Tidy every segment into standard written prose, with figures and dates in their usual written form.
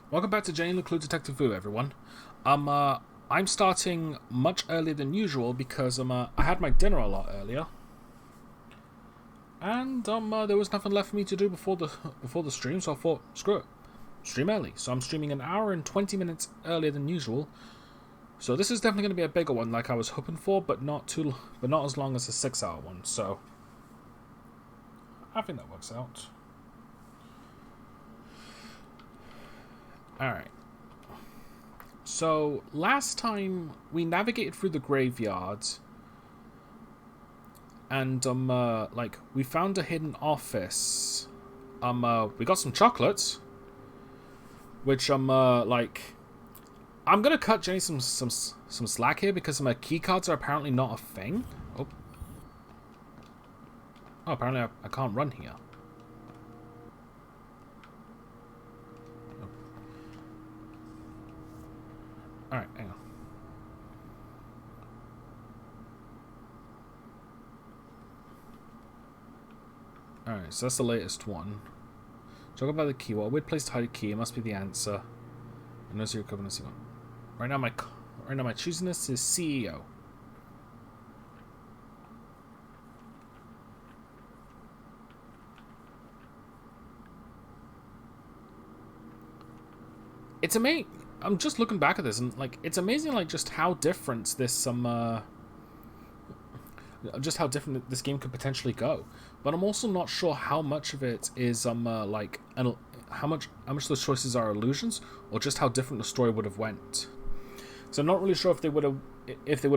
Welcome back to LeClue Detectivu, everyone. I'm starting much earlier than usual because I had my dinner a lot earlier, and there was nothing left for me to do before the stream, so I thought, screw it, stream early. So I'm streaming an hour and 20 minutes earlier than usual. So this is definitely going to be a bigger one, like I was hoping for, but not as long as a 6-hour one. So I think that works out. All right. So last time we navigated through the graveyard, and we found a hidden office. We got some chocolates, which I'm gonna cut Jenny some slack here because my key cards are apparently not a thing. Oh, apparently I can't run here. Alright, hang on. Alright, so that's the latest one. Talk about the key. Well, a weird place to hide a key. It must be the answer. I know you're coming to see one. Right now my choosiness is CEO. It's amazing. I'm just looking back at this and it's amazing just how different this just how different this game could potentially go. But I'm also not sure how much of it is how much those choices are illusions or just how different the story would have went. So I'm not really sure if they would have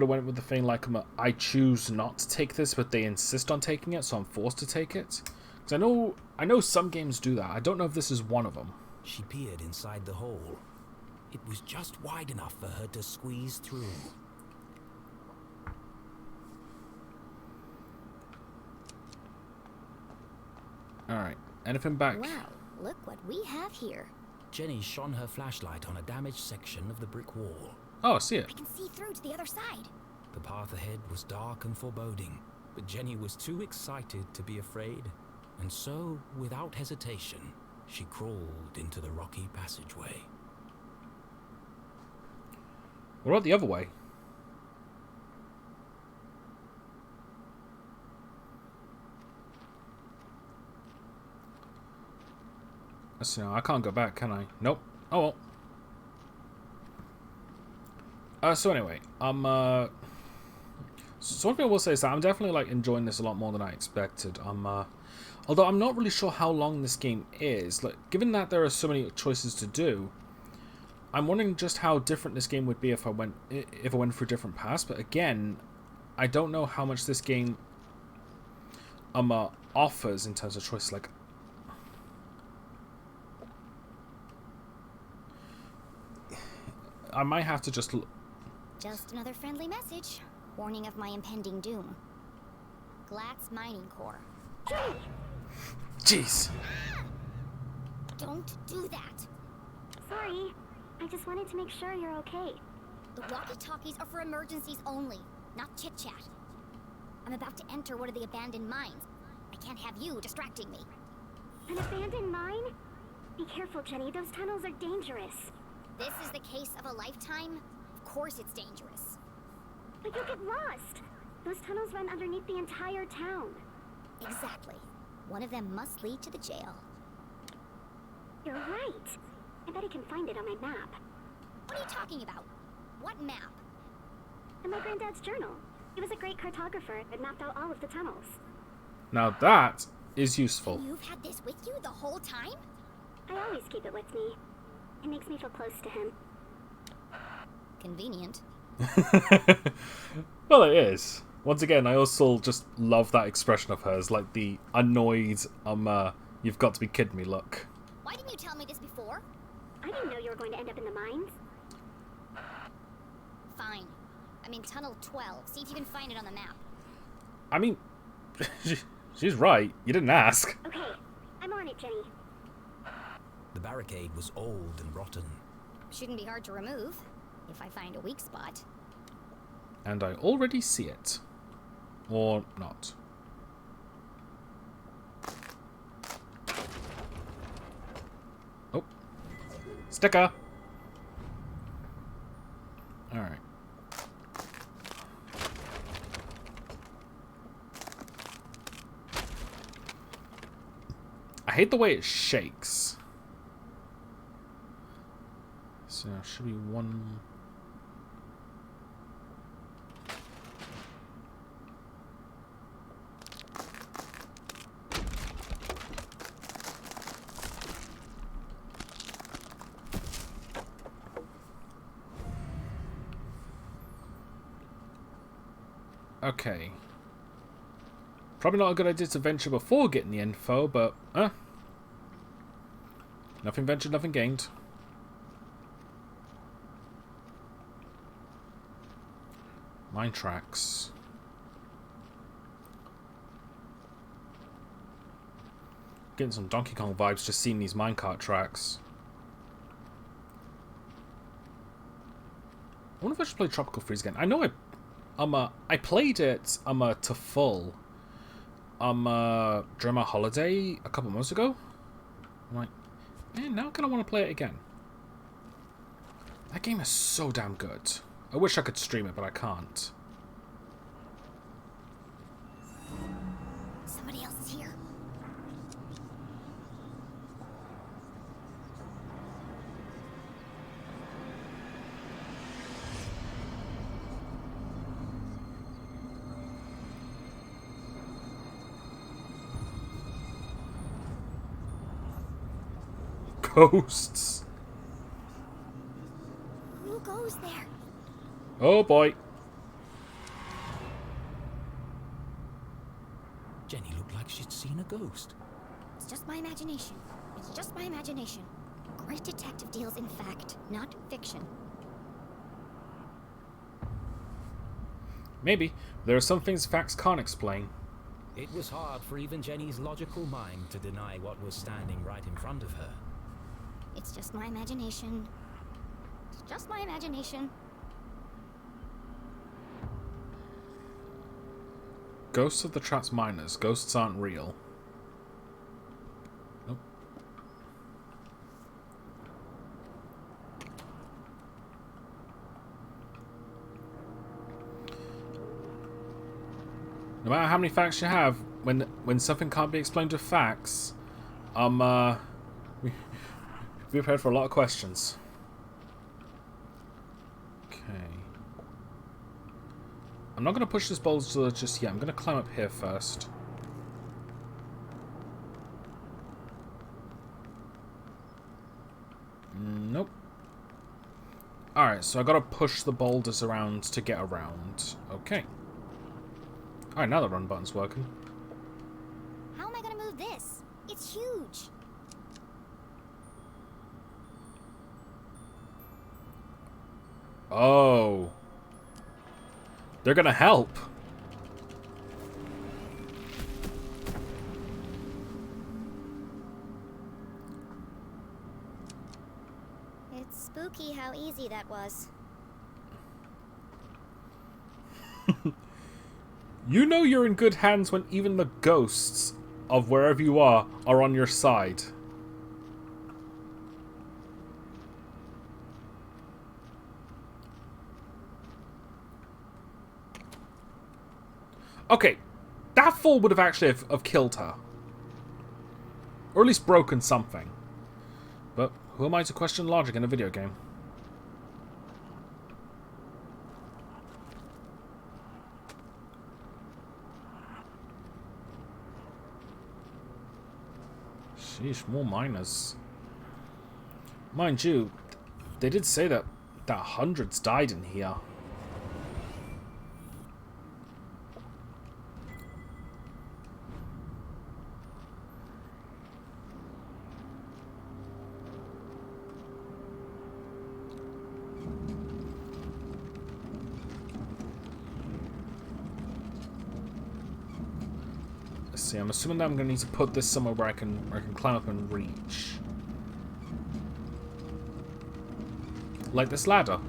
went with the thing I choose not to take this, but they insist on taking it, so I'm forced to take it. Because I know some games do that. I don't know if this is one of them. She peered inside the hole. It was just wide enough for her to squeeze through. Alright, anything back? Wow, look what we have here. Jenny shone her flashlight on a damaged section of the brick wall. Oh, I see it. I can see through to the other side. The path ahead was dark and foreboding, but Jenny was too excited to be afraid. And so, without hesitation, she crawled into the rocky passageway. What about the other way? Let's see, I can't go back, can I? Nope. Oh well. So anyway, so one thing I will say is that I'm definitely enjoying this a lot more than I expected. Although I'm not really sure how long this game is. Given that there are so many choices to do, I'm wondering just how different this game would be if I went through different paths. But again, I don't know how much this game offers in terms of choices. I might have to just another friendly message, warning of my impending doom. Glatt's mining core. Jeez. Don't do that. Sorry. I just wanted to make sure you're okay. The walkie-talkies are for emergencies only, not chit-chat. I'm about to enter one of the abandoned mines. I can't have you distracting me. An abandoned mine? Be careful, Jenny. Those tunnels are dangerous. This is the case of a lifetime? Of course it's dangerous. But you'll get lost. Those tunnels run underneath the entire town. Exactly. One of them must lead to the jail. You're right. I bet I can find it on my map. What are you talking about? What map? In my granddad's journal. He was a great cartographer and mapped out all of the tunnels. Now that is useful. And you've had this with you the whole time? I always keep it with me. It makes me feel close to him. Convenient. Well, it is. Once again, I also just love that expression of hers, the annoyed, you've got to be kidding me look. Why didn't you tell me this before? I didn't know you were going to end up in the mines. Fine. I'm in Tunnel 12. See if you can find it on the map. I mean, she's right. You didn't ask. Okay, I'm on it, Jenny. The barricade was old and rotten. Shouldn't be hard to remove, if I find a weak spot. And I already see it. Or not. Sticker! Alright. I hate the way it shakes. So, should be one... Okay. Probably not a good idea to venture before getting the info, but... Nothing ventured, nothing gained. Mine tracks. Getting some Donkey Kong vibes just seeing these minecart tracks. I wonder if I should play Tropical Freeze again. I know I played it to full during my holiday a couple months ago. I'm like, man, now I kind of want to play it again. That game is so damn good. I wish I could stream it, but I can't. Somebody else is here. Ghosts. Who goes there? Oh boy. Jenny looked like she'd seen a ghost. It's just my imagination. It's just my imagination. Great detective deals in fact, not fiction. Maybe. There are some things facts can't explain. It was hard for even Jenny's logical mind to deny what was standing right in front of her. It's just my imagination. It's just my imagination. Ghosts of the Trapped Miners. Ghosts aren't real. Nope. No matter how many facts you have, when something can't be explained with facts, we've prepared for a lot of questions. Okay. I'm not going to push this boulder just yet. I'm going to climb up here first. Nope. Alright, so I got to push the boulders around to get around. Okay. Alright, now the run button's working. How am I gonna move this? It's huge. Oh. They're gonna help. It's spooky how easy that was. You know you're in good hands when even the ghosts of wherever you are on your side. Okay, that fall would have actually have killed her. Or at least broken something. But who am I to question logic in a video game? Sheesh, more miners. Mind you, they did say that hundreds died in here. See, I'm assuming that I'm going to need to put this somewhere where I can climb up and reach. Like this ladder.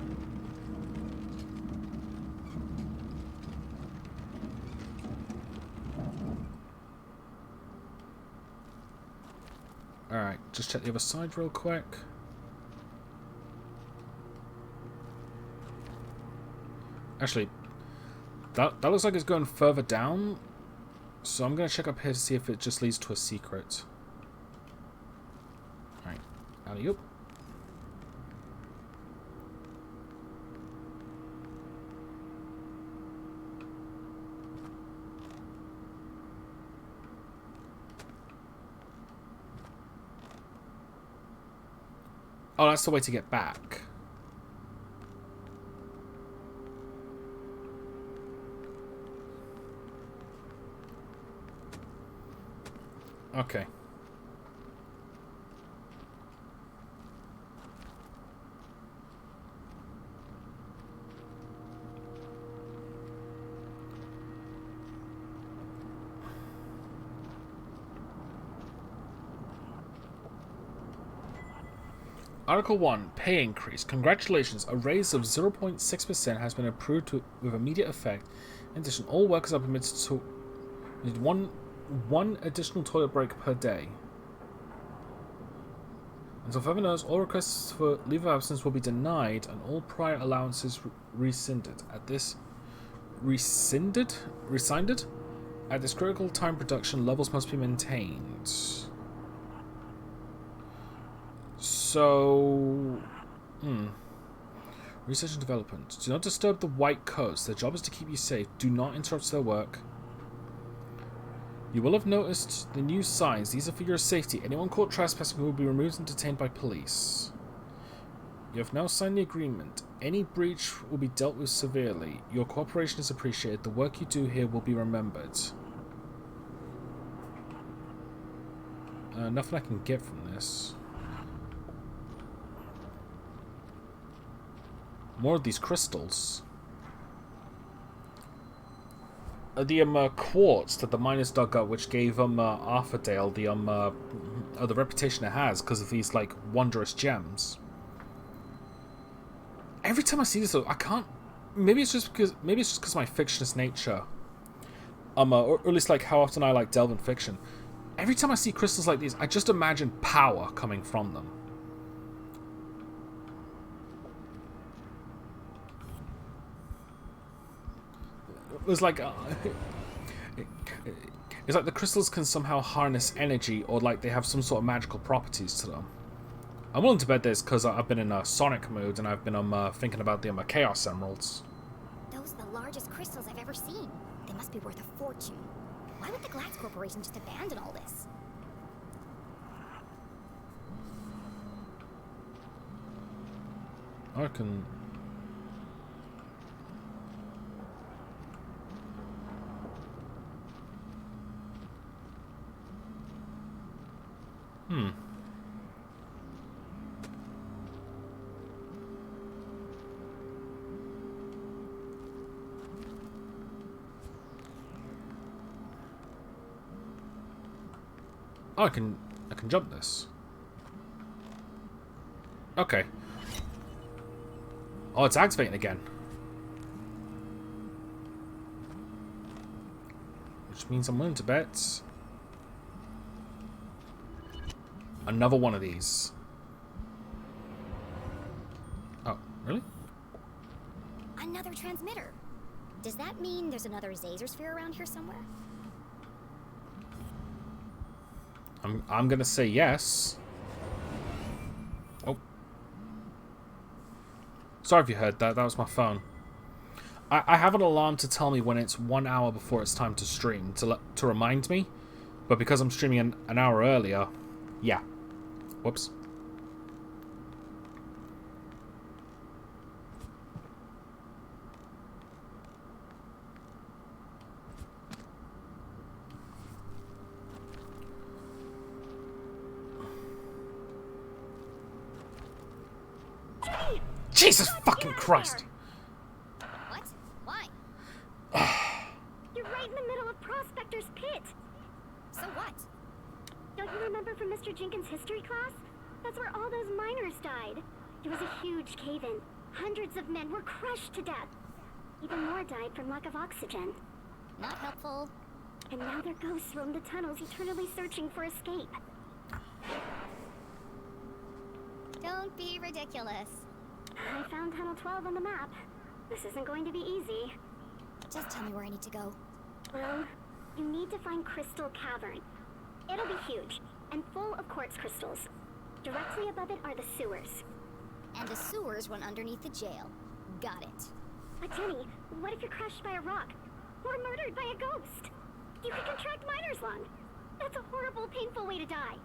Alright, just check the other side real quick. Actually, that looks like it's going further down. So I'm going to check up here to see if it just leads to a secret. Alright. Alley-oop. Oh, that's the way to get back. Okay. Article 1, pay increase. Congratulations, a raise of 0.6% has been approved with immediate effect. In addition, all workers are permitted to need one additional toilet break per day. Until further notice, all requests for leave of absence will be denied and all prior allowances rescinded. At this rescinded? At this critical time, production levels must be maintained. So, research and development. Do not disturb the White Coats. Their job is to keep you safe. Do not interrupt their work. You will have noticed the new signs. These are for your safety. Anyone caught trespassing will be removed and detained by police. You have now signed the agreement. Any breach will be dealt with severely. Your cooperation is appreciated. The work you do here will be remembered. Nothing I can get from this. More of these crystals. The quartz that the miners dug up, which gave Arthurdale the reputation it has because of these like wondrous gems. Every time I see this, though, I can't. Maybe it's just because of my fictionist nature. Or at least like how often I like delve in fiction. Every time I see crystals like these, I just imagine power coming from them. It's like it's like the crystals can somehow harness energy, or like they have some sort of magical properties to them. I'm willing to bet this because I've been in a Sonic mood and I've been thinking about the Chaos Emeralds. Those are the largest crystals I've ever seen. They must be worth a fortune. Why would the Glass Corporation just abandon all this? I can. Oh, I can jump this. Okay. Oh, it's activating again. Which means I'm willing to bet another one of these. Oh, really? Another transmitter. Does that mean there's another Zazer sphere around here somewhere? I'm gonna say yes. Oh. Sorry if you heard that. That was my phone. I have an alarm to tell me when it's 1 hour before it's time to stream, to remind me. But because I'm streaming an hour earlier, yeah. Whoops. Jesus fucking Christ! What? Why? You're right in the middle of Prospector's Pit. So what? Don't you remember from Mr. Jenkins' history class? That's where all those miners died. There was a huge cave-in. Hundreds of men were crushed to death. Even more died from lack of oxygen. Not helpful. And now their ghosts roam the tunnels, eternally searching for escape. Don't be ridiculous. I found Tunnel 12 on the map. This isn't going to be easy. Just tell me where I need to go. Well, you need to find Crystal Cavern. It'll be huge, and full of quartz crystals. Directly above it are the sewers. And the sewers run underneath the jail. Got it. But Jenny, what if you're crushed by a rock? Or murdered by a ghost? You could contract miner's lung. That's a horrible, painful way to die.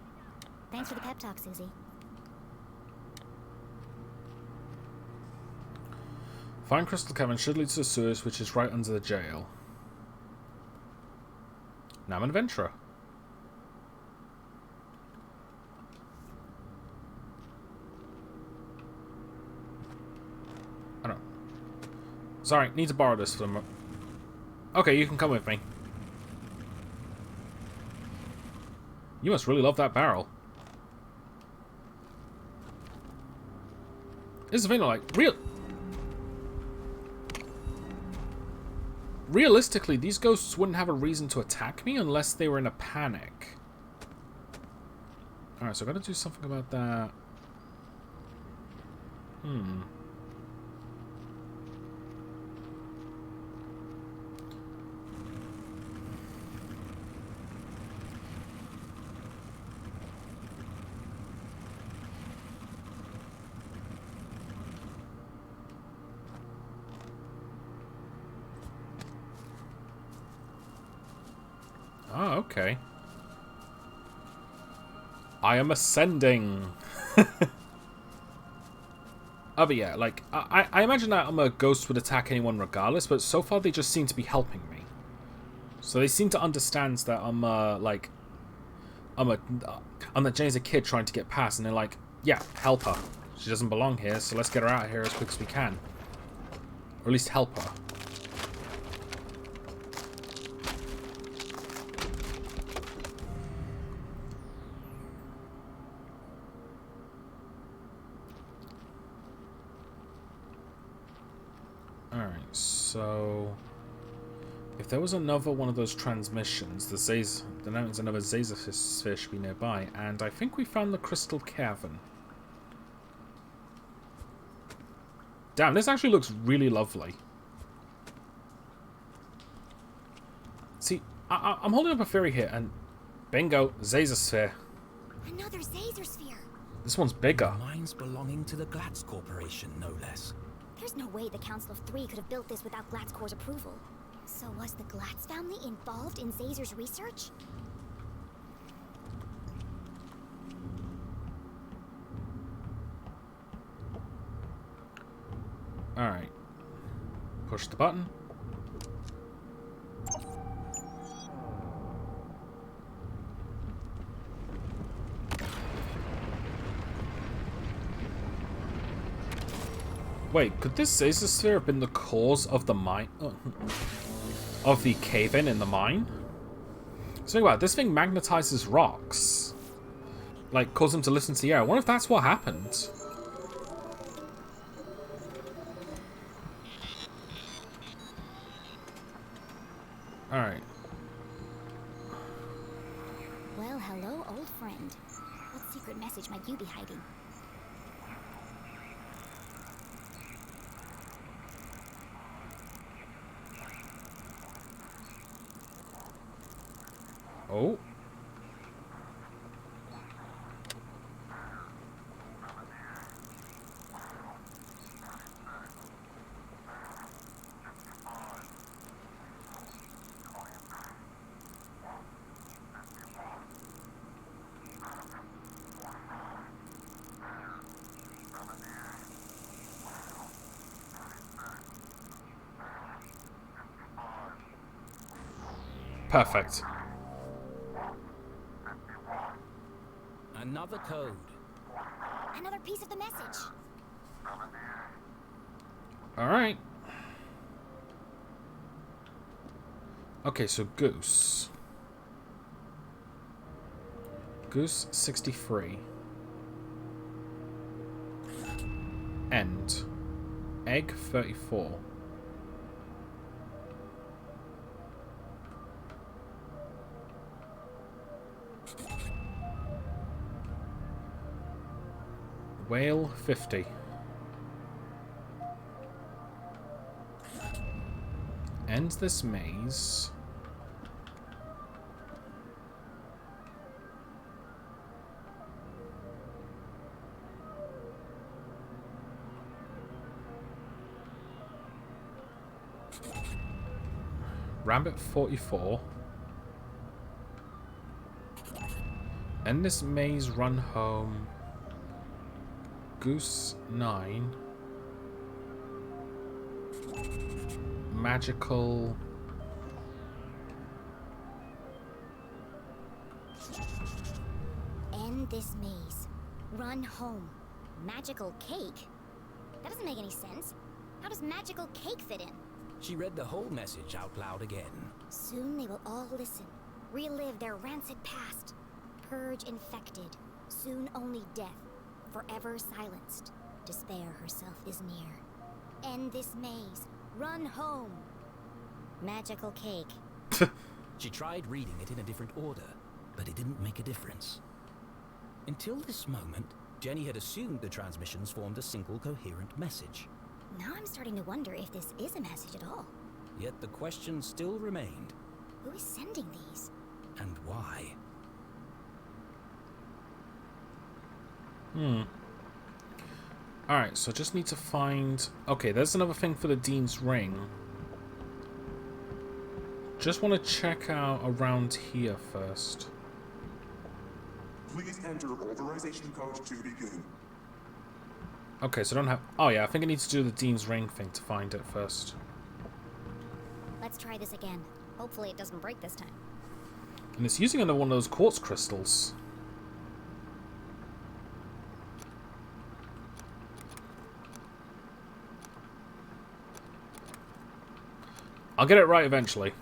Thanks for the pep talk, Susie. Find Crystal Cavern should lead to the sewers, which is right under the jail. Now I'm an adventurer. I don't. Sorry, need to borrow this for a moment. Okay, you can come with me. You must really love that barrel. This is the thing, like, realistically, these ghosts wouldn't have a reason to attack me unless they were in a panic. Alright, so I gotta do something about that. Oh, okay. I am ascending. Oh, but yeah, like, I imagine that a ghost would attack anyone regardless, but so far they just seem to be helping me. So they seem to understand that I'm that Jane's a kid trying to get past, and they're like, yeah, help her. She doesn't belong here, so let's get her out of here as quick as we can. Or at least help her. Alright, so if there was another one of those transmissions, then that means another Zazer sphere should be nearby, and I think we found the Crystal Cavern. Damn, this actually looks really lovely. See, I'm holding up a theory here, and bingo, Zazer sphere. Another Zazer sphere. This one's bigger. Mines belonging to the Glatz Corporation, no less. There's no way the Council of Three could have built this without Glatzcor's approval. So was the Glatz family involved in Zazer's research? Alright. Push the button. Wait, could this Zazer sphere have been the cause of the mine? Of the cave-in in the mine? So think about it, this thing magnetizes rocks. Like, cause them to listen to the air. I wonder if that's what happened. Alright. Well, hello, old friend. What secret message might you be hiding? Oh. Perfect. Another code. Another piece of the message. Alright. Okay, so Goose. Goose 63. End. Egg 34. Whale 50. end this maze. Rabbit 44. End this maze, run home. Goose 9. Magical. End this maze. Run home. Magical cake? That doesn't make any sense. How does magical cake fit in? She read the whole message out loud again. Soon they will all listen, relive their rancid past. Purge infected, soon only death, forever silenced. Despair herself is near. End this maze, run home. Magical cake. She tried reading it in a different order, but it didn't make a difference. Until this moment, Jenny had assumed the transmissions formed a single coherent message. Now I'm starting to wonder if this is a message at all. Yet the question still remained. Who is sending these? And why? Alright, so just need to find... Okay, there's another thing for the Dean's Ring. Just want to check out around here first. Please enter authorization code to begin. Okay, so I don't have... Oh yeah, I think I need to do the Dean's Ring thing to find it first. Let's try this again. Hopefully it doesn't break this time. And it's using another one of those quartz crystals. I'll get it right eventually.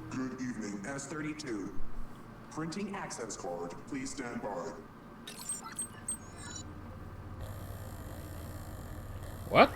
Good evening, S32. Printing access card, please stand by. What?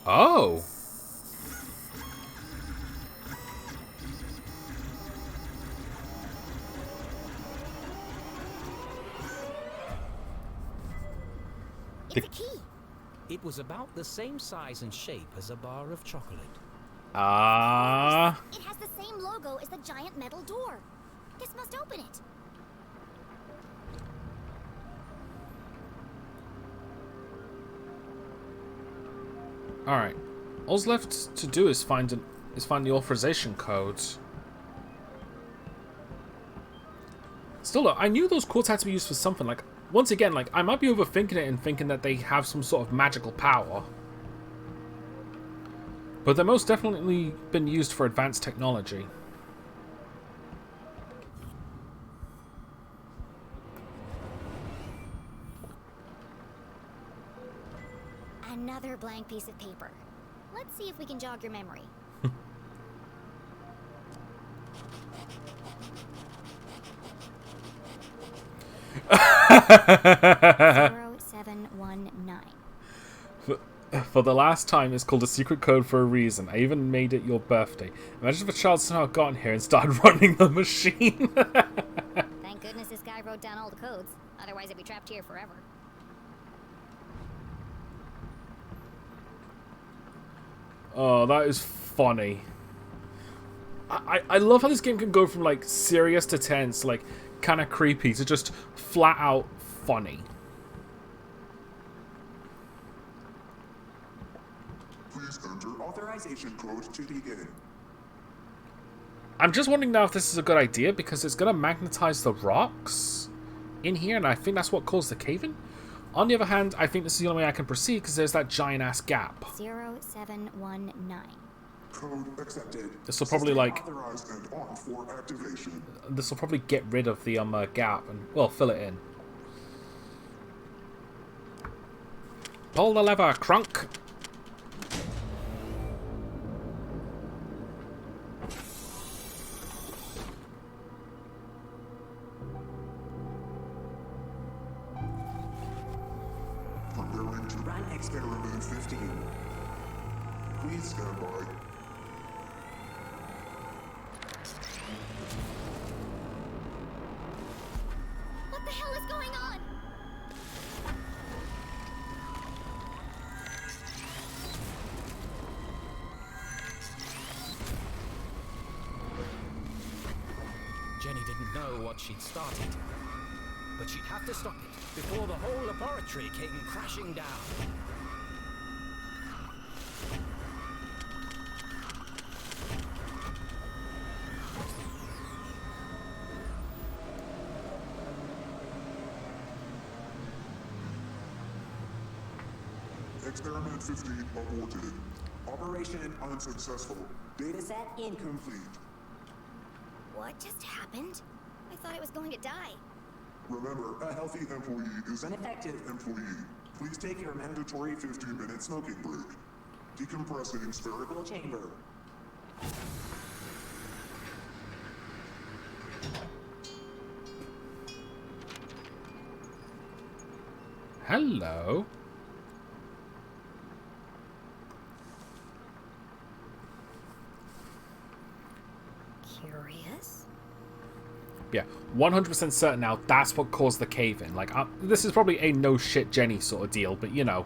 Oh. It's a key. It was about the same size and shape as a bar of chocolate. Ah. It has the same logo as the giant metal door. This must open it. Alright. All's left to do is find the authorization codes. Still, look, I knew those codes had to be used for something. Like, once again, like, I might be overthinking it and thinking that they have some sort of magical power. But they're most definitely been used for advanced technology. Another blank piece of paper. Let's see if we can jog your memory. 0719. For the last time, it's called a secret code for a reason. I even made it your birthday. Imagine if a child somehow got in here and started running the machine. Thank goodness this guy wrote down all the codes. Otherwise, I'd be trapped here forever. Oh, that is funny. I love how this game can go from, like, serious to tense, like, kind of creepy, to just flat out funny. Please enter authorization code to begin. I'm just wondering now if this is a good idea, because it's going to magnetize the rocks in here, and I think that's what caused the cave-in. On the other hand, I think this is the only way I can proceed, because there's that giant-ass gap. 0719. Code accepted. This will probably, like... Authorized and on for activation. This will probably get rid of the gap and, well, fill it in. Pull the lever, crunk! Preparing to run experiment 15. Please stand by. What the hell is going on? Jenny didn't know what she'd started, but she'd have to stop it before the whole laboratory came crashing down. Experiment 15 aborted. Operation unsuccessful. Dataset incomplete. What just happened? I thought I was going to die. Remember, a healthy employee is an effective employee. Please take your mandatory 15-minute smoking break. Decompressing spherical chamber. Hello. Curious? Yeah, 100% certain now that's what caused the cave-in. Like, this is probably a no-shit Jenny sort of deal, but you know.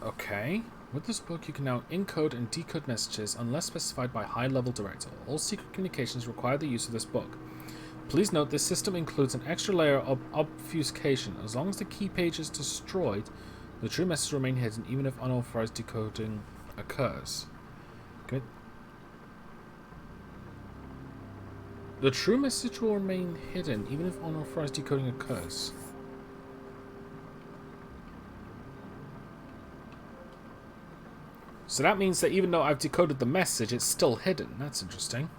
Okay. With this book, you can now encode and decode messages unless specified by high-level director. All secret communications require the use of this book. Please note this system includes an extra layer of obfuscation. As long as the key page is destroyed, the true message will remain hidden even if unauthorized decoding occurs. Okay. The true message will remain hidden even if unauthorized decoding occurs. So that means that even though I've decoded the message, it's still hidden. That's interesting.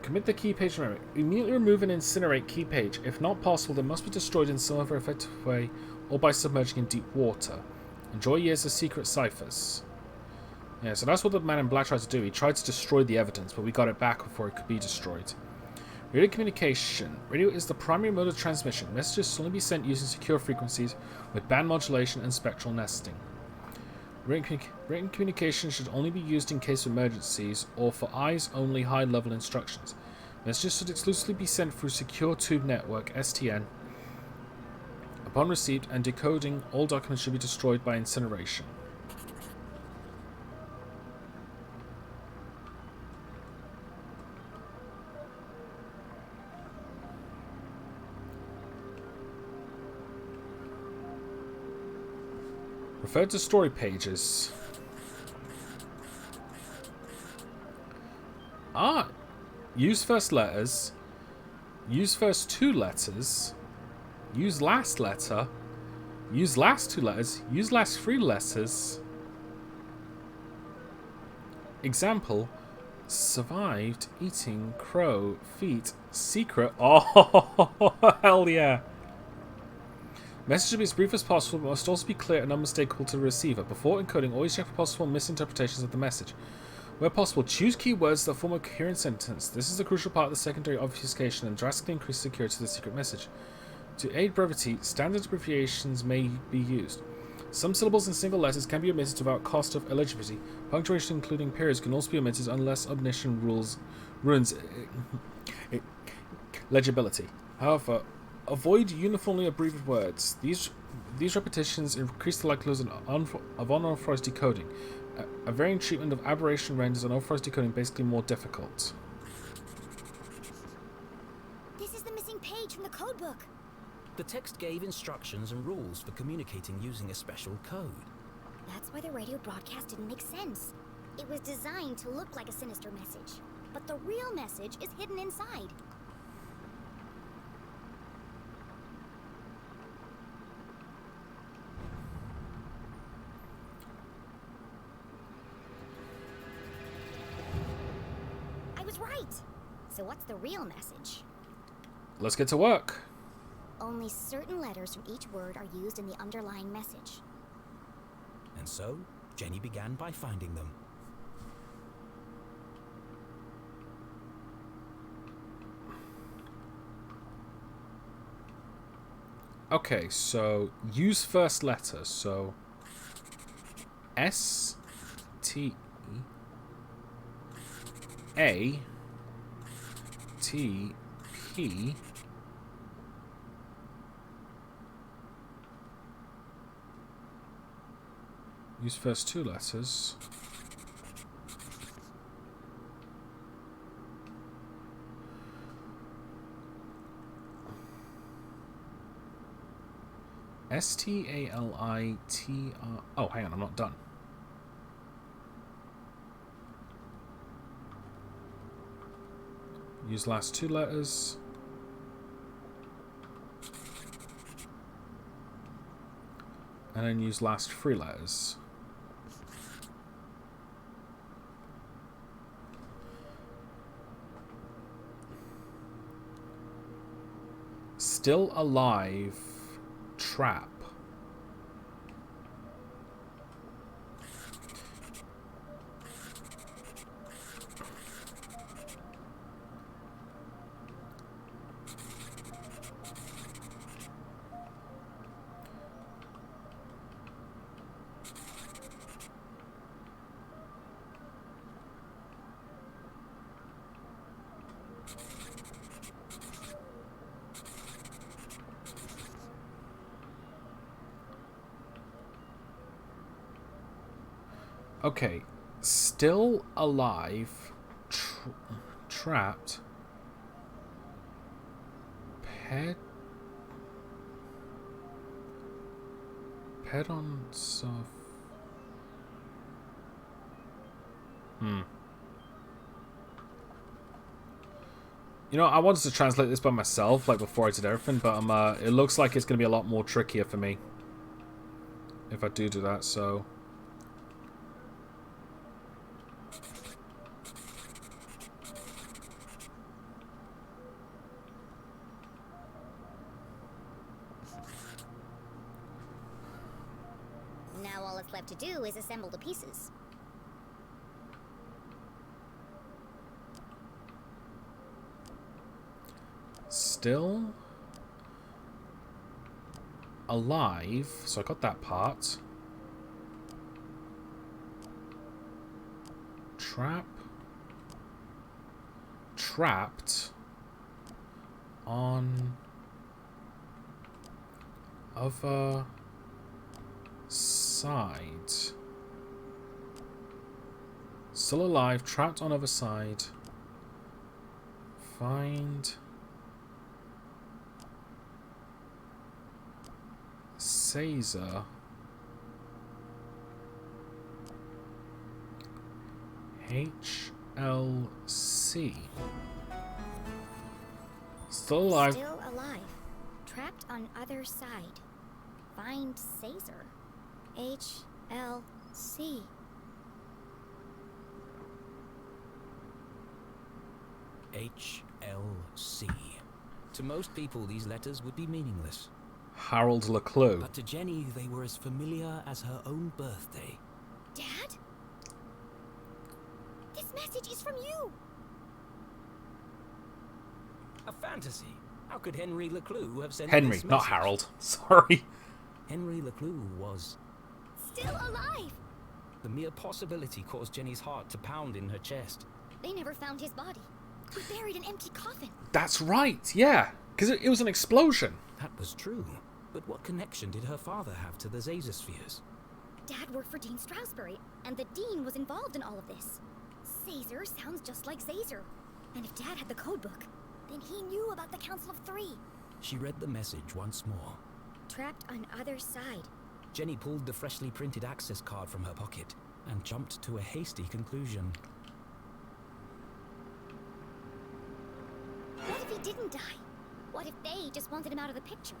Commit the key page memory. Immediately remove and incinerate key page. If not possible, it must be destroyed in some other effective way or by submerging in deep water. Enjoy years of secret ciphers. Yeah, so that's what the man in black tried to do. He tried to destroy the evidence, but we got it back before it could be destroyed. Radio communication. Radio is the primary mode of transmission. Messages will only be sent using secure frequencies with band modulation and spectral nesting. Written communication should only be used in case of emergencies or for eyes-only high-level instructions. Messages should exclusively be sent through Secure Tube Network, STN. Upon receipt and decoding, all documents should be destroyed by incineration. Refer to story pages. Use first letters. Use first two letters. Use last letter. Use last two letters. Use last three letters. Example. Survived eating crow feet. Secret. Oh, hell yeah. Message should be as brief as possible, but must also be clear and unmistakable to the receiver. Before encoding, always check for possible misinterpretations of the message. Where possible, choose keywords that form a coherent sentence. This is the crucial part of the secondary obfuscation and drastically increases security of the secret message. To aid brevity, standard abbreviations may be used. Some syllables and single letters can be omitted without cost of eligibility. Punctuation, including periods, can also be omitted unless omission ruins legibility. However, avoid uniformly abbreviated words. These repetitions increase the likelihood of unauthorized decoding. A varying treatment of aberration renders unauthorized decoding basically more difficult. This is the missing page from the codebook. The text gave instructions and rules for communicating using a special code. That's why the radio broadcast didn't make sense. It was designed to look like a sinister message, but the real message is hidden inside. I was right. So what's the real message? Let's get to work. Only certain letters from each word are used in the underlying message. And so, Jenny began by finding them. Okay, so use first letter. So S T A T P use first two letters. STALITR. Oh, hang on, I'm not done. Use last two letters. And then use last three letters. Still alive. Trap. Okay, still alive, trapped, pet on soft. You know, I wanted to translate this by myself, like before I did everything, but it looks like it's going to be a lot more trickier for me if I do that. So. Now all it's left to do is assemble the pieces. Still alive, so I got that part. Trapped on other side. Still alive, trapped on other side. Find Caesar. HLC. Still alive. Still alive. Trapped on other side. Find Caesar. HLC. HLC. To most people, these letters would be meaningless. Harold LeClue. But to Jenny, they were as familiar as her own birthday. Dad? This message is from you! A fantasy? How could Henry LeClue have sent Henry, this not message? Harold. Sorry. Henry LeClue was... Still alive! The mere possibility caused Jenny's heart to pound in her chest. They never found his body. He buried an empty coffin. That's right, yeah. Because it was an explosion. That was true. But what connection did her father have to the Zazer-spheres? Dad worked for Dean Strasberry, and the Dean was involved in all of this. Zazer sounds just like Zazer. And if Dad had the codebook, then he knew about the Council of Three. She read the message once more. Trapped on other side. Jenny pulled the freshly printed access card from her pocket and jumped to a hasty conclusion. What if he didn't die? What if they just wanted him out of the picture?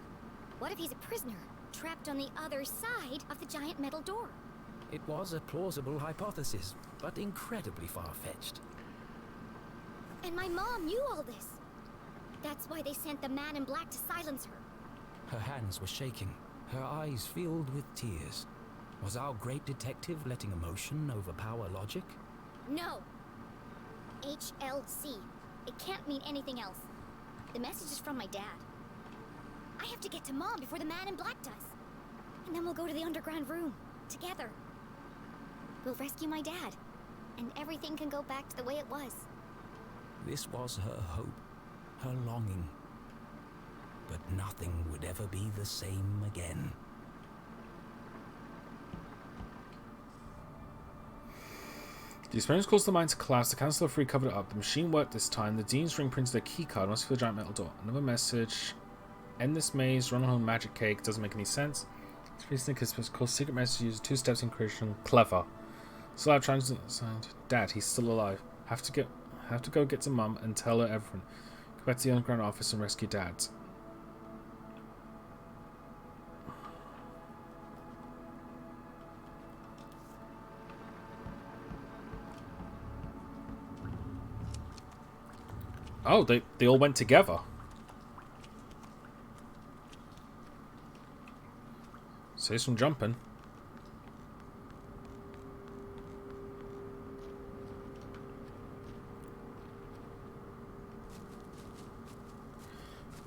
What if he's a prisoner, trapped on the other side of the giant metal door? It was a plausible hypothesis, but incredibly far-fetched. And my mom knew all this. That's why they sent the man in black to silence her. Her hands were shaking, her eyes filled with tears. Was our great detective letting emotion overpower logic? No. HLC. It can't mean anything else. The message is from my dad. I have to get to Mom before the man in black does. And then we'll go to the underground room, together. We'll rescue my dad, and everything can go back to the way it was. This was her hope, her longing. But nothing would ever be the same again. The experience caused the mine to collapse. The Council of Three covered it up. The machine worked this time. The Dean's ring printed a key card. Must be the giant metal door. Another message. End this maze. Run home magic cake. Doesn't make any sense. This is called secret message. Use 2 steps encryption. Clever. So I transit. Dad, he's still alive. Have to go get to Mum and tell her everything. Go back to the underground office and rescue Dad. Oh, they all went together. Saves from jumping.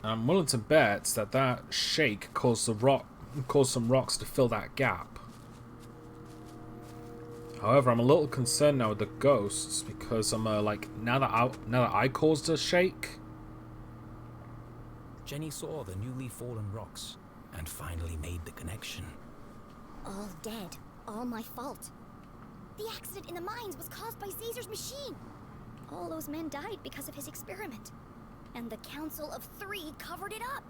I'm willing to bet that shake caused some rocks to fill that gap. However, I'm a little concerned now with the ghosts because I'm like now that I caused a shake. Jenny saw the newly fallen rocks and finally made the connection. All dead. All my fault. The accident in the mines was caused by Zazer's machine. All those men died because of his experiment. And the Council of Three covered it up.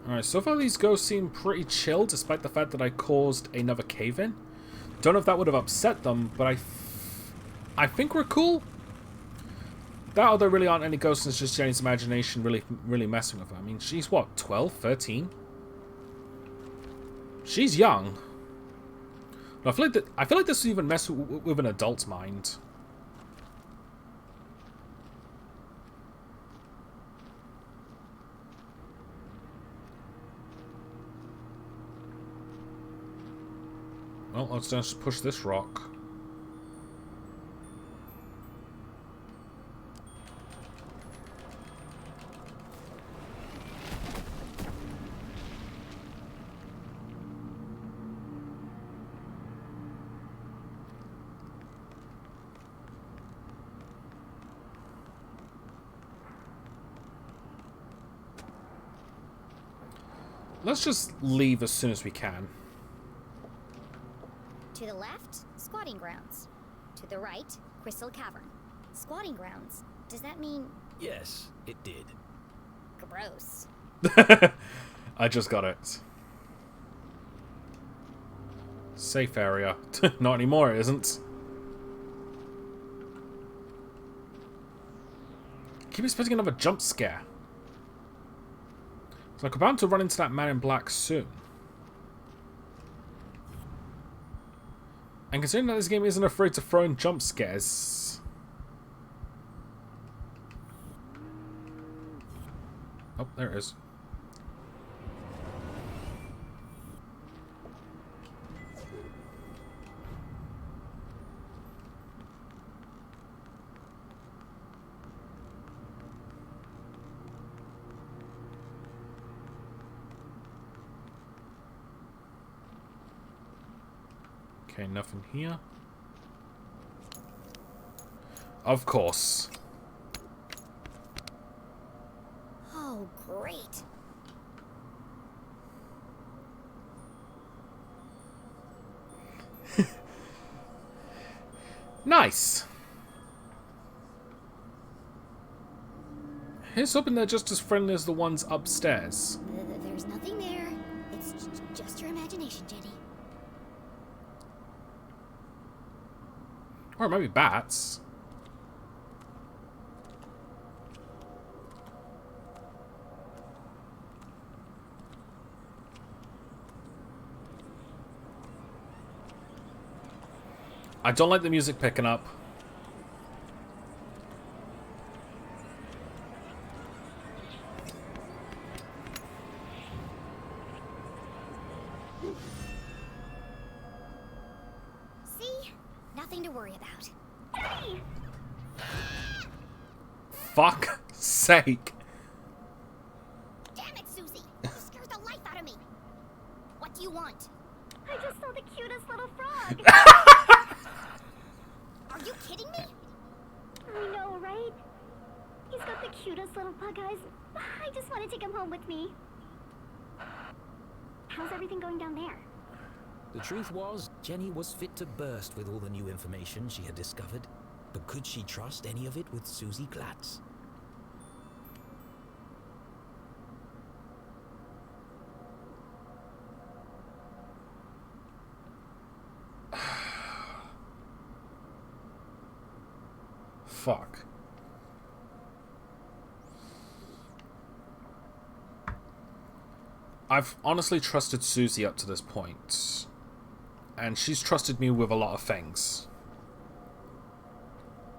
Alright, so far these ghosts seem pretty chill despite the fact that I caused another cave-in. Don't know if that would have upset them, but I think we're cool. That or there really aren't any ghosts and it's just Jenny's imagination really messing with her. I mean, she's what, 12, 13? She's young. I feel like this would even mess with an adult's mind. Well, let's just push this rock. Let's just leave as soon as we can. To the left, squatting grounds. To the right, Crystal Cavern. Squatting grounds. Does that mean... Yes, it did. Gross. I just got it. Safe area. Not anymore, it isn't. Keep expecting another jump scare. So I'm about to run into that man in black soon. And considering that this game isn't afraid to throw in jump scares... Oh, there it is. Okay, nothing here. Of course. Oh, great. Nice. Here's hoping they're just as friendly as the ones upstairs. There's nothing there. It's just your imagination, Jenny. Or it might be bats. I don't like the music picking up. See? Nothing to worry about. Jenny! Fuck sake. Damn it, Susie! You scared the life out of me! What do you want? I just saw the cutest little frog. Are you kidding me? I know, right? He's got the cutest little bug eyes. I just want to take him home with me. How's everything going down there? The truth was, Jenny was fit to burst with all the new information she had discovered. But could she trust any of it with Susie Glatz? Fuck. I've honestly trusted Susie up to this point. And she's trusted me with a lot of things.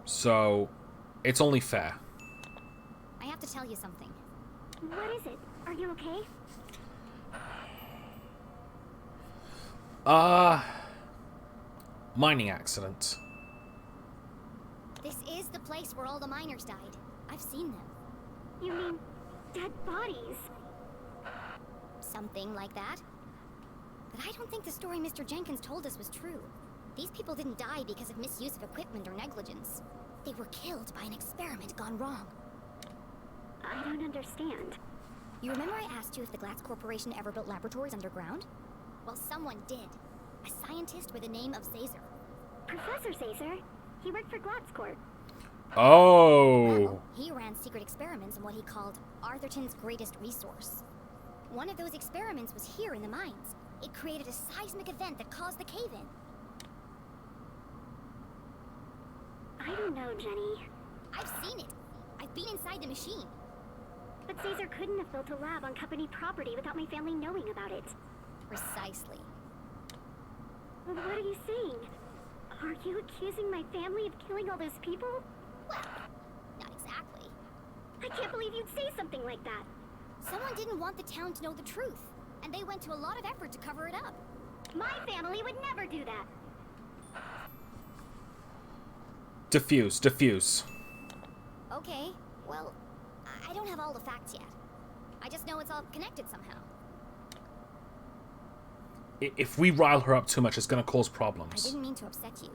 So, it's only fair. I have to tell you something. What is it? Are you okay? Mining accident. This is the place where all the miners died. I've seen them. You mean dead bodies? Something like that. But I don't think the story Mr. Jenkins told us was true. These people didn't die because of misuse of equipment or negligence. They were killed by an experiment gone wrong. I don't understand. You remember I asked you if the Glatz Corporation ever built laboratories underground? Well, someone did. A scientist with the name of Caesar. Professor Caesar? He worked for Glatz Corp. Oh. Well, he ran secret experiments on what he called Arthurton's greatest resource. One of those experiments was here in the mines. It created a seismic event that caused the cave-in. I don't know, Jenny. I've seen it. I've been inside the machine. But Caesar couldn't have built a lab on company property without my family knowing about it. Precisely. What are you saying? Are you accusing my family of killing all those people? Well, not exactly. I can't believe you'd say something like that. Someone didn't want the town to know the truth, and they went to a lot of effort to cover it up. My family would never do that. Diffuse, diffuse. Okay, well, I don't have all the facts yet. I just know it's all connected somehow. If we rile her up too much, it's going to cause I problems. didn't mean to upset you.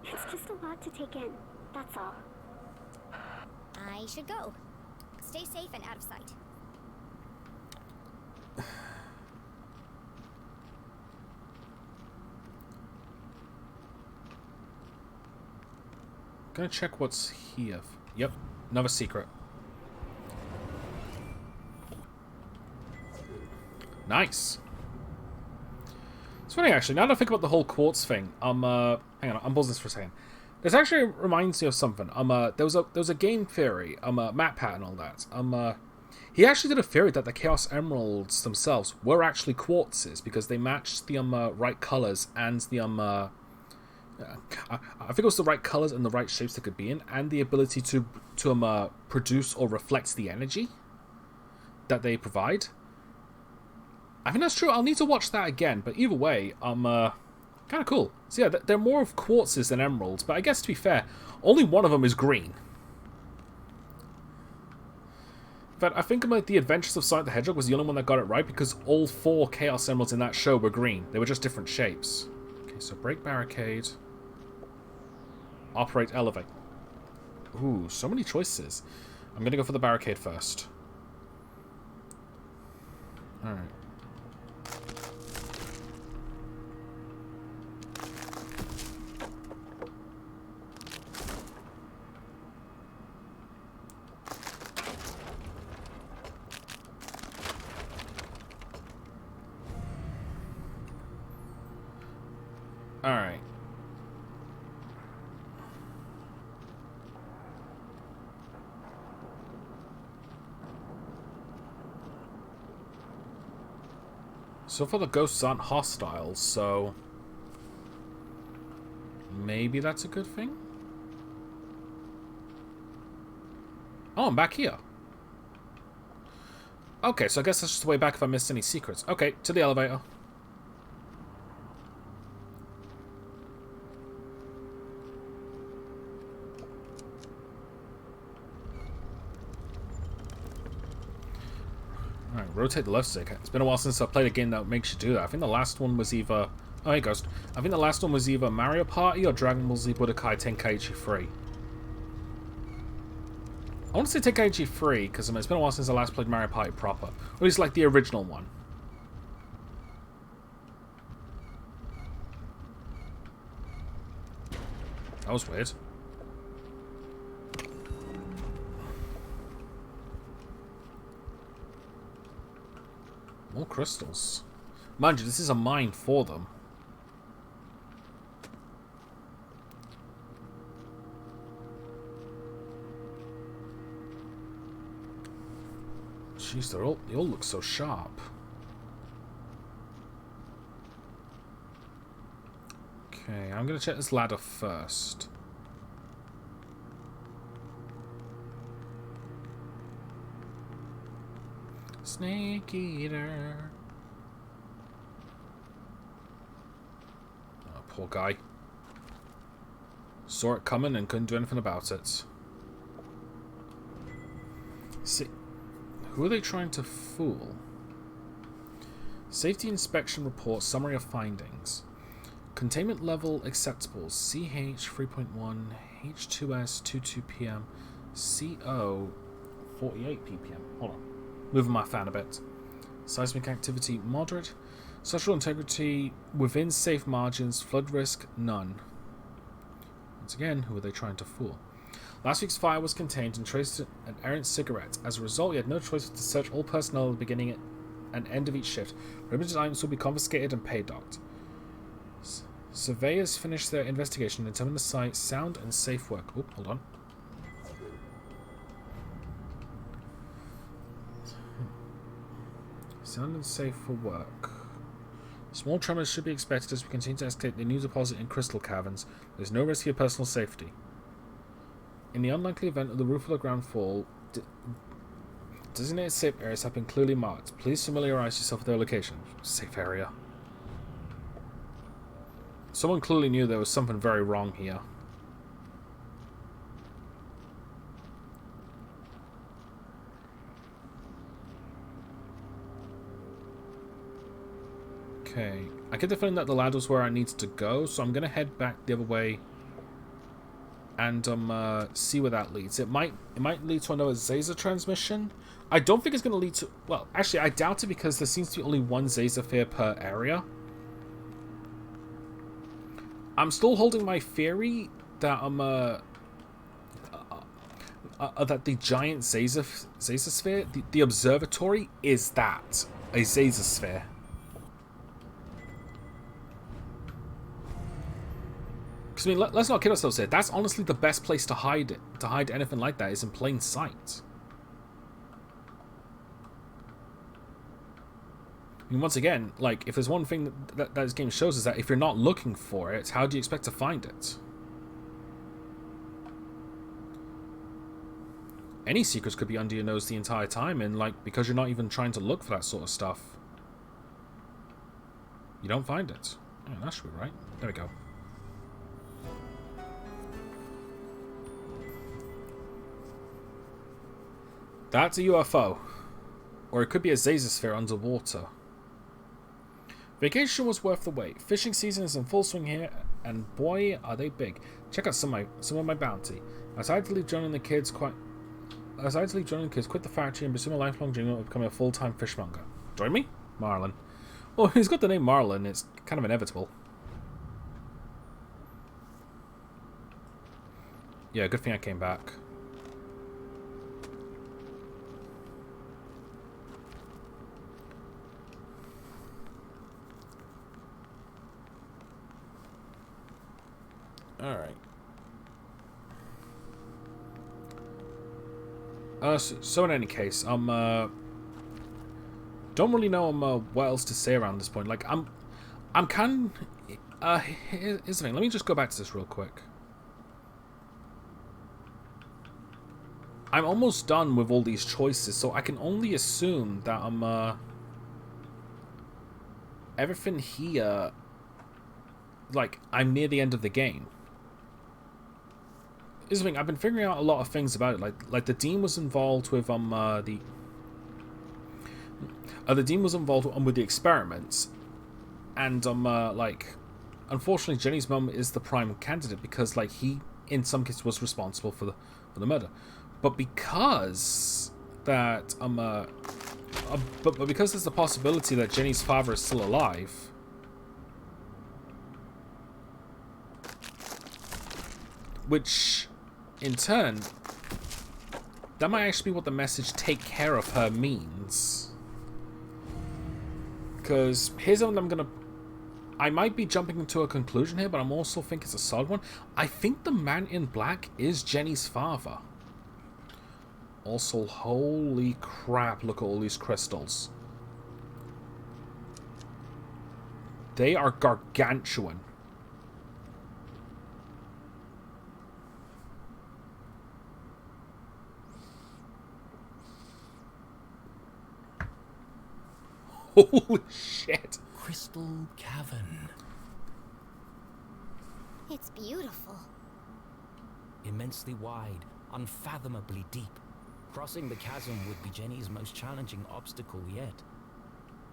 It's just a lot to take in, that's all. I should go. Stay safe and out of sight. Gonna check what's here. Yep, another secret. Nice. It's funny actually, now that I think about the whole quartz thing, hang on, I'm pausing this for a second. This actually reminds me of something. There was a game theory, MatPat and all that. He actually did a theory that the Chaos Emeralds themselves were actually quartzes because they matched the right colors and the I think it was the right colors and the right shapes they could be in, and the ability to produce or reflect the energy that they provide. I think that's true. I'll need to watch that again, but either way, kind of cool. So yeah, they're more of quartzes than emeralds, but I guess to be fair, only one of them is green. In fact, I think The Adventures of Sonic the Hedgehog was the only one that got it right because all 4 Chaos Emeralds in that show were green. They were just different shapes. Okay, so break barricade. Operate elevate. Ooh, so many choices. I'm going to go for the barricade first. Alright. Alright. So far the ghosts aren't hostile, so maybe that's a good thing? Oh, I'm back here. Okay, so I guess that's just the way back if I missed any secrets. Okay, to the elevator. Alright, rotate the left stick. It's been a while since I played a game that makes you do that. I think the last one was either... Oh, hey, Ghost. I think the last one was either Mario Party or Dragon Ball Z Budokai Tenkaichi 3. I want to say Tenkaichi 3, because it's been a while since I last played Mario Party proper. Or at least like the original one. That was weird. More crystals. Mind you, this is a mine for them. Jeez, they all look so sharp. Okay, I'm gonna check this ladder first. Snake Eater. Oh, poor guy. Saw it coming and couldn't do anything about it. See, who are they trying to fool? Safety inspection report, summary of findings. Containment level acceptable. CH 3.1, H2S 22 PM, CO 48 ppm. Hold on. Moving my fan a bit. Seismic activity moderate. Structural integrity within safe margins. Flood risk none. Once again, who are they trying to fool? Last week's fire was contained and traced an errant cigarette. As a result, we had no choice but to search all personnel at the beginning and end of each shift. Limited items will be confiscated and pay docked. Surveyors finished their investigation and determined the site sound and safe work. Oh, hold on. Sound and safe for work. Small tremors should be expected as we continue to escalate the new deposit in crystal caverns. There is no risk to your personal safety. In the unlikely event of the roof of the ground fall, designated safe areas have been clearly marked. Please familiarize yourself with their location. Safe area. Someone clearly knew there was something very wrong here. Okay, I get the feeling that the ladder's where I need to go, so I'm gonna head back the other way and see where that leads. It might lead to another Zazer transmission. I don't think it's gonna lead to... Well, actually, I doubt it because there seems to be only one Zazer sphere per area. I'm still holding my theory that that the giant Zazer sphere, the observatory, is that a Zazer sphere. I mean, let's not kid ourselves here. That's honestly the best place to hide it. To hide anything like that is in plain sight. I mean, once again, like, if there's one thing that this game shows is that if you're not looking for it, how do you expect to find it? Any secrets could be under your nose the entire time, and, like, because you're not even trying to look for that sort of stuff, you don't find it. Oh, that should be right. There we go. That's a UFO. Or it could be a Zazosphere underwater. Vacation was worth the wait. Fishing season is in full swing here, and boy, are they big. Check out some of my bounty. I decided to leave joining the kids quit the factory and pursue a lifelong dream of becoming a full-time fishmonger. Join me? Marlin. Well, he's got the name Marlin, it's kind of inevitable. Yeah, good thing I came back. Alright. So in any case, don't really know what else to say around this point. Like, I'm kind of, here's the thing. Let me just go back to this real quick. I'm almost done with all these choices, so I can only assume that everything here, like, I'm near the end of the game. Here's the thing, I've been figuring out a lot of things about it. Like the Dean was involved with the Dean was involved with the experiments, and like, unfortunately, Jenny's mum is the prime candidate because, like, he in some cases was responsible for the murder, but because that but because there's the possibility that Jenny's father is still alive. Which, in turn, that might actually be what the message "take care of her" means. Because here's what I'm gonna... I might be jumping into a conclusion here, but I'm also think it's a solid one. I think the man in black is Jenny's father. Also, holy crap, look at all these crystals. They are gargantuan. Holy shit. Crystal cavern. It's beautiful. Immensely wide, unfathomably deep. Crossing the chasm would be Jenny's most challenging obstacle yet.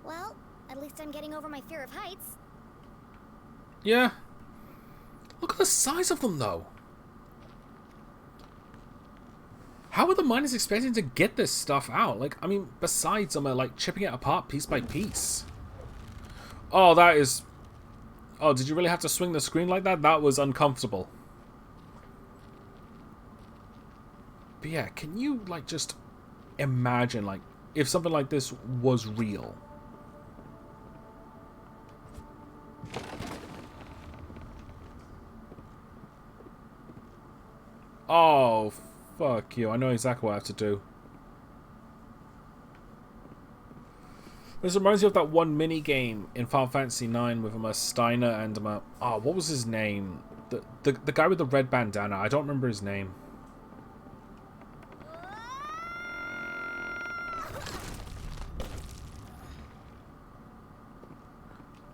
Well, at least I'm getting over my fear of heights. Yeah. Look at the size of them, though. How are the miners expecting to get this stuff out? Like, I mean, besides them, like, chipping it apart piece by piece. Oh, that is... Oh, did you really have to swing the screen like that? That was uncomfortable. But yeah, can you, like, just imagine, like, if something like this was real? Oh, fuck you. I know exactly what I have to do. This reminds me of that one mini game in Final Fantasy IX with Steiner and oh, what was his name? The guy with the red bandana. I don't remember his name.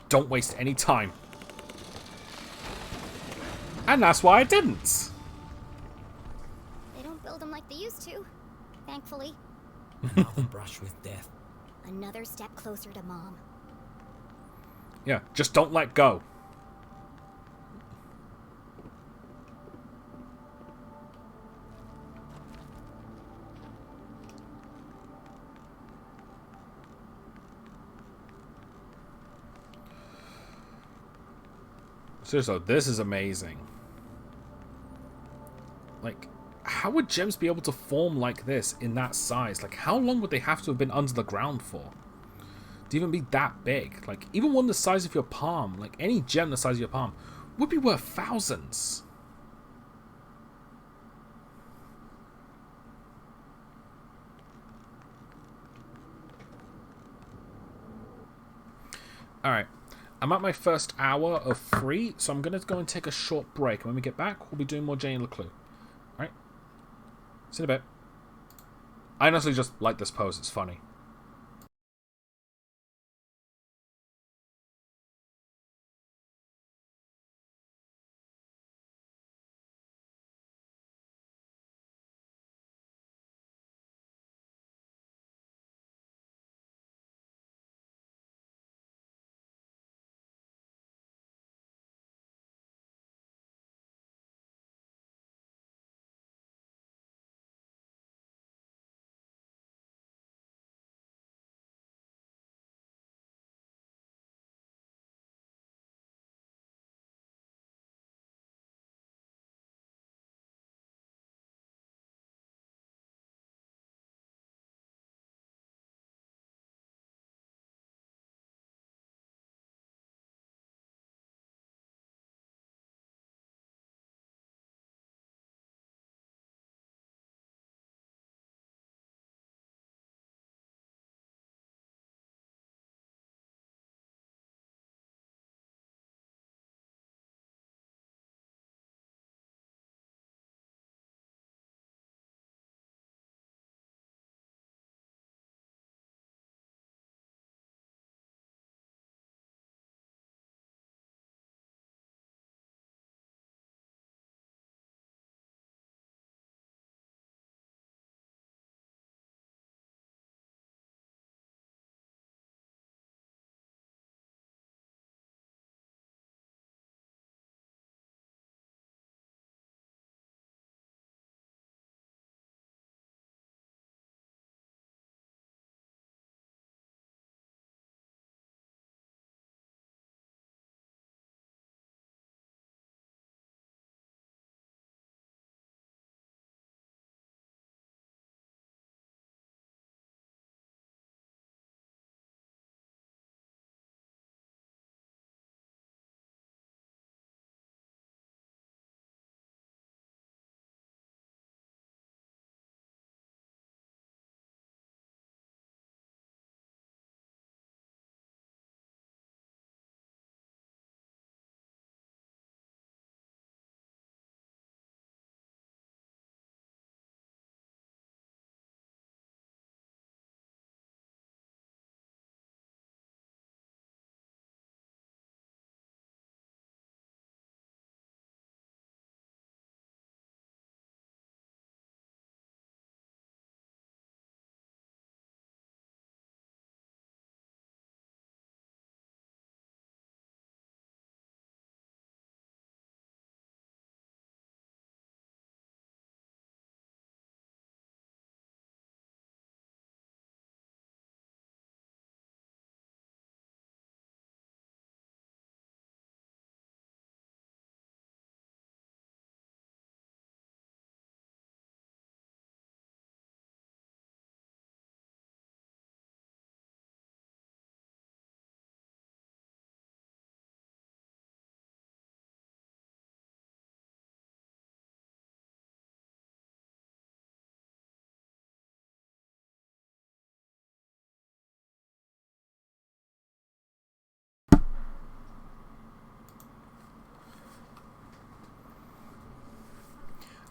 Don't waste any time. And that's why I didn't. They don't build them like they used to, thankfully. Another brush with death. Another step closer to Mom. Yeah, just don't let go. Seriously, this is amazing. Like, how would gems be able to form like this in that size? Like, how long would they have to have been under the ground for to even be that big? Like, even one the size of your palm, like any gem the size of your palm, would be worth thousands. Alright. I'm at my first hour of free, so I'm going to go and take a short break. And when we get back, we'll be doing more Jenny and LeClue. Alright? See you in a bit. I honestly just like this pose. It's funny.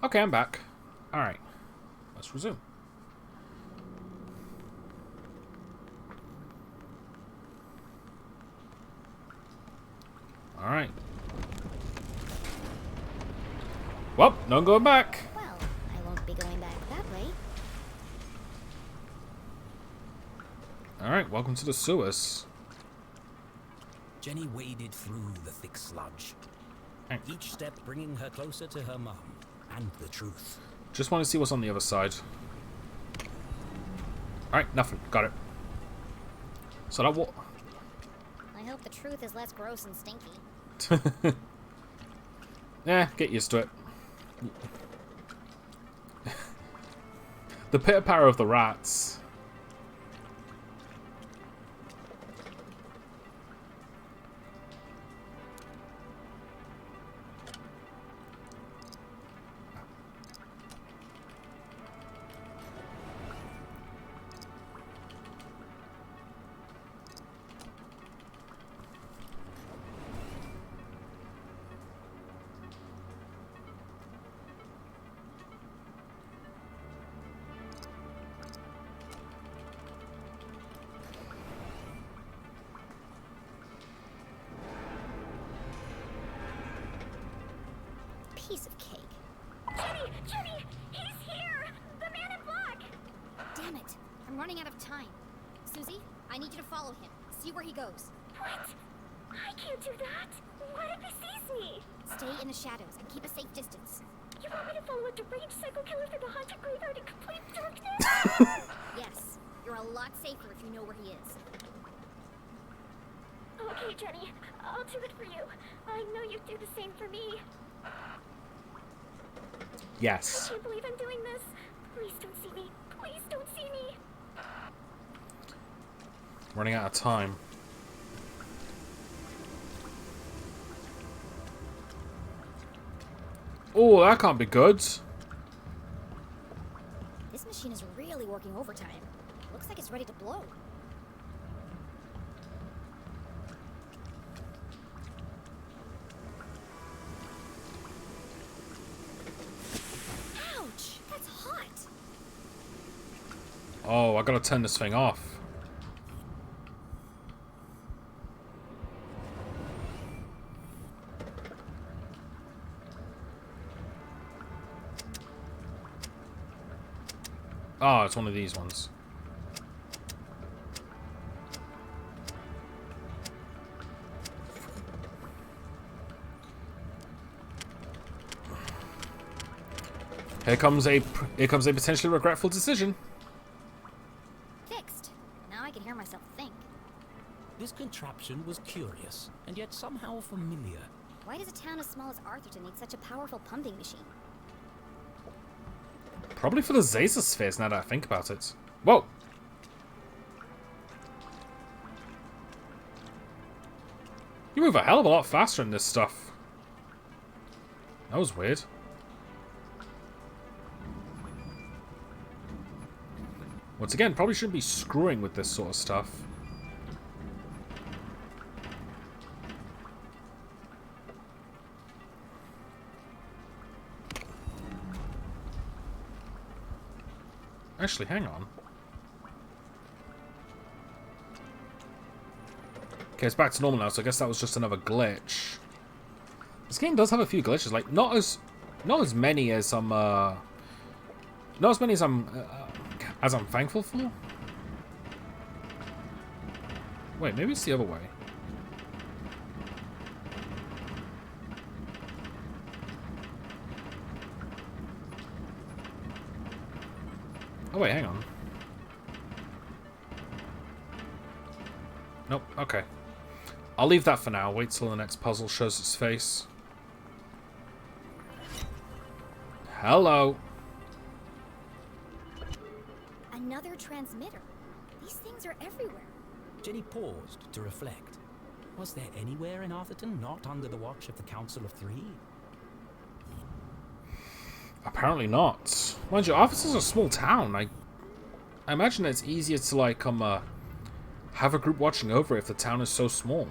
Okay, I'm back. Alright. Let's resume. Alright. Well, no going back. Well, I won't be going back that way. Alright, welcome to the sewers. Jenny waded through the thick sludge, each step bringing her closer to her mum and the truth. Just want to see what's on the other side. Alright, nothing. Got it. So that what? I hope the truth is less gross and stinky. Yeah, get used to it. The pitter patter of the rats. piece of cake. Jenny! He's here! The man in black! Damn it. I'm running out of time. Susie, I need you to follow him. See where he goes. What? I can't do that. What if he sees me? Stay in the shadows and keep a safe distance. You want me to follow a deranged psycho killer through the haunted graveyard in complete darkness? Yes. You're a lot safer if you know where he is. Okay, Jenny. I'll do it for you. I know you'd do the same for me. Yes. I can't believe I'm doing this. Please don't see me. Please don't see me. Running out of time. Oh, that can't be good. This machine is really working overtime. Looks like it's ready to blow. Ouch! That's hot! Oh, I gotta turn this thing off. Oh, it's one of these ones. Here comes a potentially regretful decision. Fixed. Now I can hear myself think. This contraption was curious, and yet somehow familiar. Why does a town as small as Arthurton need such a powerful pumping machine? Probably for the Zazer spheres, now that I think about it. Whoa! You move a hell of a lot faster in this stuff. That was weird. Once again, probably shouldn't be screwing with this sort of stuff. Actually, hang on. Okay, it's back to normal now, so I guess that was just another glitch. This game does have a few glitches, like not as many as I'm thankful for. Wait, maybe it's the other way. Oh wait, hang on. Nope, okay. I'll leave that for now. Wait till the next puzzle shows its face. Hello. Another transmitter. These things are everywhere. Jenny paused to reflect. Was there anywhere in Arthurton not under the watch of the Council of Three? Apparently not. Mind you, Arthurton's a small town. I imagine it's easier to like have a group watching over it if the town is so small.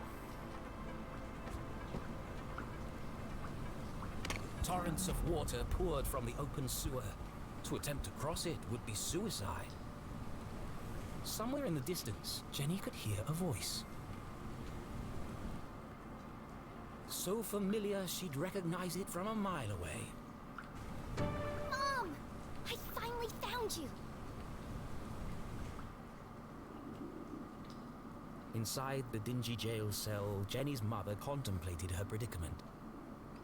Torrents of water poured from the open sewer. To attempt to cross it would be suicide. Somewhere in the distance, Jenny could hear a voice. So familiar she'd recognize it from a mile away. Mom! I finally found you! Inside the dingy jail cell, Jenny's mother contemplated her predicament,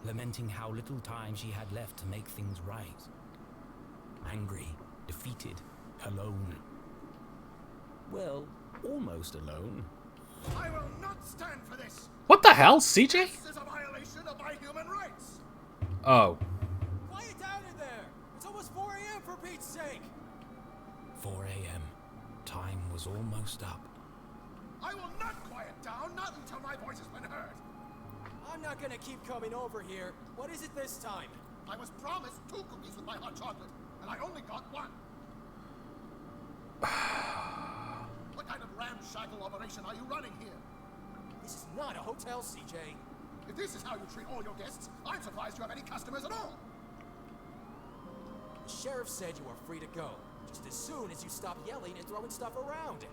lamenting how little time she had left to make things right. Angry, defeated, alone. Well, almost alone. I will not stand for this! What the hell, CJ? This is a violation of my human rights! Oh. Quiet down in there! It's almost 4 a.m. for Pete's sake! 4 a.m. Time was almost up. I will not quiet down, not until my voice has been heard! I'm not gonna keep coming over here. What is it this time? I was promised 2 cookies with my hot chocolate, and I only got 1. What kind of ramshackle operation are you running here? This is not a hotel, CJ. If this is how you treat all your guests, I'm surprised you have any customers at all! The sheriff said you are free to go, just as soon as you stop yelling and throwing stuff around.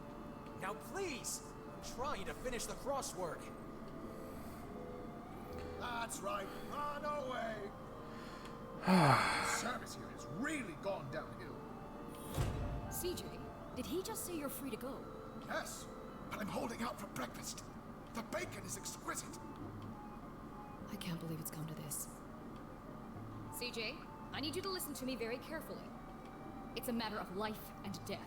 Now please, I'm trying to finish the crossword. That's right, run away! Service here has really gone downhill. CJ, did he just say you're free to go? Yes, but I'm holding out for breakfast. The bacon is exquisite. I can't believe it's come to this. CJ, I need you to listen to me very carefully. It's a matter of life and death.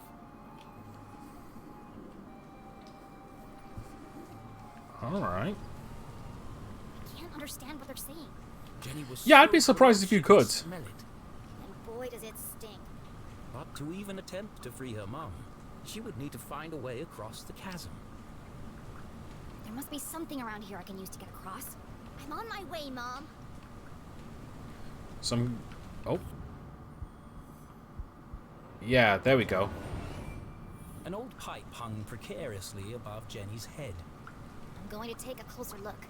Alright. I can't understand what they're saying. Jenny was Yeah, so I'd be surprised if you could. ferocious smell it. And boy, does it stink. But to even attempt to free her mum, she would need to find a way across the chasm. There must be something around here I can use to get across. I'm on my way, Mom. Some... Oh. Yeah, there we go. An old pipe hung precariously above Jenny's head. I'm going to take a closer look.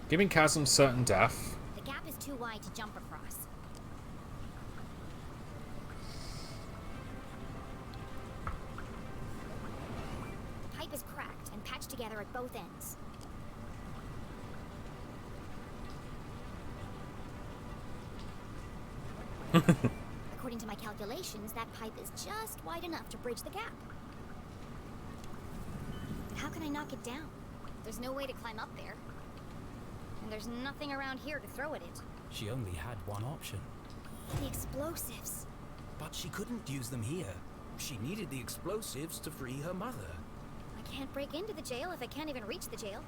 Giving chasm certain death. The gap is too wide to jump across. The pipe is cracked and patched together at both ends. According to my calculations, that pipe is just wide enough to bridge the gap. But how can I knock it down? There's no way to climb up there. And there's nothing around here to throw at it. She only had one option. The explosives. But she couldn't use them here. She needed the explosives to free her mother. I can't break into the jail if I can't even reach the jail.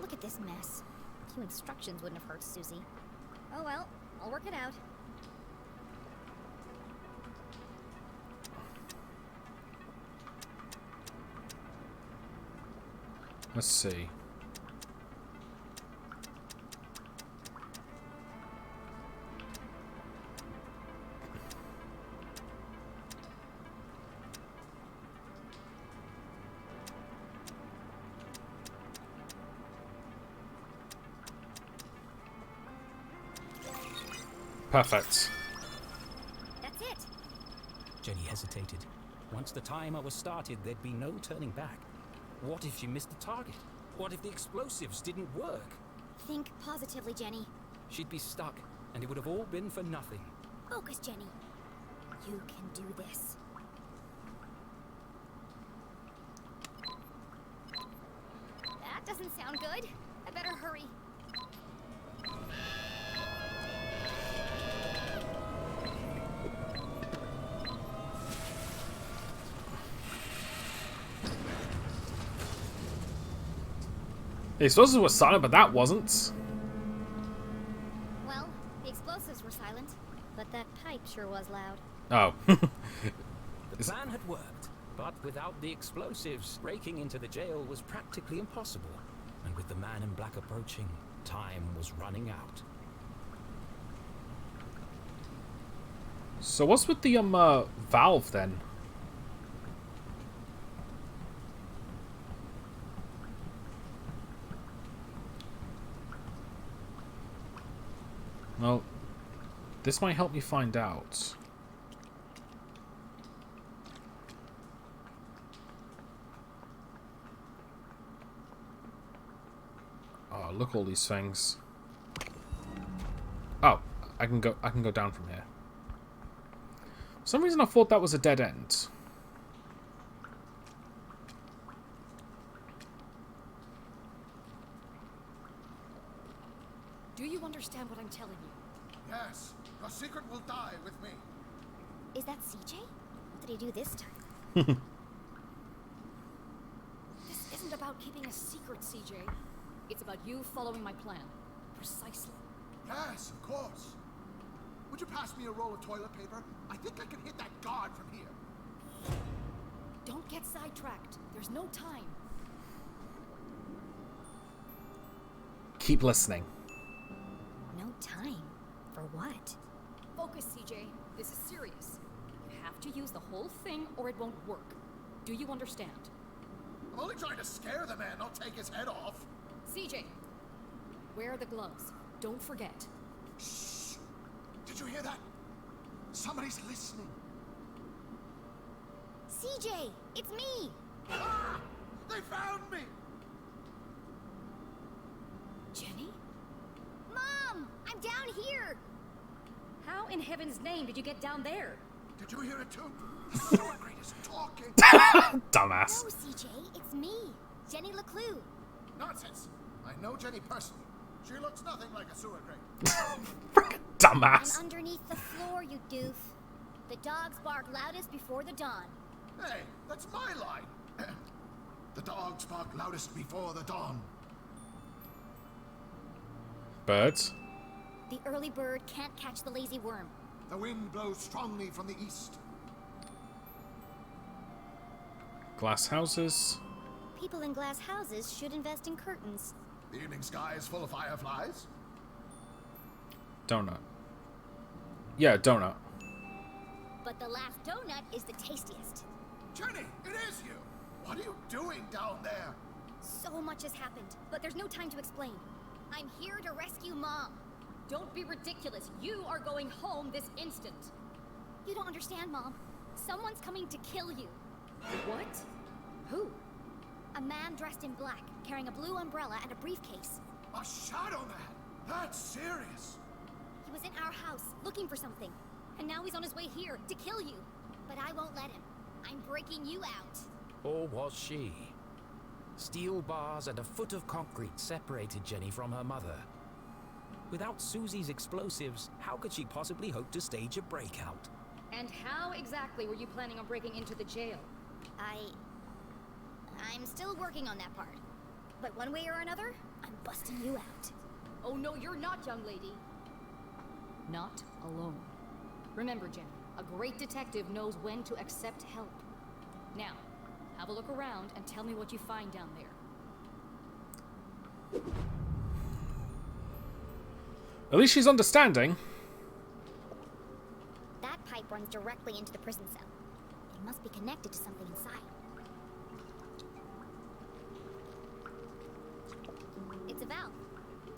Look at this mess. A few instructions wouldn't have hurt Susie. Oh well, I'll work it out. Let's see. Perfect. That's it. Jenny hesitated. Once the timer was started, there'd be no turning back. What if she missed the target? What if the explosives didn't work? Think positively, Jenny. She'd be stuck, and it would have all been for nothing. Focus, Jenny. You can do this. That doesn't sound good. I better hurry. The explosives were silent, but that wasn't. Well, the explosives were silent, but that pipe sure was loud. Oh. The plan had worked, but without the explosives, breaking into the jail was practically impossible. And with the man in black approaching, time was running out. So what's with the valve then? Well, this might help me find out. Oh, look at all these things. Oh, I can go down from here. For some reason I thought that was a dead end. Do you understand what I'm telling you? Yes, your secret will die with me. Is that CJ? What did he do this time? This isn't about keeping a secret, CJ. It's about you following my plan. Precisely. Yes, of course. Would you pass me a roll of toilet paper? I think I can hit that guard from here. Don't get sidetracked. There's no time. Keep listening. No time. For what? Focus, CJ. This is serious. You have to use the whole thing or it won't work. Do you understand? I'm only trying to scare the man, not take his head off. CJ, wear the gloves. Don't forget. Shh. Did you hear that? Somebody's listening. CJ! It's me! Ah! They found me! Jenny? Mom! I'm down here! How in heaven's name did you get down there? Did you hear it too? The sewer grate is talking! Dumbass. No, CJ, it's me, Jenny LeClue. Nonsense! I know Jenny personally. She looks nothing like a sewer grate. Frickin' dumbass. I'm underneath the floor, you doof. The dogs bark loudest before the dawn. Hey, that's my line. The dogs bark loudest before the dawn. Birds. The early bird can't catch the lazy worm. The wind blows strongly from the east. Glass houses. People in glass houses should invest in curtains. The evening sky is full of fireflies. Donut. Yeah, donut. But the last donut is the tastiest. Jenny, it is you! What are you doing down there? So much has happened, but there's no time to explain. I'm here to rescue Mom. Don't be ridiculous. You are going home this instant. You don't understand, Mom. Someone's coming to kill you. What? Who? A man dressed in black, carrying a blue umbrella and a briefcase. A shadow man? That's serious. He was in our house, looking for something. And now he's on his way here, to kill you. But I won't let him. I'm breaking you out. Or was she? Steel bars and a foot of concrete separated Jenny from her mother. Without Susie's explosives, how could she possibly hope to stage a breakout? And how exactly were you planning on breaking into the jail? I'm still working on that part. But one way or another, I'm busting you out. Oh no, you're not, young lady. Not alone. Remember, Jenny, a great detective knows when to accept help. Now, have a look around and tell me what you find down there. At least she's understanding. That pipe runs directly into the prison cell. It must be connected to something inside. It's a valve.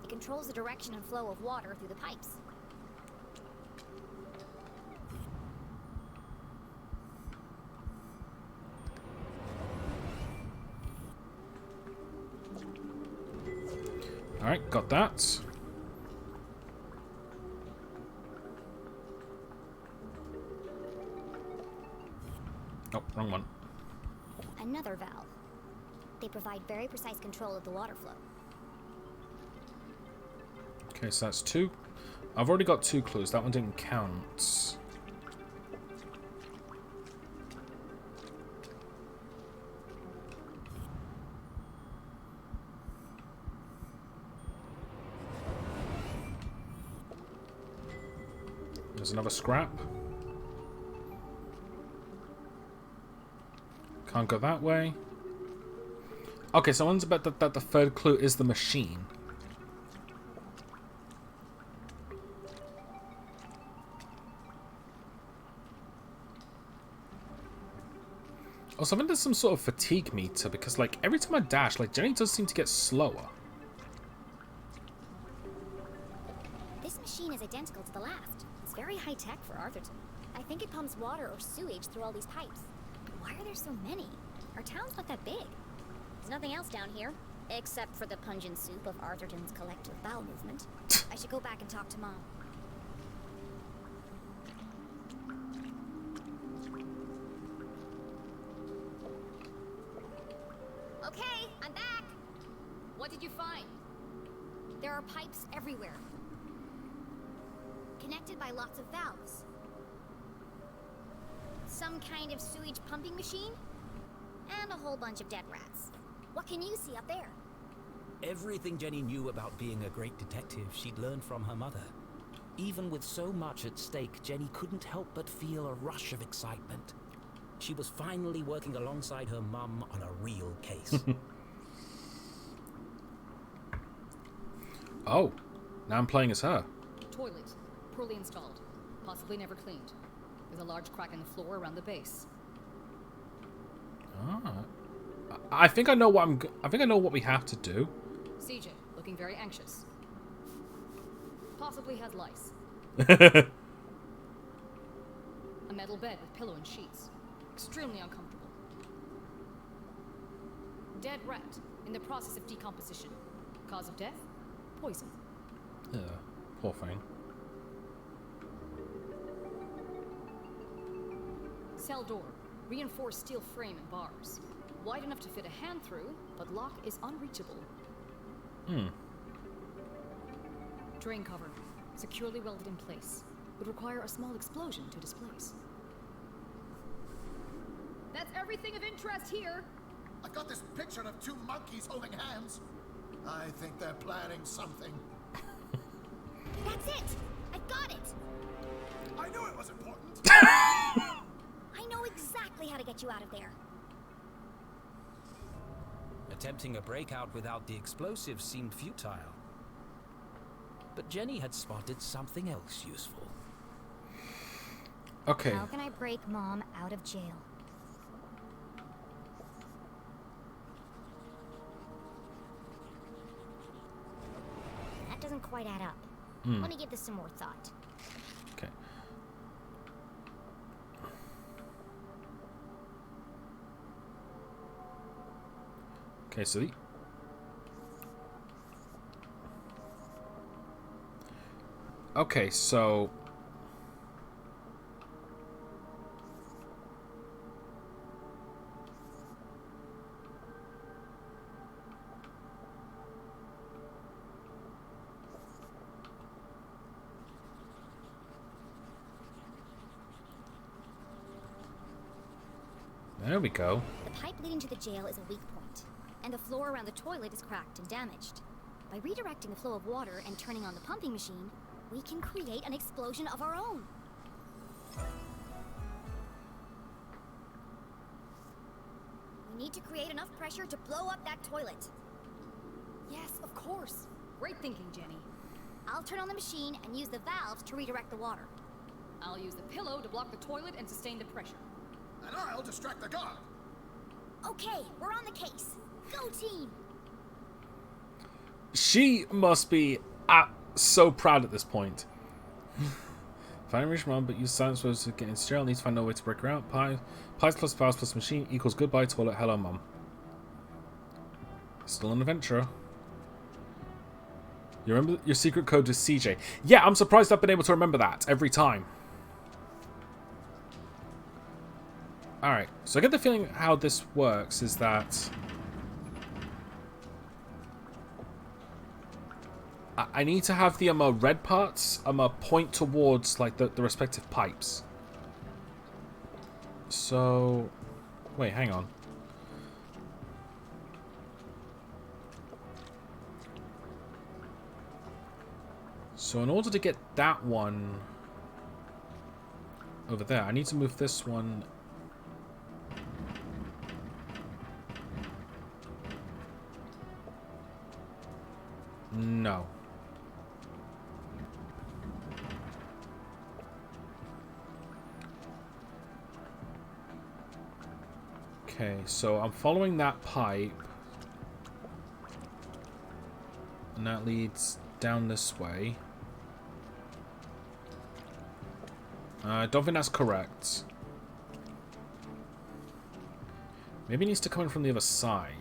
It controls the direction and flow of water through the pipes. Alright, got that. Oh, wrong one. Another valve. They provide very precise control of the water flow. Okay, so that's 2. I've already got 2 clues. That one didn't count. There's another scrap. Can't go that way. Okay, so one's about that the third clue is the machine. Also, I think there's some sort of fatigue meter because, like, every time I dash, like, Jenny does seem to get slower. This machine is identical to the last. It's very high-tech for Arthurton. I think it pumps water or sewage through all these pipes. But why are there so many? Our town's not that big. There's nothing else down here, except for the pungent soup of Arthurton's collective bowel movement. I should go back and talk to Mom. Okay, I'm back! What did you find? There are pipes everywhere, connected by lots of valves. Some kind of sewage pumping machine, and a whole bunch of dead rats. What can you see up there? Everything Jenny knew about being a great detective she'd learned from her mother. Even with so much at stake, Jenny couldn't help but feel a rush of excitement. She was finally working alongside her mum on a real case. Oh, now I'm playing as her. Toilet. Poorly installed. Possibly never cleaned. There's a large crack in the floor around the base. Ah, I think I know what I think I know what we have to do. CJ, looking very anxious. Possibly has lice. A metal bed with pillow and sheets. Extremely uncomfortable. Dead rat, in the process of decomposition. Cause of death? Poison. Yeah, poor thing. Cell door. Reinforced steel frame and bars. Wide enough to fit a hand through, but lock is unreachable. Drain cover. Securely welded in place. Would require a small explosion to displace. That's everything of interest here. I got this picture of two monkeys holding hands. I think they're planning something. That's it! I got it! I knew it was important. I know exactly how to get you out of there. Attempting a breakout without the explosives seemed futile. But Jenny had spotted something else useful. Okay. How can I break Mom out of jail? That doesn't quite add up. Let me give this some more thought. Okay. Okay, so okay, so there we go. The pipe leading to the jail is a weak point, and the floor around the toilet is cracked and damaged. By redirecting the flow of water and turning on the pumping machine, we can create an explosion of our own. We need to create enough pressure to blow up that toilet. Yes, of course. Great thinking, Jenny. I'll turn on the machine and use the valves to redirect the water. I'll use the pillow to block the toilet and sustain the pressure. And I'll distract the guard. Okay, we're on the case. Go team! She must be so proud at this point. Finally reached mom, but use silence was to get into jail. Need to find no way to break her out. Pies plus valves plus machine equals goodbye toilet. Hello, mom. Still an adventurer. You remember your secret code is CJ. Yeah, I'm surprised I've been able to remember that every time. Alright, so I get the feeling how this works is that I need to have the red parts point towards like the respective pipes. So, wait, hang on. So in order to get that one over there, I need to move this one. No. Okay, so I'm following that pipe. And that leads down this way. I don't think that's correct. Maybe it needs to come in from the other side.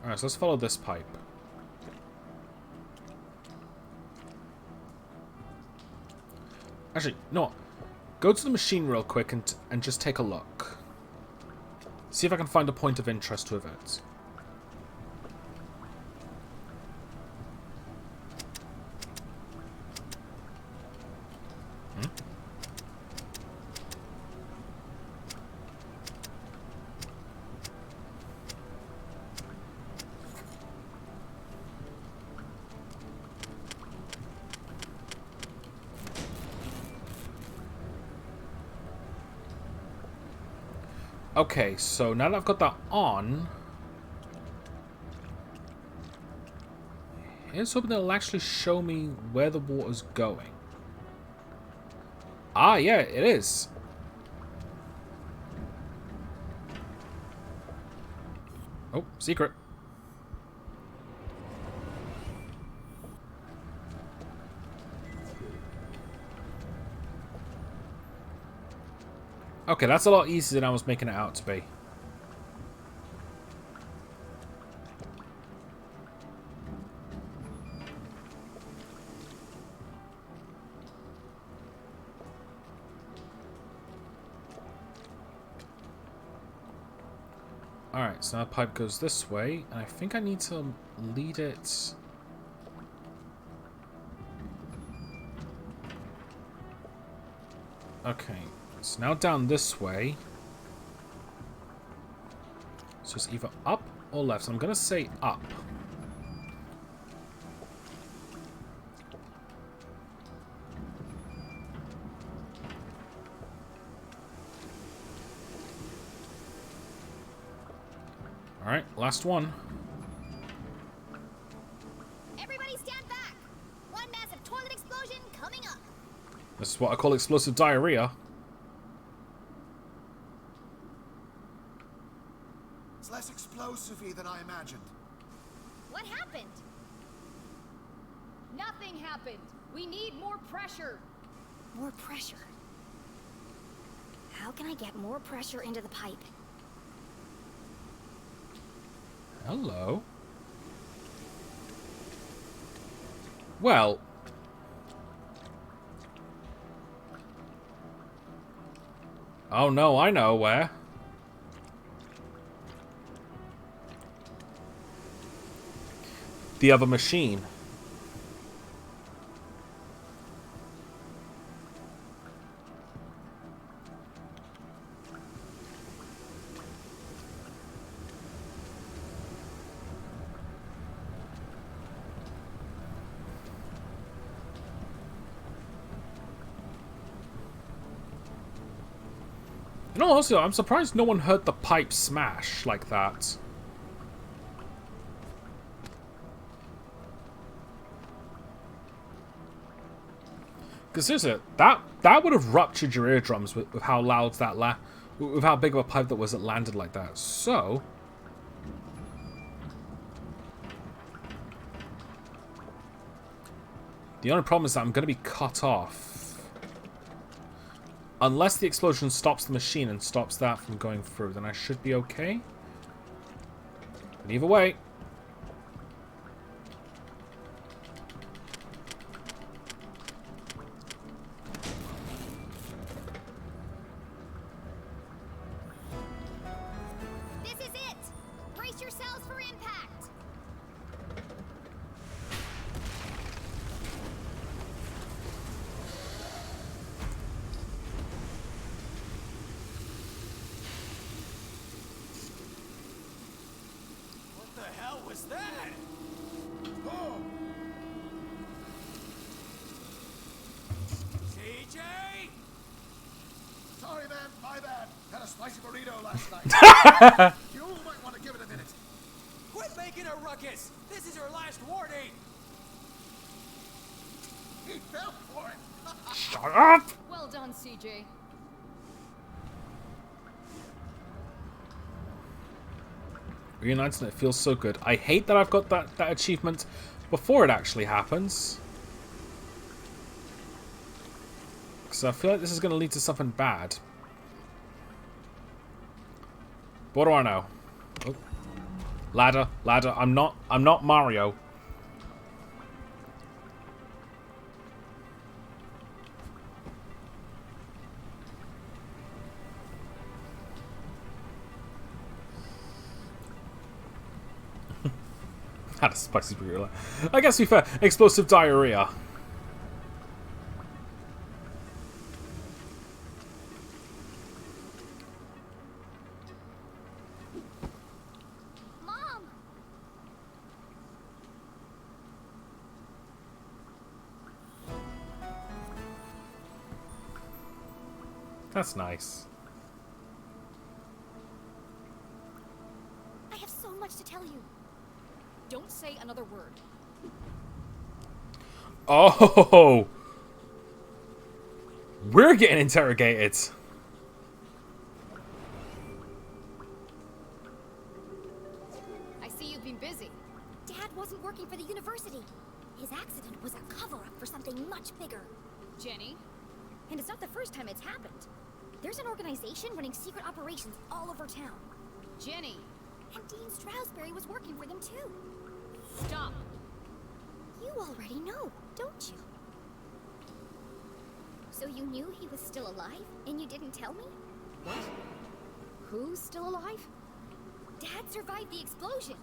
Alright, so let's follow this pipe. Actually, no. Go to the machine real quick and just take a look. See if I can find a point of interest with it. Okay, so now that I've got that on, here's hoping it'll actually show me where the water's going. Ah, yeah, it is. Oh, secret. Okay, that's a lot easier than I was making it out to be. Alright, so that pipe goes this way, and I think I need to lead it... Okay, so now down this way. So it's either up or left. So I'm going to say up. Alright, last one. Everybody stand back! One massive toilet explosion coming up! This is what I call explosive diarrhea. It's less explosive-y than I imagined. What happened? Nothing happened. We need more pressure. More pressure. How can I get more pressure into the pipe? Hello. Well. Oh no, I know where. The other machine. No, also, I'm surprised no one heard the pipe smash like that. Because seriously, that would have ruptured your eardrums with how loud that with how big of a pipe that was that landed like that. So, the only problem is that I'm going to be cut off. Unless the explosion stops the machine and stops that from going through, then I should be okay. But either way. This is it! Brace yourselves for impact! What the hell was that? Oh! TJ? Sorry, man. My bad. Had a spicy burrito last night. You might want to give it a minute. Quit making a ruckus! This is your last warning! He fell for it. Shut up! Well done, CJ. Reuniting, it feels so good. I hate that I've got that achievement before it actually happens. Because I feel like this is going to lead to something bad. What do I know? Oh. Ladder. I'm not Mario. Had a spicy burrito. I guess to be fair, explosive diarrhea. Mom! That's nice. I have so much to tell you. Don't say another word. Oh! We're getting interrogated. I see you've been busy. Dad wasn't working for the university. His accident was a cover-up for something much bigger. Jenny? And it's not the first time it's happened. There's an organization running secret operations all over town. Jenny, And Dean Stroudsbury was working for them too. stop. You already know, don't you? So you knew he was still alive, and you didn't tell me? What? Who's still alive? Dad survived the explosion.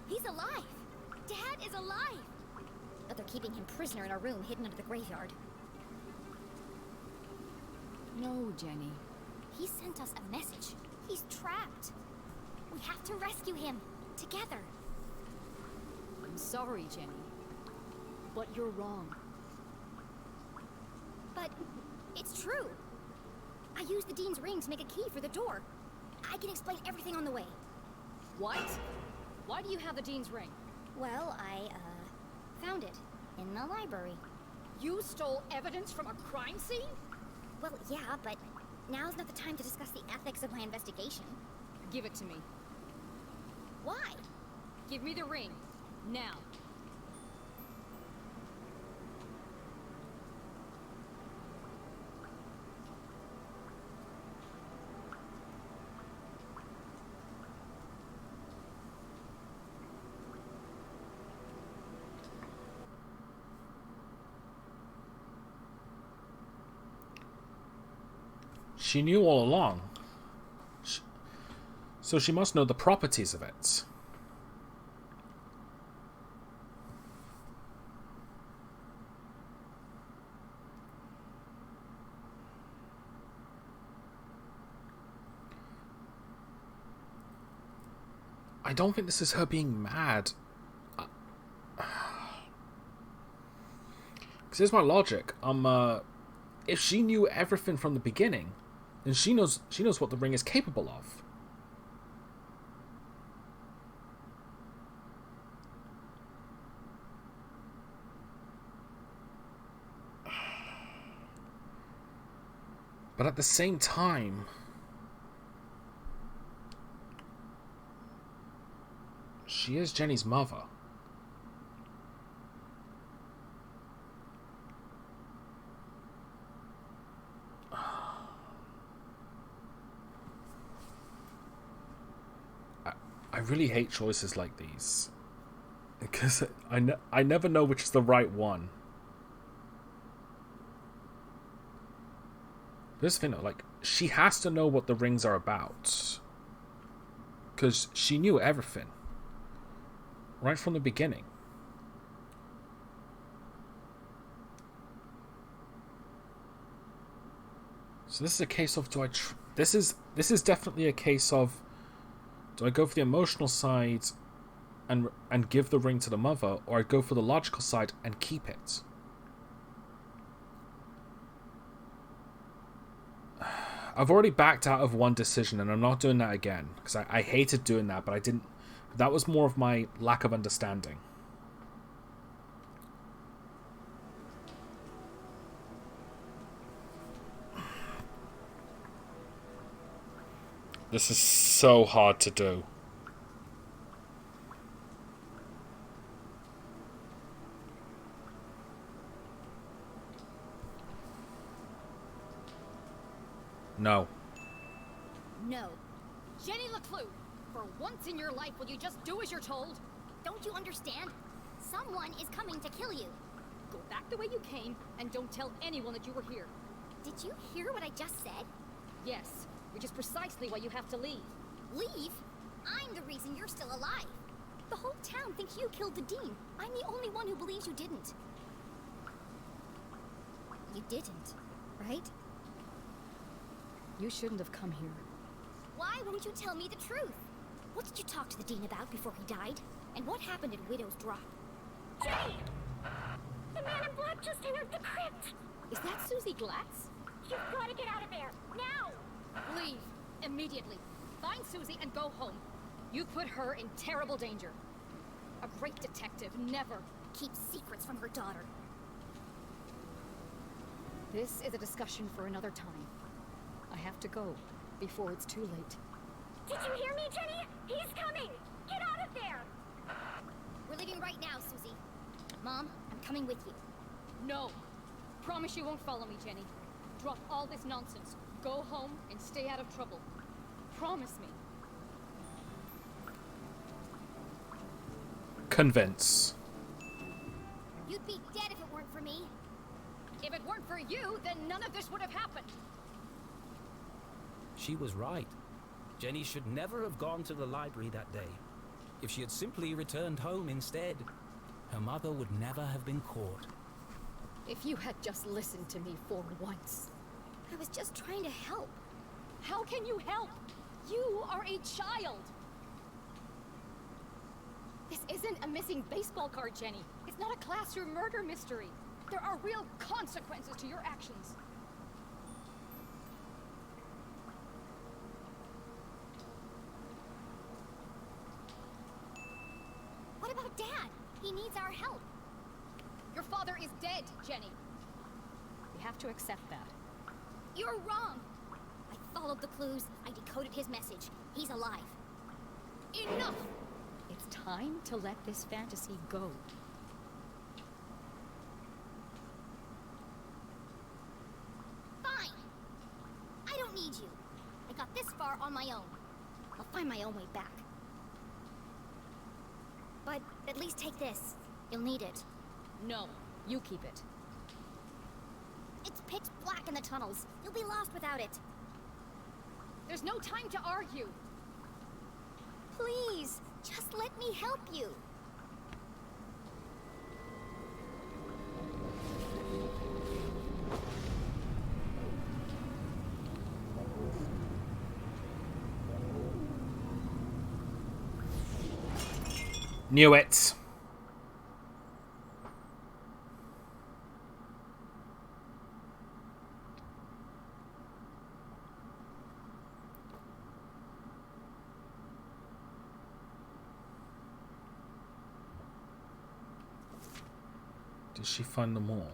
He's alive. Dad is alive. But they're keeping him prisoner in a room hidden under the graveyard. No, Jenny. He sent us a message. He's trapped. We have to rescue him. Together. I'm sorry, Jenny. But you're wrong. But it's true. I used the Dean's ring to make a key for the door. I can explain everything on the way. What? Why do you have the Dean's ring? Well, I, found it in the library. You stole evidence from a crime scene? Well, yeah, but now's not the time to discuss the ethics of my investigation. Give it to me. Why? Give me the ring. Now. She knew all along. So she must know the properties of it. I don't think this is her being mad. Because here's my logic. If she knew everything from the beginning, then she knows what the ring is capable of. But at the same time, she is Jenny's mother. I really hate choices like these, because I never know which is the right one. This thing, like, she has to know what the rings are about, because she knew everything right from the beginning. So this is a case of this is definitely a case of, do I go for the emotional side and give the ring to the mother, or I go for the logical side and keep it? I've already backed out of one decision, and I'm not doing that again, because I hated doing that, but I didn't. That was more of my lack of understanding. This is so hard to do. No. No. Jenny LeClue, for once in your life, will you just do as you're told? Don't you understand? Someone is coming to kill you. Go back the way you came, and don't tell anyone that you were here. Did you hear what I just said? Yes, which is precisely why you have to leave. Leave? I'm the reason you're still alive. The whole town thinks you killed the Dean. I'm the only one who believes you didn't. You didn't, right? You shouldn't have come here. Why won't you tell me the truth? What did you talk to the Dean about before he died? And what happened at Widow's Drop? Jenny! The man in black just entered the crypt! Is that Susie Glatz? You've got to get out of there, now! Leave, immediately. Find Susie and go home. You put her in terrible danger. A great detective never keeps secrets from her daughter. This is a discussion for another time. I have to go before it's too late. Did you hear me, Jenny? He's coming! Get out of there! We're leaving right now, Susie. Mom, I'm coming with you. No. Promise you won't follow me, Jenny. Drop all this nonsense. go home and stay out of trouble. Promise me. Convince. You'd be dead if it weren't for me. If it weren't for you, then none of this would have happened. She was right. Jenny should never have gone to the library that day. If she had simply returned home instead, her mother would never have been caught. If you had just listened to me for once. I was just trying to help. How can you help? You are a child. This isn't a missing baseball card, Jenny. It's not a classroom murder mystery. There are real consequences to your actions. What about Dad? He needs our help. Your father is dead, Jenny. We have to accept that. You're wrong. I followed the clues. I decoded his message. He's alive. Enough! It's time to let this fantasy go. Fine. I don't need you. I got this far on my own. I'll find my own way back. But at least take this. You'll need it. No, you keep it. It's pitch black in the tunnels. You'll be lost without it. There's no time to argue. Please, just let me help you. Knew it. Did she find them all?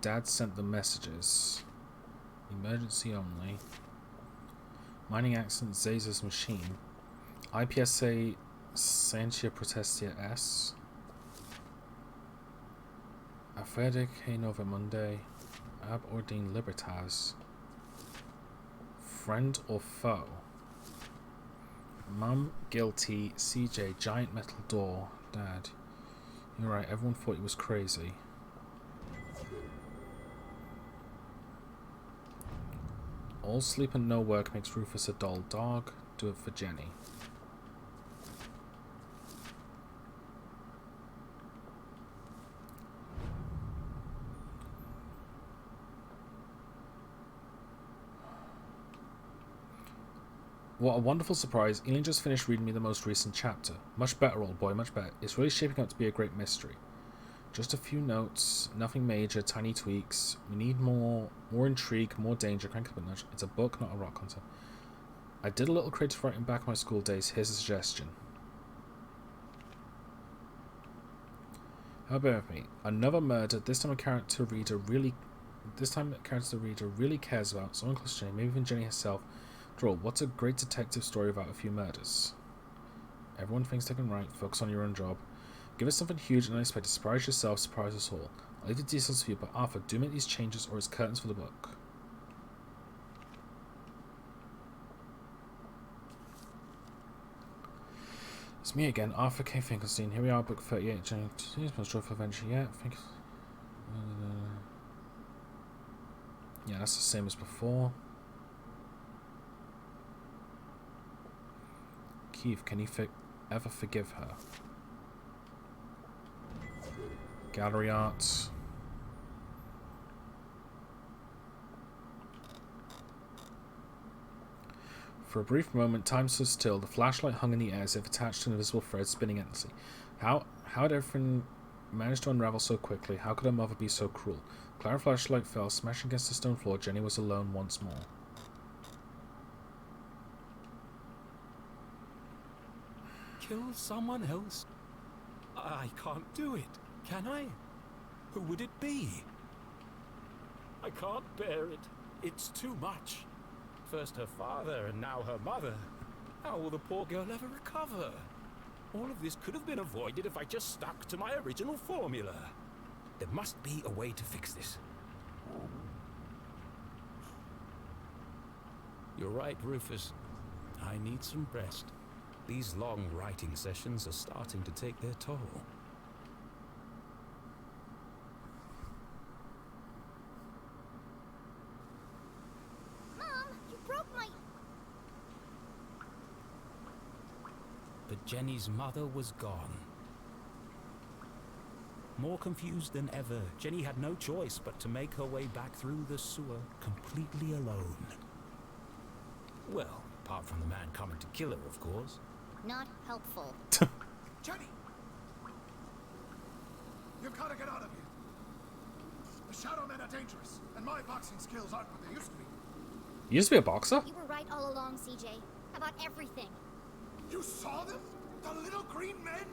Dad sent the messages. Emergency only. Mining accident, Zaza's machine. IPSA Sentia Protestia S. Afredic Hey Nova Monday. Ab Ordine Libertas. Friend or foe? Mum, guilty. CJ, giant metal door. Dad. You're right, everyone thought he was crazy. All sleep and no work makes Rufus a dull dog. Do it for Jenny. What a wonderful surprise. Eileen just finished reading me the most recent chapter. Much better, old boy, much better. It's really shaping up to be a great mystery. Just a few notes, nothing major, tiny tweaks. We need more intrigue, more danger. Crank up a nudge. It's a book, not a rock concert. I did a little creative writing back in my school days. Here's a suggestion. How about me? Another murder. This time a character the reader really cares about. Someone close to Jenny, maybe even Jenny herself. Draw. What's a great detective story about a few murders? Everyone thinks they can write. Focus on your own job. Give us something huge and unexpected. Surprise yourself. Surprise us all. I'll leave the details for you, but Arthur, do make these changes or it's curtains for the book. It's me again, Arthur K. Finkelstein. Here we are, book 38. Jenny, most joyful adventure yet. Yeah, that's the same as before. Keith, can he ever forgive her? Gallery art. For a brief moment, time stood still. The flashlight hung in the air as if attached to an invisible thread spinning endlessly. How had everything managed to unravel so quickly? How could her mother be so cruel? Clara flashlight fell, smashing against the stone floor. Jenny was alone once more. Kill someone else? I can't do it, can I? Who would it be? I can't bear it. It's too much. First her father and now her mother. How will the poor girl ever recover? All of this could have been avoided if I just stuck to my original formula. There must be a way to fix this. You're right, Rufus. I need some rest. These long writing sessions are starting to take their toll. Mom, you broke my... But Jenny's mother was gone. More confused than ever, Jenny had no choice but to make her way back through the sewer completely alone. Well, apart from the man coming to kill her, of course. Not helpful. Jenny! You've got to get out of here. The Shadow Men are dangerous, and my boxing skills aren't what they used to be. You used to be a boxer? You were right all along, CJ. About everything. You saw them? The little green men?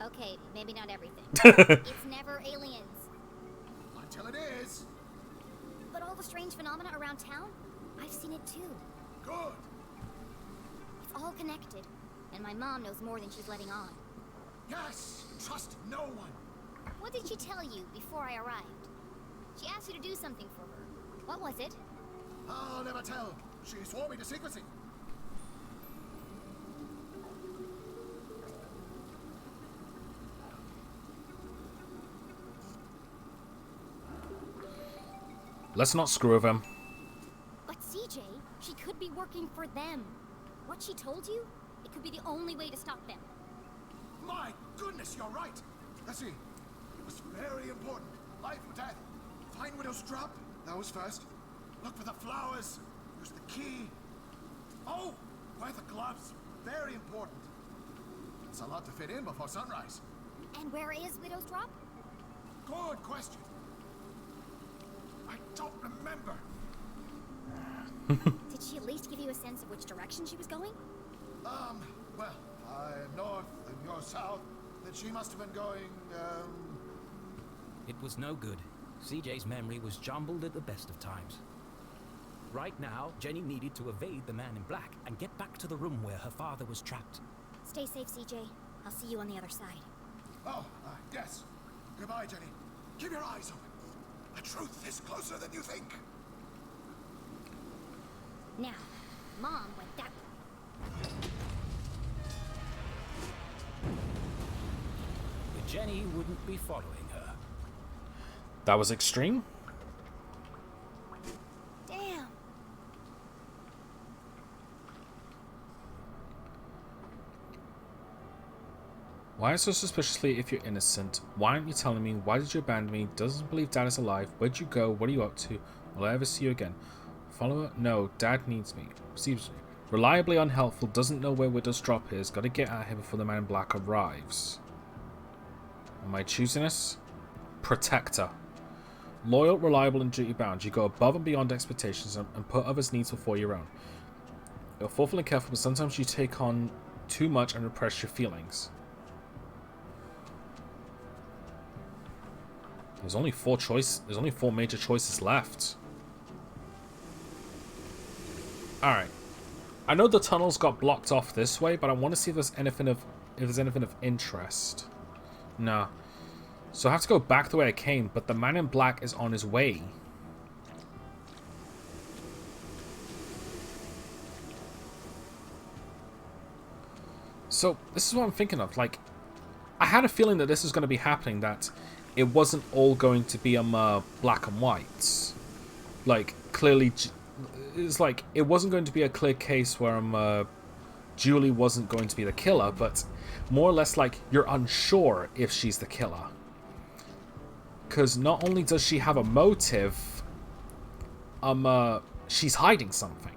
Okay, maybe not everything. It's never aliens. Until it is. But all the strange phenomena around town? I've seen it too. Good. It's all connected. And my mom knows more than she's letting on. Yes, trust no one. What did she tell you before I arrived? She asked you to do something for her. What was it? I'll never tell. She swore me to secrecy. Let's not screw with him. But CJ, she could be working for them. What she told you? It could be the only way to stop them. My goodness, you're right. Let's see. It was very important. Life or death. Find Widow's drop. That was first. Look for the flowers. Use the key. Oh, wear the gloves. Very important. It's a lot to fit in before sunrise. And where is Widow's drop? Good question. I don't remember. Did she at least give you a sense of which direction she was going? Well, I'm north and you're south. Then she must have been going, It was no good. CJ's memory was jumbled at the best of times. Right now, Jenny needed to evade the man in black and get back to the room where her father was trapped. Stay safe, CJ. I'll see you on the other side. Oh, yes. Goodbye, Jenny. Keep your eyes open. The truth is closer than you think. Now, Mom went that way. But Jenny wouldn't be following her. That was extreme. Damn. Why so suspiciously if you're innocent? Why aren't you telling me? Why did you abandon me? Doesn't believe Dad is alive. Where'd you go? What are you up to? Will I ever see you again? Follower? No, Dad needs me. Seems reliably unhelpful. Doesn't know where Widow's drop is. Gotta get at him before the man in black arrives. Am I choosing this? Protector. Loyal, reliable, and duty bound. You go above and beyond expectations and put others' needs before your own. You're thoughtful and careful, but sometimes you take on too much and repress your feelings. There's only four major choices left. Alright. I know the tunnels got blocked off this way, but I want to see if there's anything of interest. Nah. So I have to go back the way I came, but the man in black is on his way. So this is what I'm thinking of. Like, I had a feeling that this was going to be happening, that it wasn't all going to be black and white. Like, clearly, it's like it wasn't going to be a clear case where Julie wasn't going to be the killer, but more or less like you're unsure if she's the killer. Because not only does she have a motive, she's hiding something.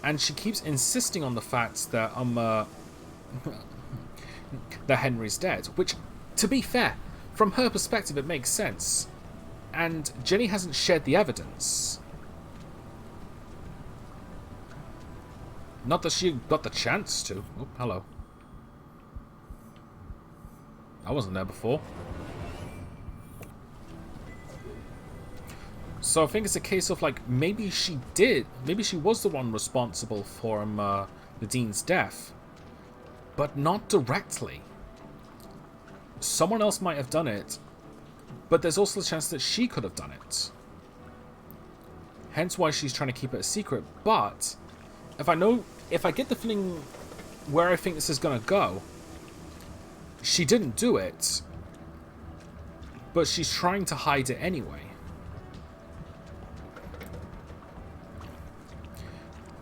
And she keeps insisting on the fact that that Henry's dead, which, to be fair, from her perspective it makes sense. And Jenny hasn't shared the evidence. Not that she got the chance to. Oh, hello. I wasn't there before. So I think it's a case of, like, maybe she was the one responsible for the Dean's death, but not directly. Someone else might have done it, but there's also the chance that she could have done it. Hence why she's trying to keep it a secret. But if I get the feeling where I think this is going to go, she didn't do it, but she's trying to hide it anyway.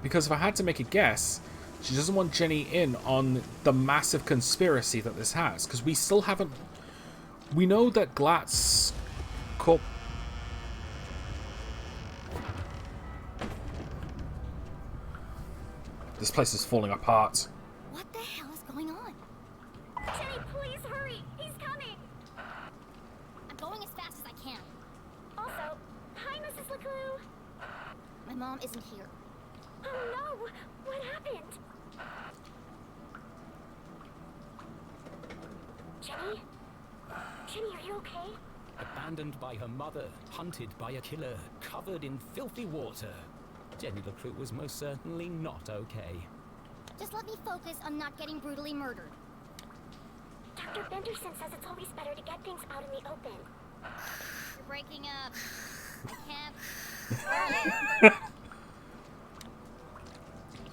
Because if I had to make a guess, she doesn't want Jenny in on the massive conspiracy that this has. Because we still haven't... We know that Glatz Corp... This place is falling apart. What the hell is going on? Jenny, please hurry! He's coming! I'm going as fast as I can. Also, hi, Mrs. LeClue! My mom isn't here. Oh no! What happened? Jenny? Jenny, are you okay? Abandoned by her mother, hunted by a killer, covered in filthy water. Jenny LeClue was most certainly not okay. Just let me focus on not getting brutally murdered. Dr. Benderson says it's always better to get things out in the open. You're breaking up. I can't.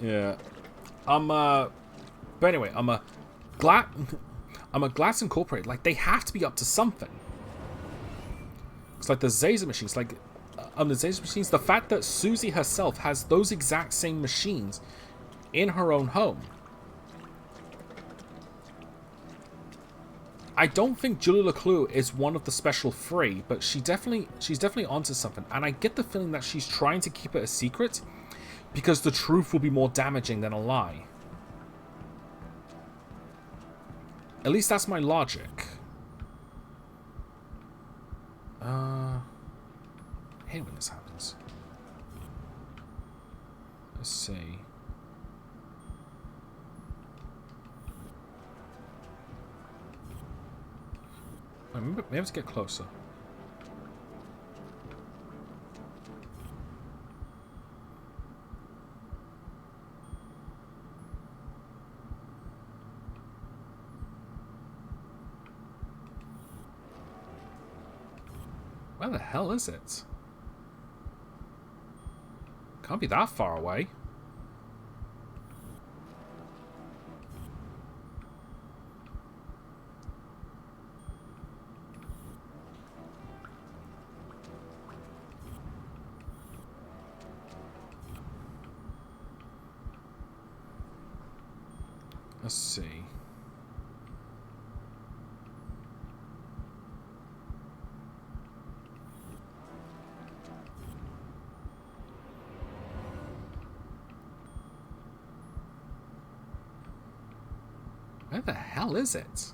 Yeah. But anyway, I'm a Glass Incorporated. Like, they have to be up to something. It's like the Zazer machines. Like, the Zazer machines, the fact that Susie herself has those exact same machines in her own home. I don't think Julie LeClue is one of the special three, but she's definitely onto something. And I get the feeling that she's trying to keep it a secret because the truth will be more damaging than a lie. At least that's my logic. I hate when this happens. Let's see. We have to get closer. Where the hell is it? Can't be that far away. Let's see. Where the hell is it?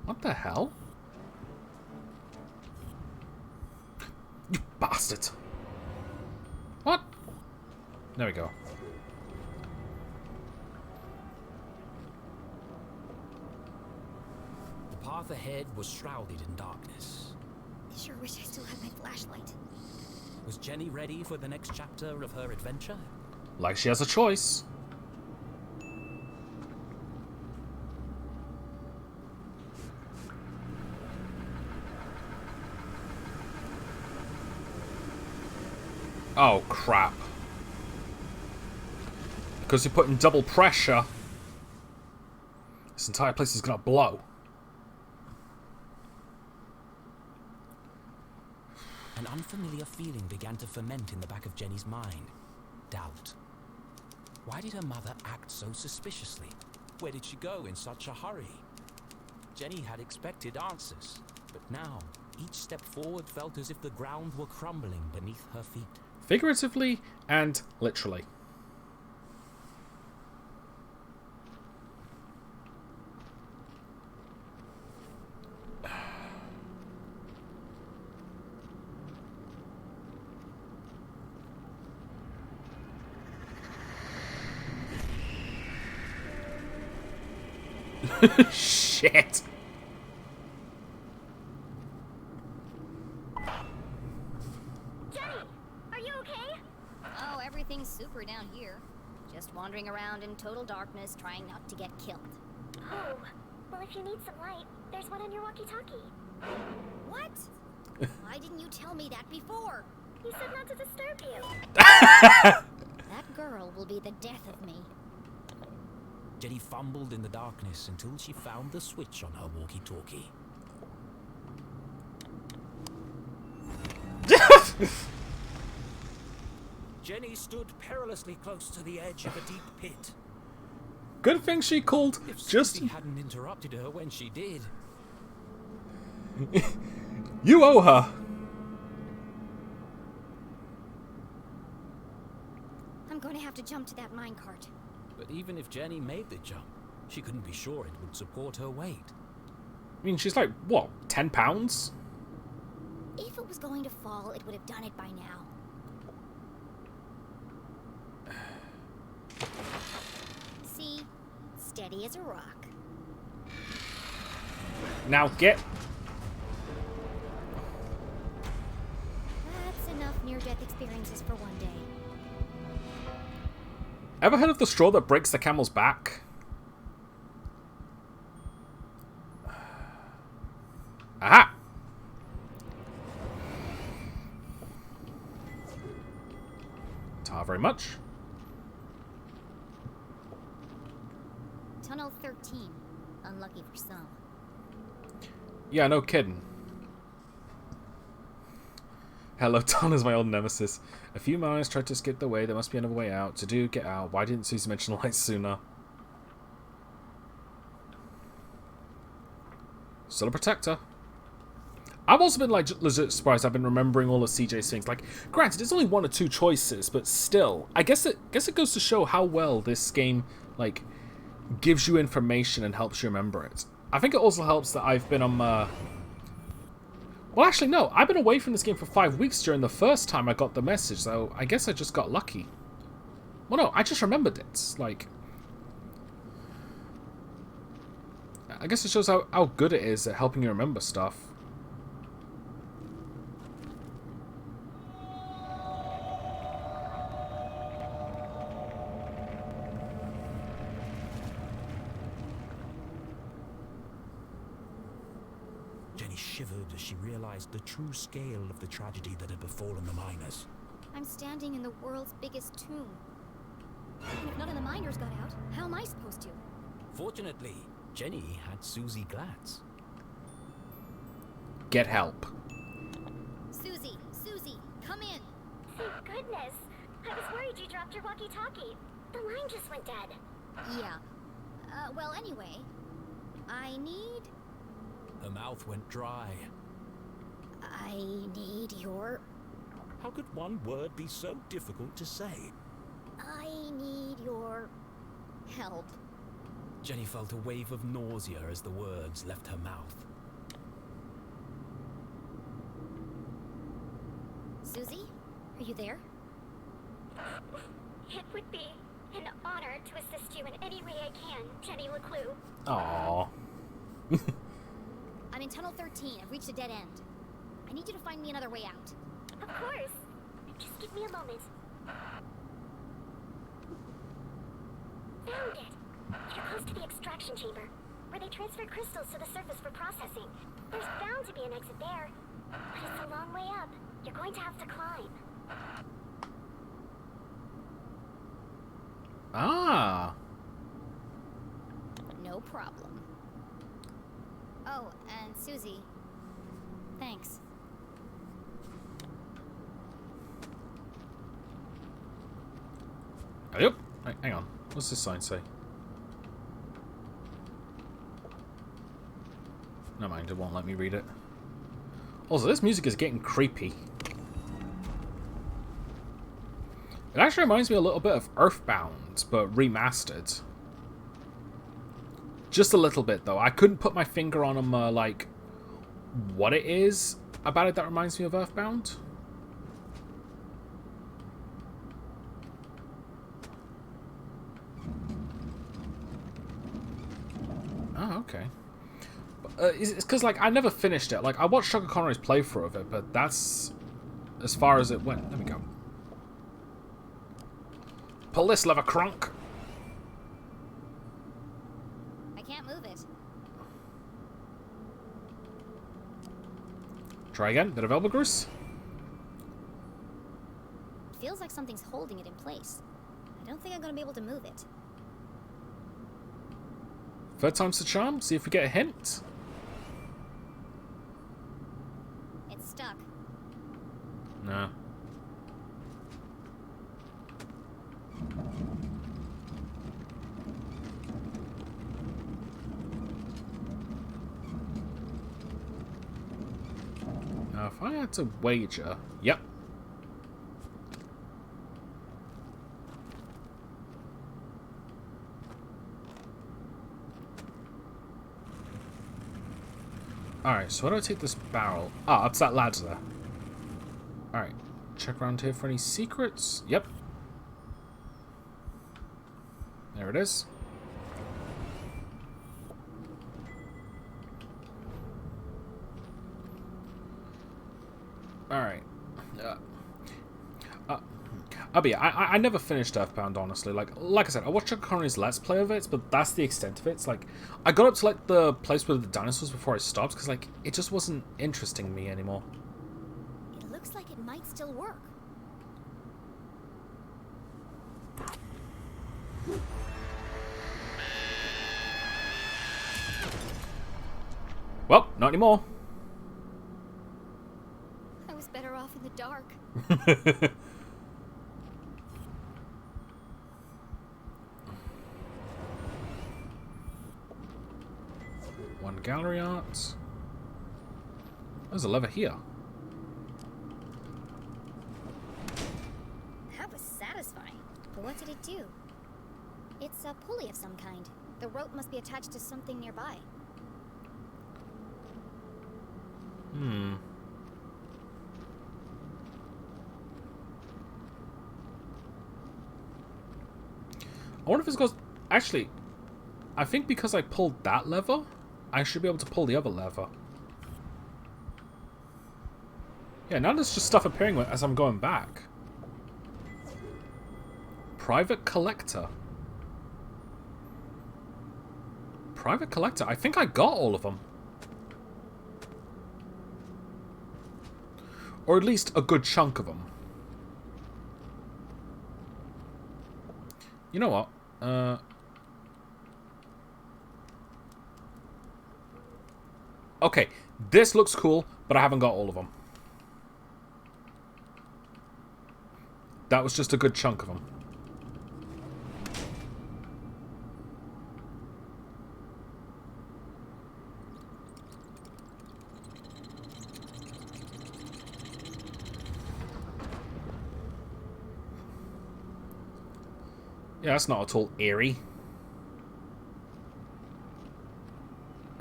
What the hell? You bastard! What? There we go. The path ahead was shrouded in darkness. I sure wish I still had my flashlight. Was Jenny ready for the next chapter of her adventure? Like she has a choice. Oh, crap. Because you're putting double pressure, this entire place is going to blow. An unfamiliar feeling began to ferment in the back of Jenny's mind. Doubt. Why did her mother act so suspiciously? Where did she go in such a hurry? Jenny had expected answers, but now each step forward felt as if the ground were crumbling beneath her feet. Figuratively and literally. Shit. safer down here. Just wandering around in total darkness, trying not to get killed. Oh, well, if you need some light, there's one on your walkie-talkie. What? Why didn't you tell me that before? You said not to disturb you. That girl will be the death of me. Jenny fumbled in the darkness until she found the switch on her walkie-talkie. Jenny stood perilously close to the edge of a deep pit. Good thing she called If just... Susie hadn't interrupted her when she did. You owe her. I'm going to have to jump to that minecart. But even if Jenny made the jump, she couldn't be sure it would support her weight. I mean, she's like, what, 10 pounds? If it was going to fall, it would have done it by now. See? Steady as a rock. Now get... That's enough near-death experiences for one day. Ever heard of the straw that breaks the camel's back? Aha! Not very much. Tunnel 13. Unlucky for some. Yeah, no kidding. Hello, Don is my old nemesis. A few miners tried to skip the way. There must be another way out. To get out. Why didn't Susie mention the lights sooner? Still a protector. I've also been like legit surprised. I've been remembering all of CJ's things. Like, granted, it's only 1 or 2 choices, but still, I guess it goes to show how well this game like gives you information and helps you remember it. I think it also helps that I've been on. Well, actually, no. I've been away from this game for 5 weeks during the first time I got the message, so I guess I just got lucky. Well, no, I just remembered it. Like, I guess it shows how good it is at helping you remember stuff. Shivered as she realized the true scale of the tragedy that had befallen the miners. I'm standing in the world's biggest tomb. And if none of the miners got out, how am I supposed to? Fortunately, Jenny had Susie Glatz. Get help. Susie, come in. Thank goodness. I was worried you dropped your walkie-talkie. The line just went dead. Yeah. Well, anyway, I need... Her mouth went dry. I need your... How could one word be so difficult to say? I need your... help. Jenny felt a wave of nausea as the words left her mouth. Susie? Are you there? It would be an honor to assist you in any way I can, Jenny LeClue. Aww. I'm in Tunnel 13. I've reached a dead end. I need you to find me another way out. Of course. Just give me a moment. Found it. You're close to the extraction chamber, where they transfer crystals to the surface for processing. There's bound to be an exit there, but it's a long way up. You're going to have to climb. Ah. No problem. Oh, and Susie, thanks. Yep. Hang on. What's this sign say? Never mind, it won't let me read it. Also, this music is getting creepy. It actually reminds me a little bit of Earthbound, but remastered. Just a little bit, though. I couldn't put my finger on like, what it is about it that reminds me of Earthbound. Oh, okay. It's because, like, I never finished it. Like, I watched Sugar Connery's playthrough of it, but that's as far as it went. There we go. Pull this lever, crunk. I can't move it. Try again. Bit of elbow grease. It feels like something's holding it in place. I don't think I'm gonna be able to move it. Third time's the charm. See if we get a hint. It's stuck. No. Now, if I had to wager... Yep. Alright, so how do I take this barrel? Ah, up to that ladder there. Alright, check around here for any secrets. Yep. There it is. Alright. But yeah, I never finished Earthbound, honestly. Like I said, I watched Chuck Connery's Let's Play of it, but that's the extent of it. It's like, I got up to like the place with the dinosaurs before I stopped, because like, it just wasn't interesting me anymore. It looks like it might still work. Well, not anymore. I was better off in the dark. One gallery art. There's a lever here. That was satisfying. But what did it do? It's a pulley of some kind. The rope must be attached to something nearby. I wonder if this goes... Actually, I think because I pulled that lever, I should be able to pull the other lever. Yeah, now there's just stuff appearing as I'm going back. Private collector. Private collector? I think I got all of them. Or at least a good chunk of them. You know what? Okay, this looks cool, but I haven't got all of them. That was just a good chunk of them. Yeah, that's not at all eerie.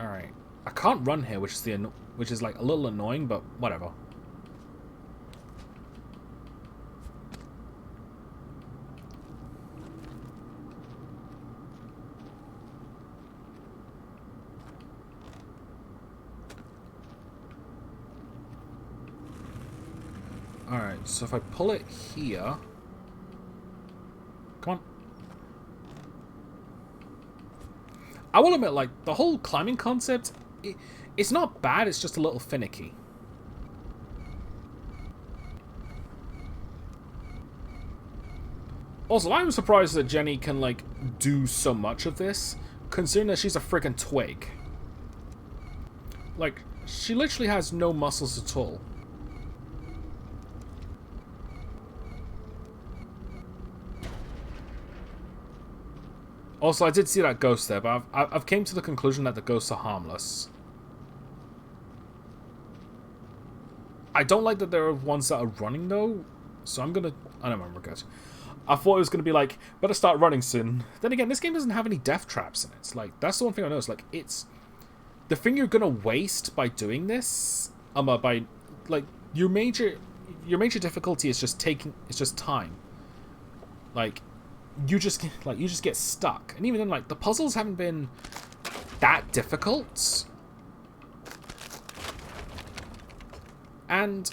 Alright. I can't run here, which is like a little annoying, but whatever. Alright, so if I pull it here... Come on. I will admit, like, the whole climbing concept, it's not bad, it's just a little finicky. Also, I'm surprised that Jenny can, like, do so much of this, considering that she's a freaking twig. Like, she literally has no muscles at all. Also, I did see that ghost there, but I've came to the conclusion that the ghosts are harmless. I don't like that there are ones that are running, though, so I'm gonna... I don't remember, guys. I thought it was gonna be like, better start running soon. Then again, this game doesn't have any death traps in it. Like, that's the one thing I noticed. Like, it's... The thing you're gonna waste by doing this... by... Like, your major difficulty is just time. Like... You just get stuck, and even then, like, the puzzles haven't been that difficult, and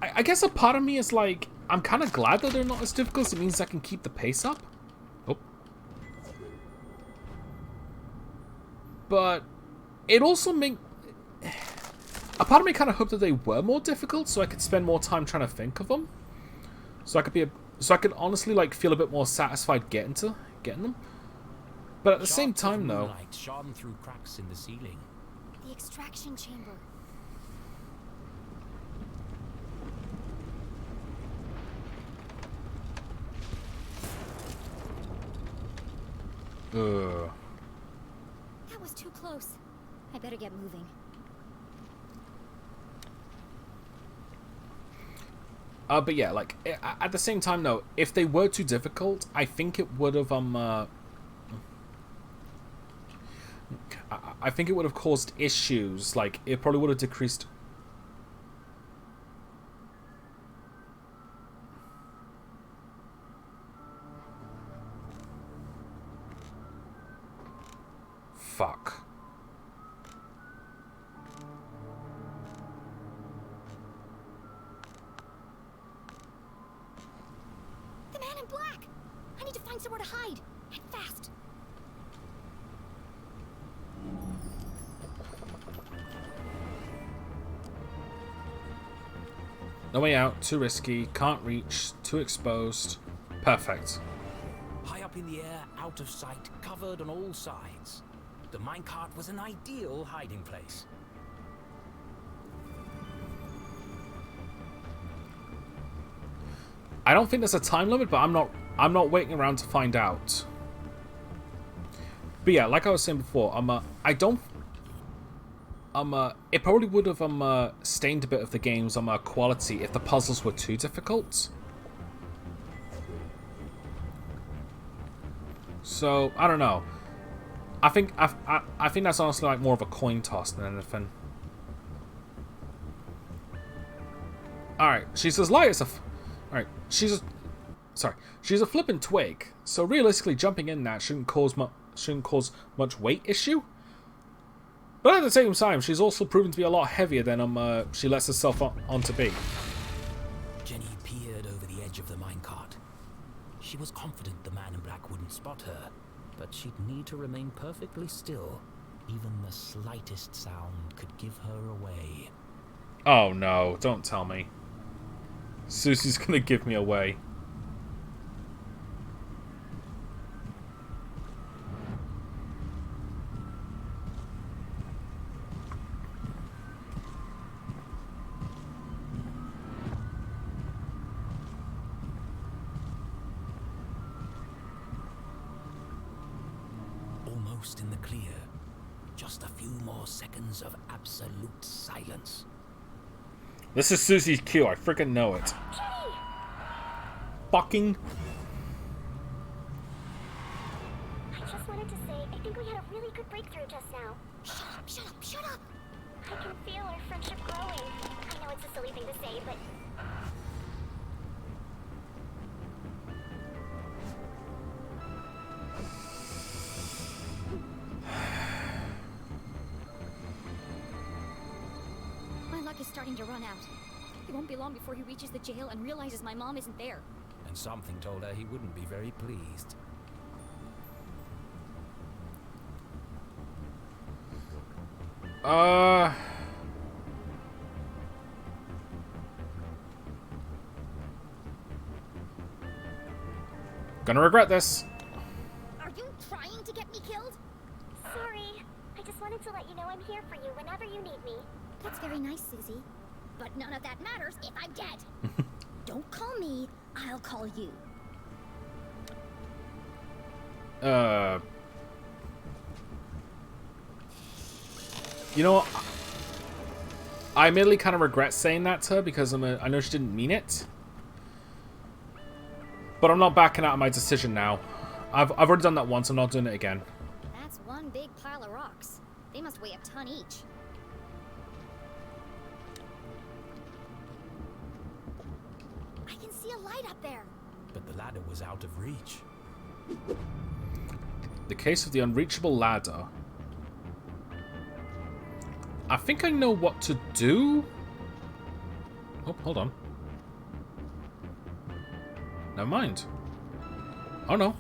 I guess a part of me is like, I'm kind of glad that they're not as difficult. It means I can keep the pace up. Oh. But it also make... A part of me kind of hoped that they were more difficult so I could spend more time trying to think of them. So I could honestly like feel a bit more satisfied getting them. But at the same time though, light shone through cracks in the ceiling. The extraction chamber. That was too close. I better get moving. But yeah, like at the same time though, if they were too difficult, I think it would have I think it would have caused issues. Like it probably would have decreased. Fuck. The man in black! I need to find somewhere to hide. And fast. No way out, too risky, can't reach, too exposed. Perfect. High up in the air, out of sight, covered on all sides. The minecart was an ideal hiding place. I don't think there's a time limit, but I'm not waiting around to find out. But yeah, like I was saying before, it probably would have stained a bit of the game's quality if the puzzles were too difficult. So I don't know. I think that's honestly like more of a coin toss than anything. All right, she's as light as a. All right, she's a flippin' twig. So realistically, jumping in that shouldn't cause much weight issue. But at the same time, she's also proven to be a lot heavier than she lets herself on to be. Jenny peered over the edge of the minecart. She was confident the man in black wouldn't spot her, but she'd need to remain perfectly still. Even the slightest sound could give her away. Oh no, don't tell me. Susie's gonna give me away. Almost in the clear. Just a few more seconds of absolute silence. This is Susie's cue, I freaking know it. Jenny! Fucking. I just wanted to say, I think we had a really good breakthrough just now. Shut up, shut up, shut up! I can feel our friendship growing. I know it's a silly thing to say, but... My luck is starting to run out. It won't be long before he reaches the jail and realizes my mom isn't there. And something told her he wouldn't be very pleased. Gonna regret this. Are you trying to get me killed? Sorry. I just wanted to let you know I'm here for you whenever you need me. That's very nice, Susie. But none of that matters if I'm dead. Don't call me, I'll call you. You know what? I admittedly kind of regret saying that to her because I know she didn't mean it. But I'm not backing out of my decision now. I've already done that once, I'm not doing it again. That's one big pile of rocks. They must weigh a ton each. I can see a light up there. But the ladder was out of reach. The case of the unreachable ladder. I think I know what to do. Oh, hold on. Never mind. Oh no.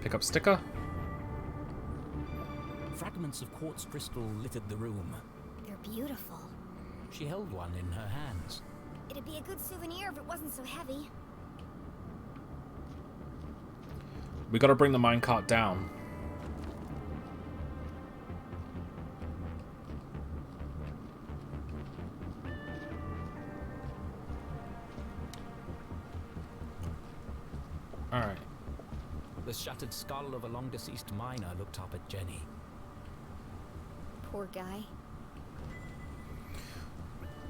Pick up sticker. Fragments of quartz crystal littered the room. They're beautiful. She held one in her hands. It'd be a good souvenir if it wasn't so heavy. We gotta bring the minecart down. Alright. The shattered skull of a long-deceased miner looked up at Jenny. Poor guy.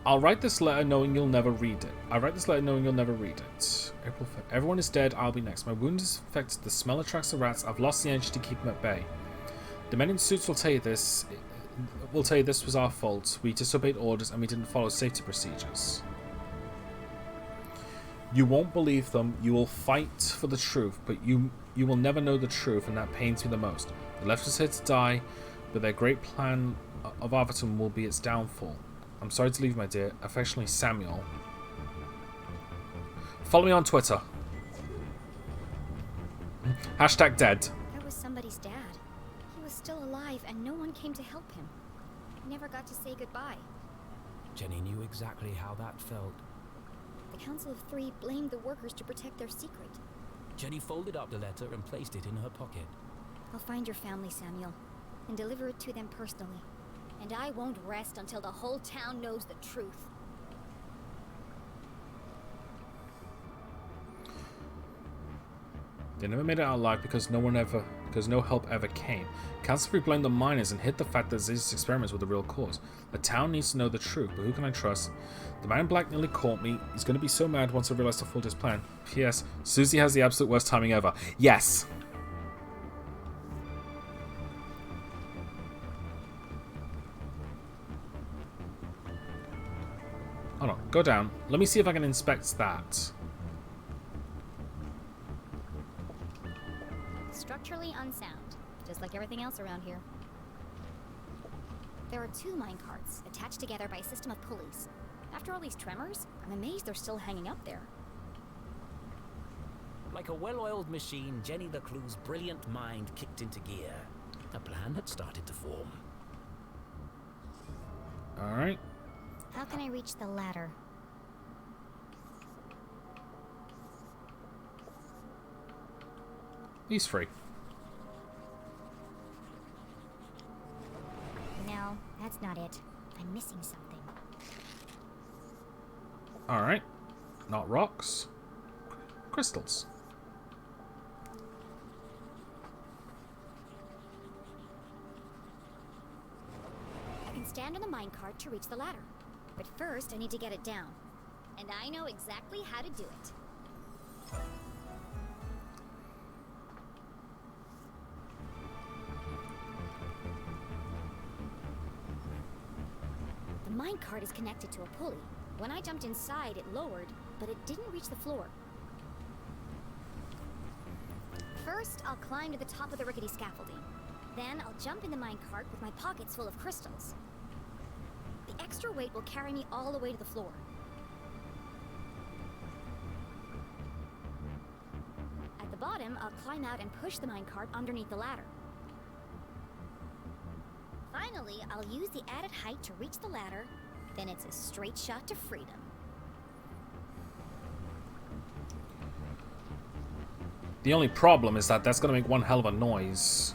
I'll write this letter knowing you'll never read it. I'll write this letter knowing you'll never read it. April 5th. Everyone is dead, I'll be next. My wound is infected, the smell attracts the rats, I've lost the energy to keep them at bay. The men in suits will tell you this. Will tell you this was our fault. We disobeyed orders and we didn't follow safety procedures. You won't believe them, you will fight for the truth, but you will never know the truth, and that pains me the most. They left us here to die, but their great plan of Arvatum will be its downfall. I'm sorry to leave, my dear. Affectionately, Samuel. Follow me on Twitter. Hashtag dead. That was somebody's dad. He was still alive and no one came to help him. He never got to say goodbye. Jenny knew exactly how that felt. The Council of Three blamed the workers to protect their secret. Jenny folded up the letter and placed it in her pocket. I'll find your family, Samuel, and deliver it to them personally. And I won't rest until the whole town knows the truth. They never made it out alive because no help ever came. Council 3 blamed the miners and hid the fact that these experiments were the real cause. The town needs to know the truth, but who can I trust? The man in black nearly caught me. He's going to be so mad once I realize the foiled his plan. P.S. Susie has the absolute worst timing ever. Yes! Hold on, go down. Let me see if I can inspect that. Structurally unsound, just like everything else around here. There are 2 minecarts attached together by a system of pulleys. After all these tremors, I'm amazed they're still hanging up there. Like a well-oiled machine, Jenny LeClue's brilliant mind kicked into gear. A plan had started to form. Alright. How can I reach the ladder? He's free. No, that's not it. I'm missing something. Alright. Not rocks. Crystals. I can stand on the minecart to reach the ladder. But first, I need to get it down. And I know exactly how to do it. The minecart is connected to a pulley. When I jumped inside, it lowered, but it didn't reach the floor. First, I'll climb to the top of the rickety scaffolding. Then I'll jump in the minecart with my pockets full of crystals. The extra weight will carry me all the way to the floor. At the bottom, I'll climb out and push the minecart underneath the ladder. Finally, I'll use the added height to reach the ladder. Then it's a straight shot to freedom. The only problem is that that's going to make one hell of a noise.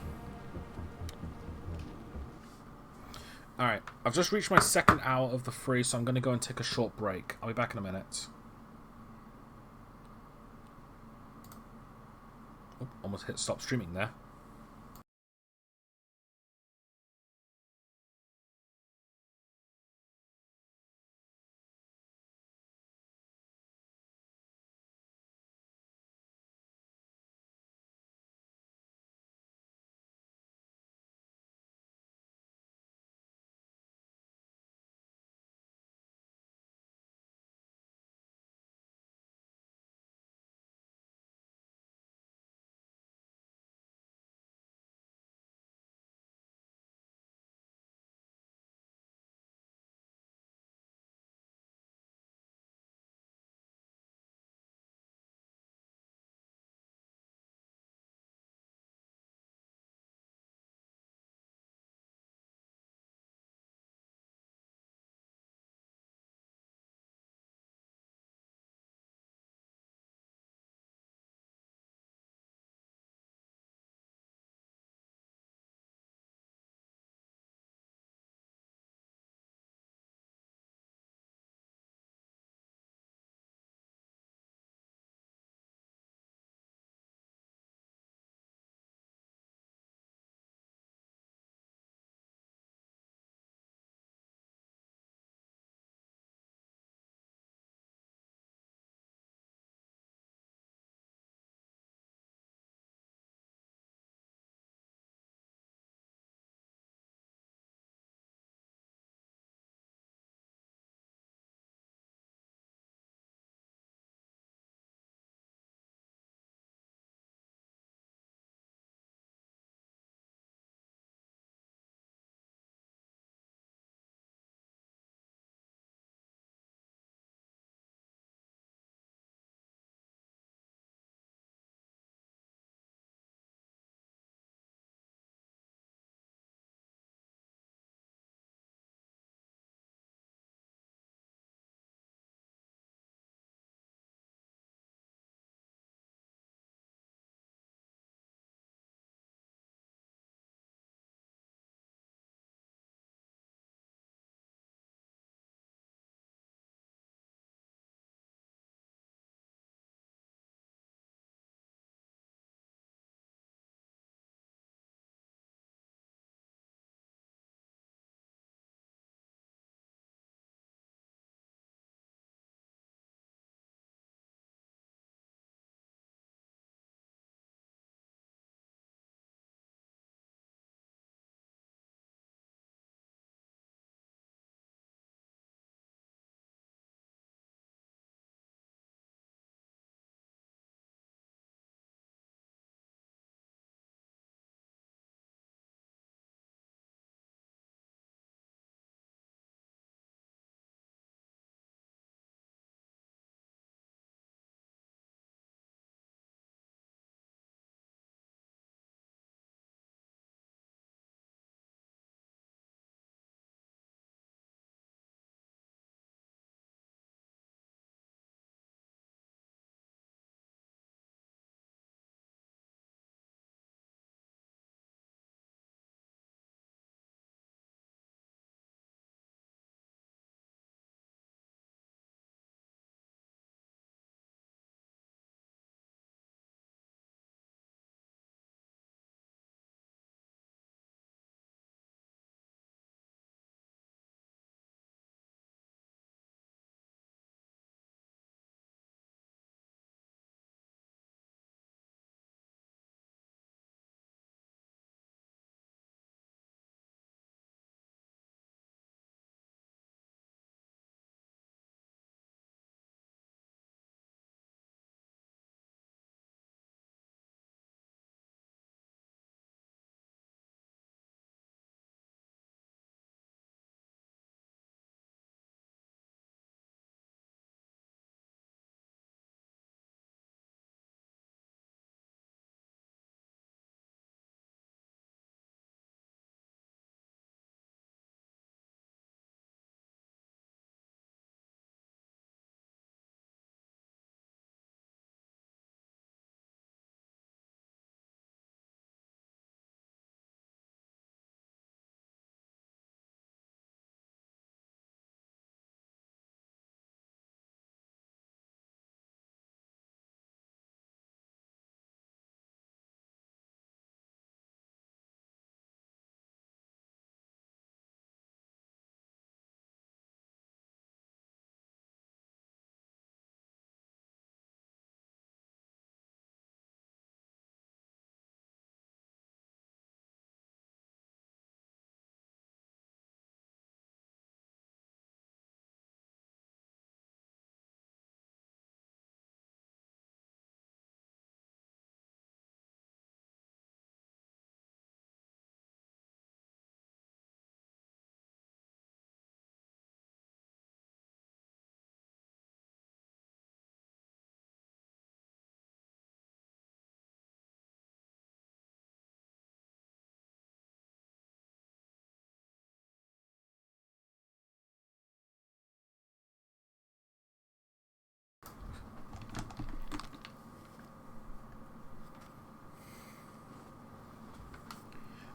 Alright, I've just reached my second hour of the free, so I'm going to go and take a short break. I'll be back in a minute. Oh, almost hit stop streaming there.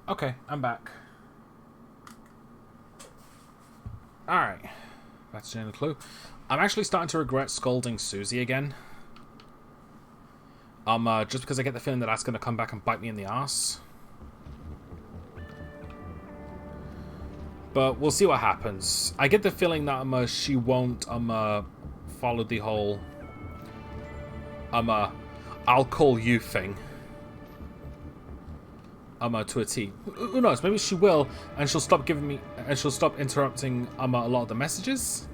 Okay, I'm back. Alright. That's the LeClue. I'm actually starting to regret scolding Susie again. Just because I get the feeling that that's going to come back and bite me in the ass. But we'll see what happens. I get the feeling that she won't follow the whole I'll call you thing. To a T. Who knows? Maybe she will, and she'll stop giving me, and she'll stop interrupting a lot of the messages.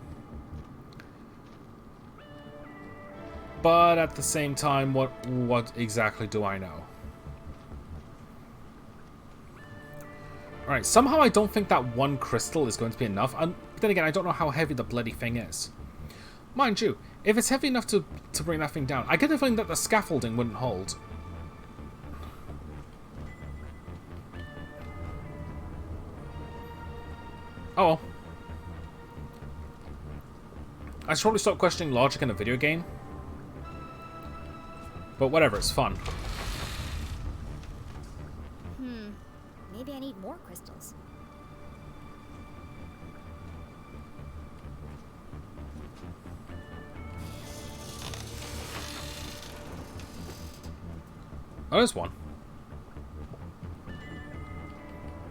But at the same time, what exactly do I know? Alright, somehow I don't think that one crystal is going to be enough. And then again, I don't know how heavy the bloody thing is. Mind you, if it's heavy enough to bring that thing down, I get the feeling that the scaffolding wouldn't hold. Oh well. I should probably stop questioning logic in a video game. But whatever, it's fun. Maybe I need more crystals. Oh, there's one.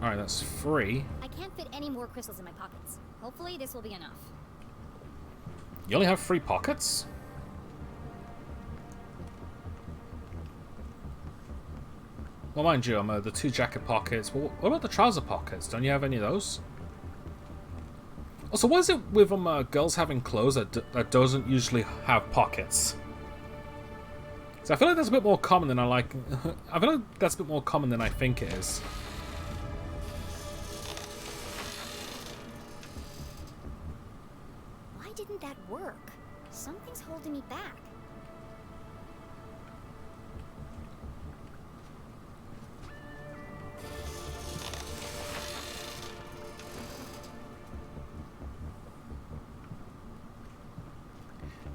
Alright, that's free. I can't fit any more crystals in my pockets. Hopefully this will be enough. You only have 3 pockets? Well, mind you, the 2 jacket pockets. Well, what about the trouser pockets? Don't you have any of those? Also, what is it with girls having clothes that doesn't usually have pockets? So I feel like that's a bit more common than I feel like that's a bit more common than I think it is. Why didn't that work? Something's holding me back.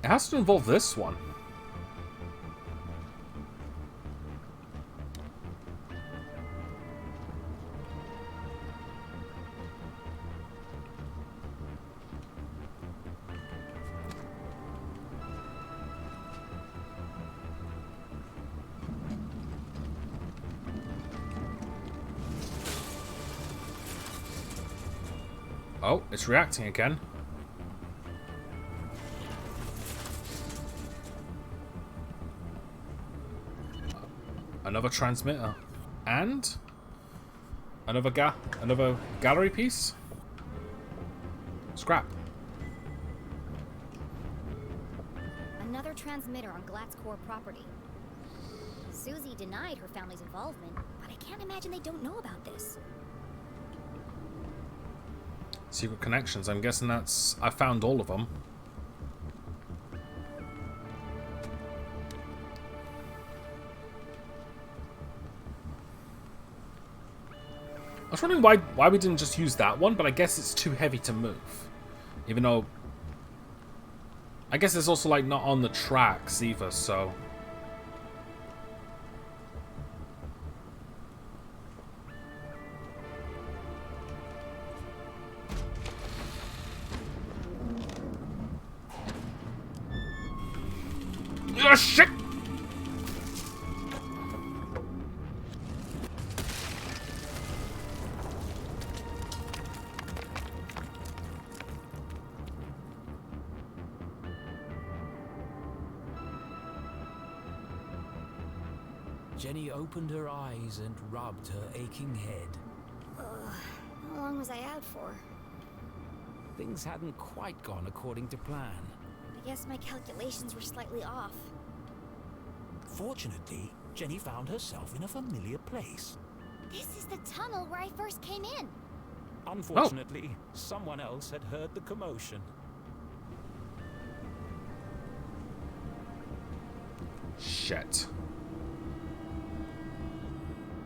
It has to involve this one. Oh, it's reacting again. Another transmitter. And another gallery piece. Scrap. Another transmitter on Glatt's core property. Susie denied her family's involvement, but I can't imagine they don't know about this. Secret connections. I'm guessing that's... I found all of them. I was wondering why we didn't just use that one, but I guess it's too heavy to move. Even though... I guess it's also, like, not on the tracks either, so... Oh, shit! Jenny opened her eyes and rubbed her aching head. How long was I out for? Things hadn't quite gone according to plan. I guess my calculations were slightly off. Fortunately, Jenny found herself in a familiar place. This is the tunnel where I first came in. Unfortunately, someone else had heard the commotion. Shit.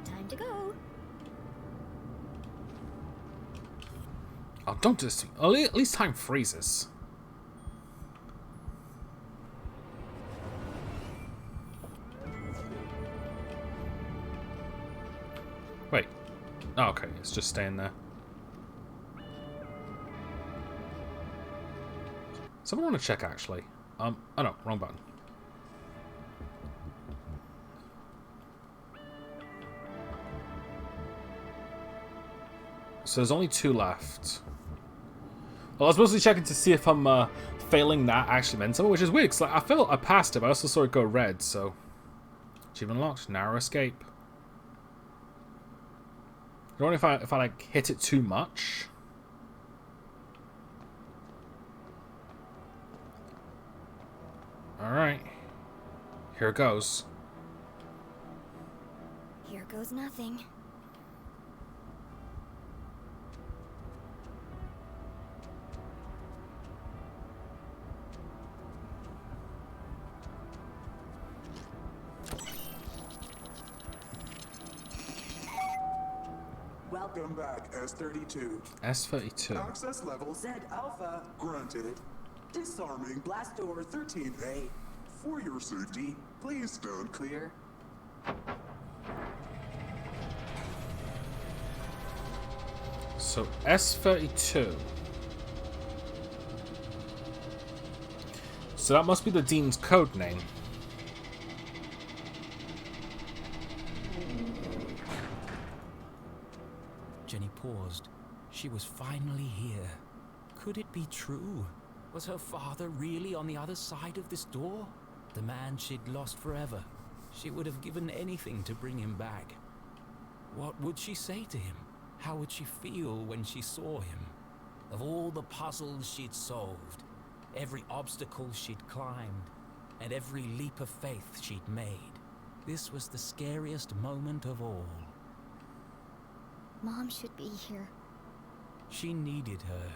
Time to go. Oh, don't do this to me. At least time freezes. Wait. Oh, okay, it's just staying there. Someone want to check, actually. Oh no, wrong button. So there's only 2 left. Well, I was mostly checking to see if I'm failing that actually meant something, which is weird, because like, I felt I passed it, but I also saw it go red, so... Achievement unlocked. Narrow escape. I don't know if I like, hit it too much. Alright. Here goes. Here goes nothing. Welcome back, S32. S32. Access level Z Alpha granted. Disarming blast door 13A. For your safety, please stand clear. So S32. So that must be the Dean's code name. Jenny paused. She was finally here. Could it be true? Was her father really on the other side of this door? The man she'd lost forever. She would have given anything to bring him back. What would she say to him? How would she feel when she saw him? Of all the puzzles she'd solved, every obstacle she'd climbed, and every leap of faith she'd made, this was the scariest moment of all. Mom should be here. She needed her.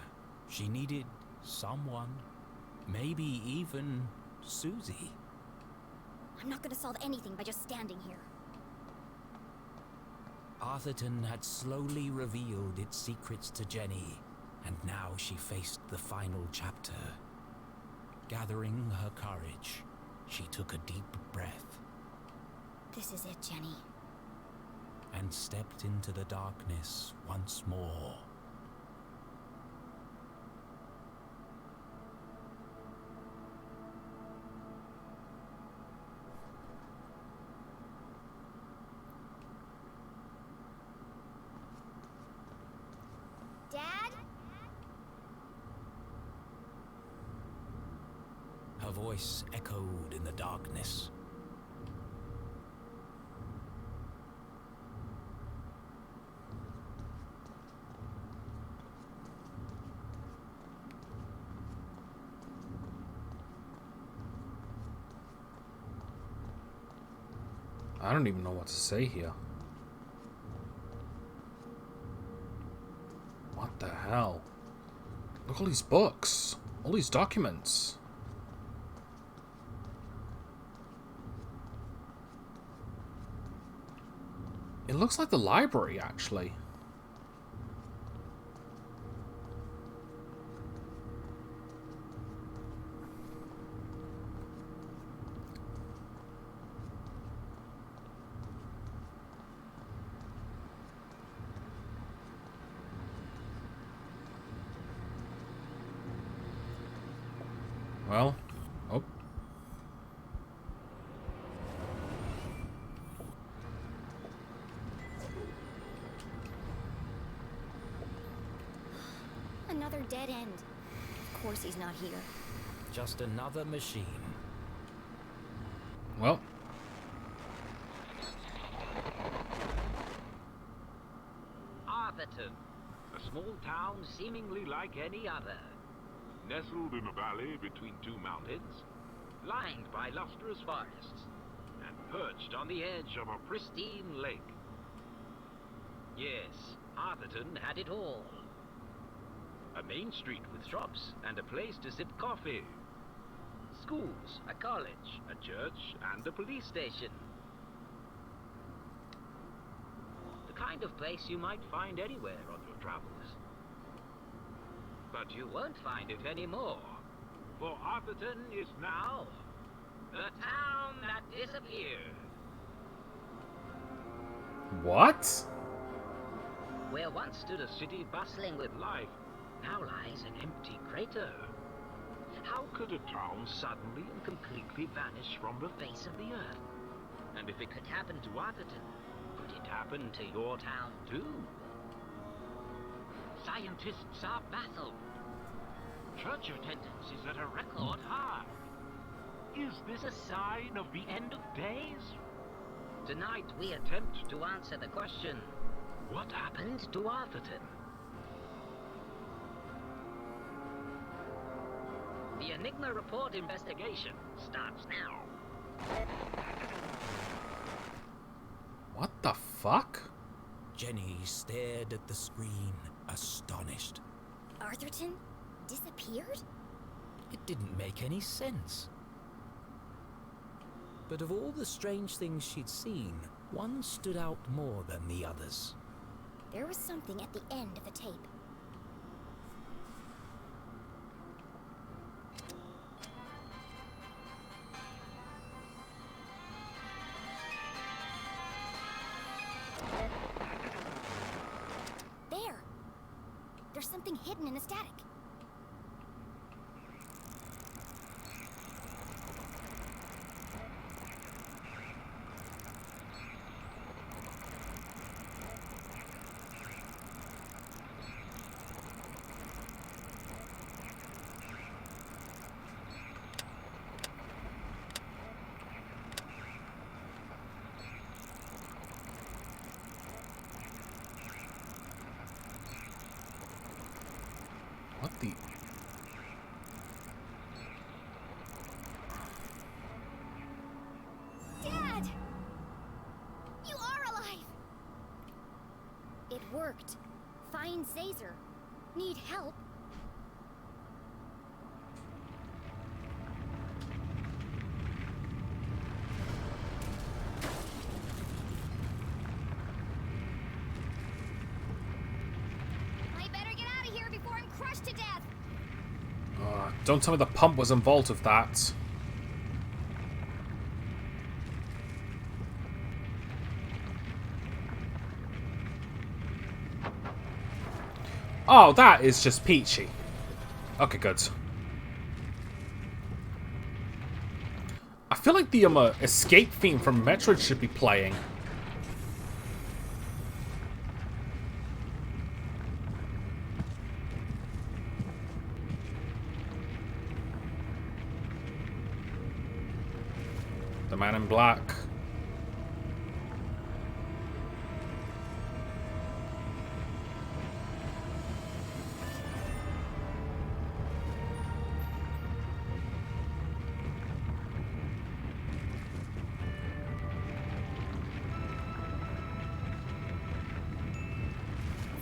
She needed someone. Maybe even Susie. I'm not gonna solve anything by just standing here. Arthurton had slowly revealed its secrets to Jenny, and now she faced the final chapter. Gathering her courage, she took a deep breath. This is it, Jenny. And stepped into the darkness once more. Dad? Her voice echoed in the darkness. I don't even know what to say here. What the hell? Look at all these books. All these documents. It looks like the library, actually. Well, oh. Another dead end. Of course he's not here. Just another machine. Well. Arthurton, a small town seemingly like any other. Nestled in a valley between 2 mountains, lined by lustrous forests, and perched on the edge of a pristine lake. Yes, Arthurton had it all. A main street with shops and a place to sip coffee. Schools, a college, a church, and a police station. The kind of place you might find anywhere on your travels. But you won't find it anymore, for Arthurton is now the town that disappeared. What? Where once stood a city bustling with life, now lies an empty crater. How could a town suddenly and completely vanish from the face of the earth? And if it could happen to Atherton, could it happen to your town too? Scientists are baffled. Church attendance is at a record high. Is this a sign of the end of days? Tonight we attempt to answer the question, what happened to Atherton? The Enigma Report investigation starts now. What the fuck? Jenny stared at the screen, astonished. Arthurton disappeared? It didn't make any sense. But of all the strange things she'd seen, one stood out more than the others. There was something at the end of the tape. There! There's something hidden in the static. What the? Dad! You are alive! It worked. Find Zazer. Need help? I better get out of here before I'm crushed to death! Don't tell me the pump was involved with that. Oh, that is just peachy. Okay, good. I feel like the escape theme from Metroid should be playing. The man in black.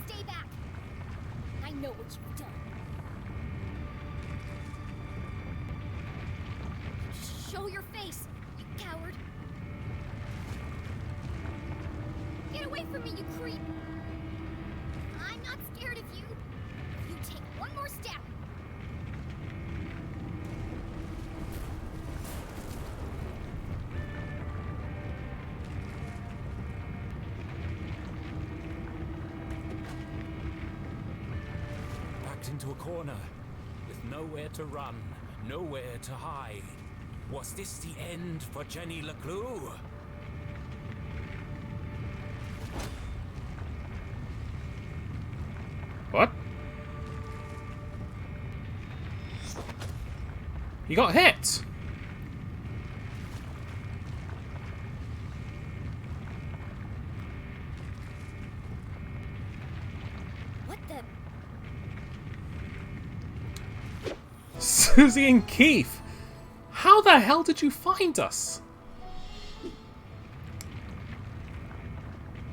Stay back! I know what you've done. Show your face, you coward! Get away from me, you creep! I'm not scared of you. If you take one more step. Backed into a corner, with nowhere to run, nowhere to hide. Was this the end for Jenny LeClue? What? He got hit! What the? Susie and Keith! How the hell did you find us?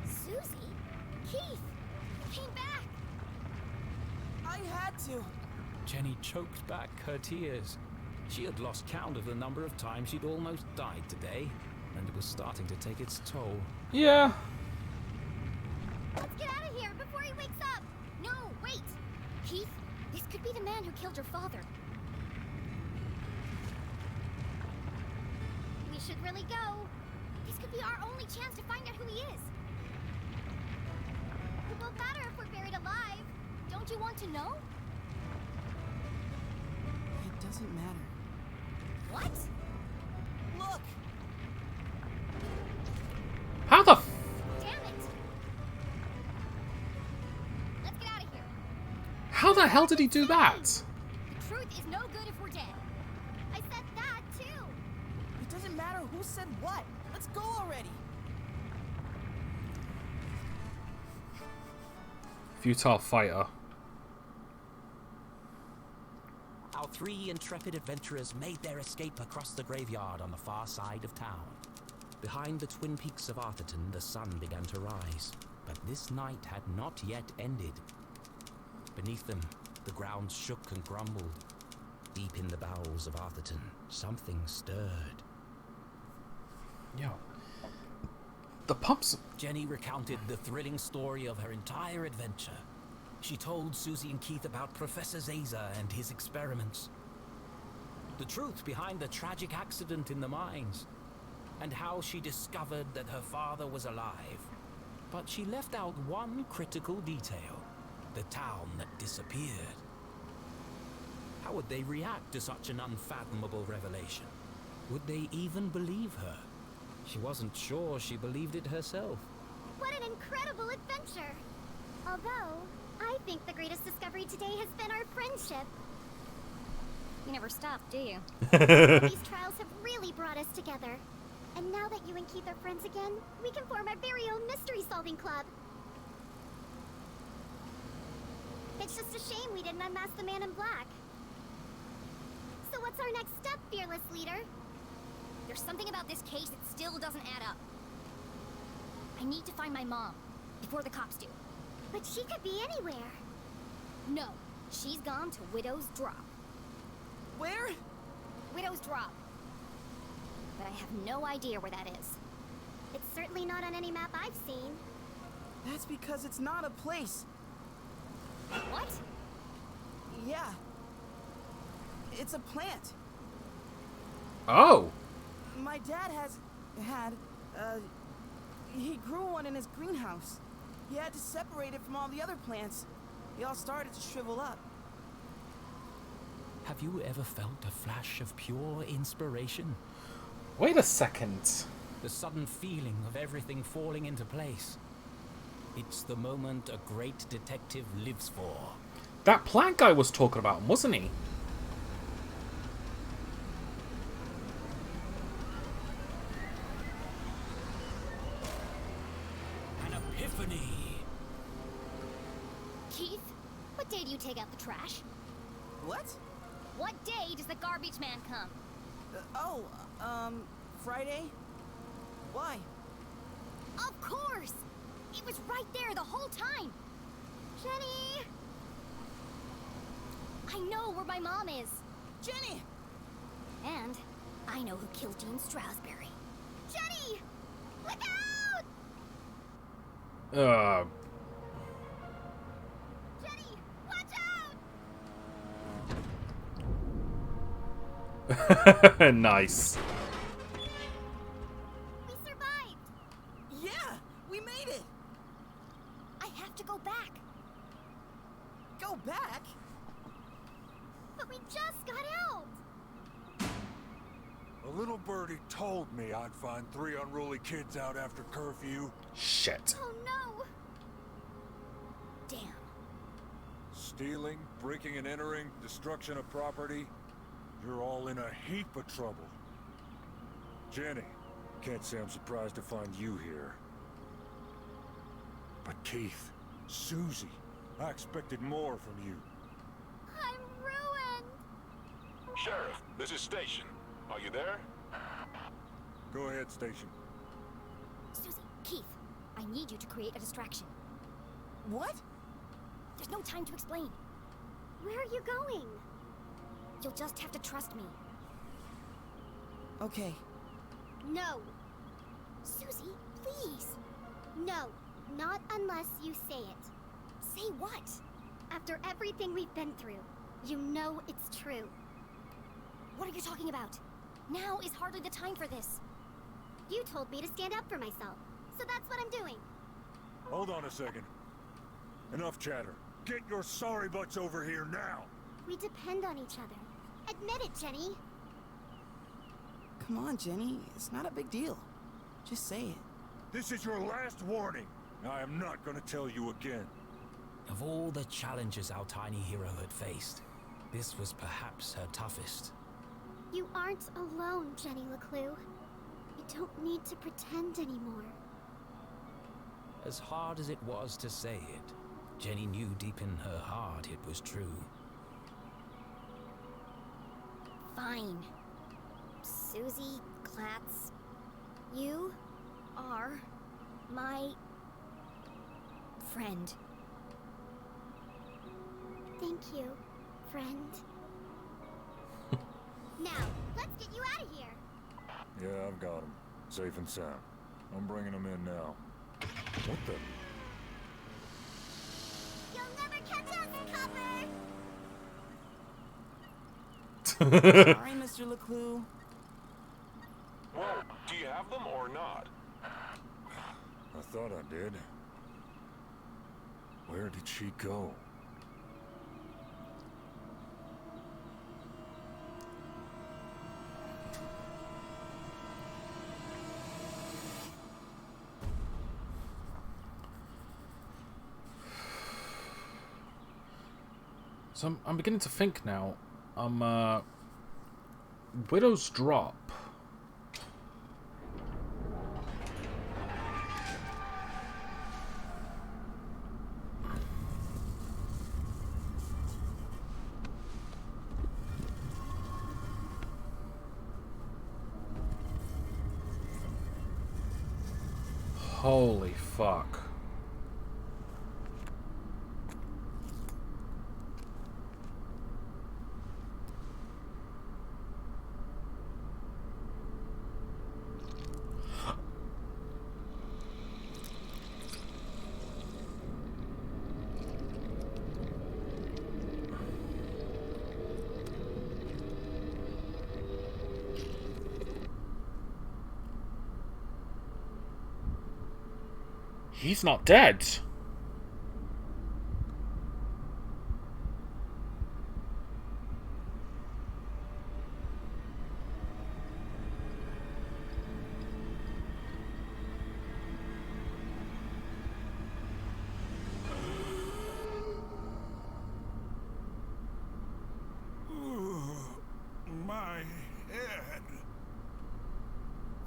Susie? Keith! You came back! I had to. Jenny choked back her tears. She had lost count of the number of times she'd almost died today, and it was starting to take its toll. Yeah. Let's get out of here before he wakes up! No, wait! Keith, this could be the man who killed your father. We should really go. This could be our only chance to find out who he is. won't matter if we're buried alive. Don't you want to know? It doesn't matter. What? Look! How the f- Damn it! Let's get out of here. How the hell did he do that? The truth is no good if we're dead. I said that too. It doesn't matter who said what. Let's go already. Futile fighter. Our three intrepid adventurers made their escape across the graveyard on the far side of town. Behind the twin peaks of Arthurton, the sun began to rise, but this night had not yet ended. Beneath them, the ground shook and grumbled. Deep in the bowels of Arthurton, something stirred. Yo. The pumps. Jenny recounted the thrilling story of her entire adventure. She told Susie and Keith about Professor Zaza and his experiments. The truth behind the tragic accident in the mines, and how she discovered that her father was alive. But she left out one critical detail: the town that disappeared. How would they react to such an unfathomable revelation? Would they even believe her? She wasn't sure she believed it herself. What an incredible adventure! Although, I think the greatest discovery today has been our friendship. You never stop, do you? These trials have really brought us together. And now that you and Keith are friends again, we can form our very own mystery-solving club. It's just a shame we didn't unmask the man in black. So what's our next step, fearless leader? There's something about this case that still doesn't add up. I need to find my mom before the cops do. But she could be anywhere. No, she's gone to Widow's Drop. Where? Widow's Drop. But I have no idea where that is. It's certainly not on any map I've seen. That's because it's not a place. What? Yeah. It's a plant. Oh. My dad he grew one in his greenhouse. He had to separate it from all the other plants. They all started to shrivel up. Have you ever felt a flash of pure inspiration? Wait a second. The sudden feeling of everything falling into place. It's the moment a great detective lives for. That plant guy was talking about him, wasn't he? An epiphany. Keith, what day do you take out the trash? What? What day does the garbage man come? Friday? Why? Of course! It was right there the whole time! Jenny! I know where my mom is! Jenny! And I know who killed Dean Strasberry. Jenny! Look out! Jenny, watch out! Nice. We survived! Yeah! We made it! I have to go back. Go back? But we just got out! A little birdie told me I'd find 3 unruly kids out after curfew. Shit. Oh no! Damn. Stealing, breaking and entering, destruction of property. You're all in a heap of trouble. Jenny, can't say I'm surprised to find you here. But Keith, Susie, I expected more from you. I'm ruined! Sheriff, this is Station. Are you there? Go ahead, Station. Susie, Keith, I need you to create a distraction. What? There's no time to explain. Where are you going? You'll just have to trust me. Okay. No. Susie, please. No. Not unless you say it. Say what? After everything we've been through, you know it's true. What are you talking about? Now is hardly the time for this. You told me to stand up for myself, so that's what I'm doing. Hold on a second. Enough chatter. Get your sorry butts over here now. We depend on each other. Admit it, Jenny. Come on, Jenny. It's not a big deal. Just say it. This is your last warning. I am not gonna tell you again. Of all the challenges our tiny hero had faced, this was perhaps her toughest. You aren't alone, Jenny LeClue. You don't need to pretend anymore. As hard as it was to say it, Jenny knew deep in her heart it was true. Fine. Susie Klatz, you are my friend. Thank you, friend. Now, let's get you out of here. Yeah, I've got him. Safe and sound. I'm bringing him in now. What the? You'll never catch us, Copper! Sorry, Mr. LeClue. Well, do you have them or not? I thought I did. Where did she go? So I'm beginning to think now. Widow's Drop. Holy fuck. He's not dead. My head.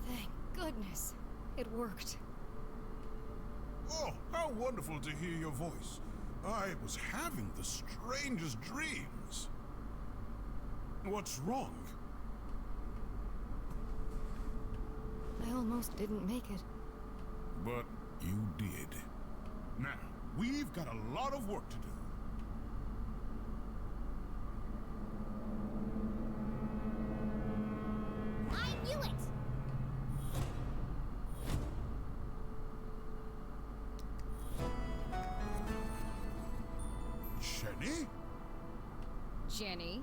Thank goodness. It worked. Oh, how wonderful to hear your voice. I was having the strangest dreams. What's wrong? I almost didn't make it. But you did. Now, we've got a lot of work to do. I knew it! Jenny? Jenny?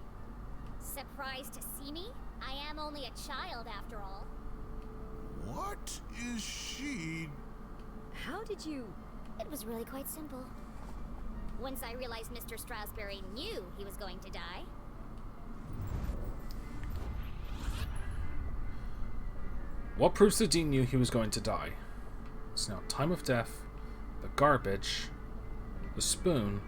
Surprised to see me? I am only a child after all. What is she? How did you... It was really quite simple. Once I realized Mr. Strasberry knew he was going to die. What proves the Dean knew he was going to die? It's now time of death, the garbage, the spoon.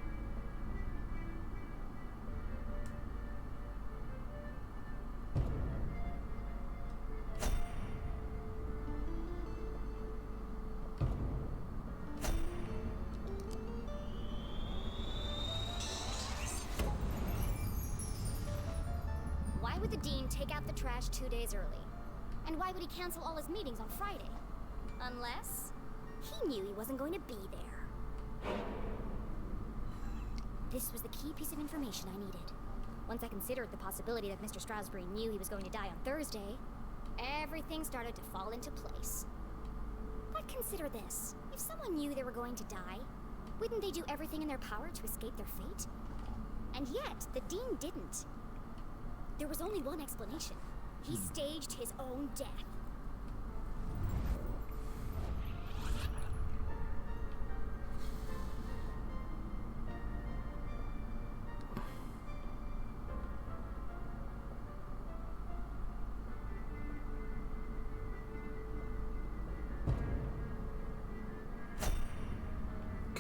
Why would the Dean take out the trash 2 days early? And why would he cancel all his meetings on Friday? Unless he knew he wasn't going to be there. This was the key piece of information I needed. Once I considered the possibility that Mr. Strasberry knew he was going to die on Thursday, everything started to fall into place. But consider this. If someone knew they were going to die, wouldn't they do everything in their power to escape their fate? And yet, the Dean didn't. There was only one explanation. He staged his own death.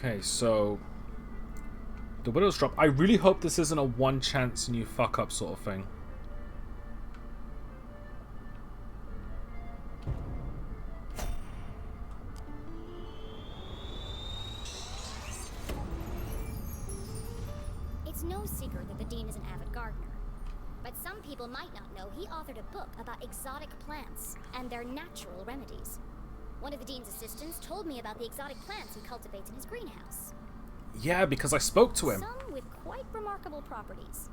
Okay, so the Widow's Drop. I really hope this isn't a one chance and you fuck up sort of thing. It's no secret that the Dean is an avid gardener. But some people might not know he authored a book about exotic plants and their natural remedies. One of the Dean's assistants told me about the exotic plants he cultivates in his greenhouse. Yeah, because I spoke to him. Some with quite remarkable properties.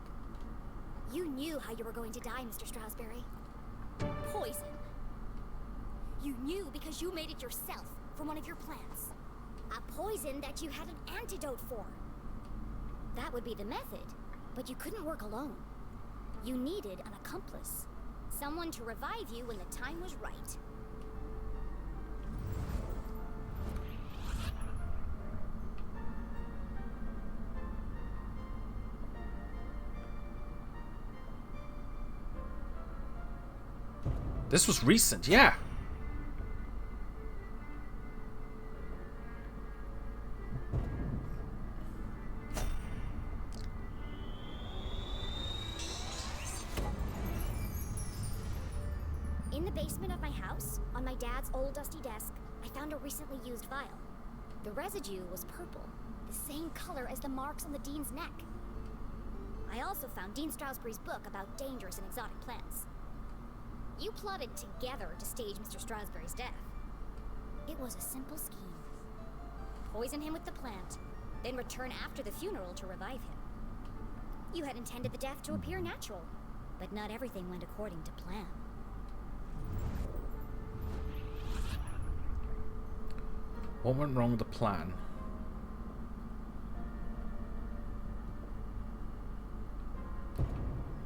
You knew how you were going to die, Mr. Strasberry. Poison. You knew because you made it yourself from one of your plants. A poison that you had an antidote for. That would be the method, but you couldn't work alone. You needed an accomplice. Someone to revive you when the time was right. This was recent, yeah. In the basement of my house, on my dad's old dusty desk, I found a recently used vial. The residue was purple, the same color as the marks on the Dean's neck. I also found Dean Strasberry's book about dangerous and exotic plants. You plotted together to stage Mr. Strasberry's death. It was a simple scheme. Poison him with the plant, then return after the funeral to revive him. You had intended the death to appear natural, but not everything went according to plan. What went wrong with the plan?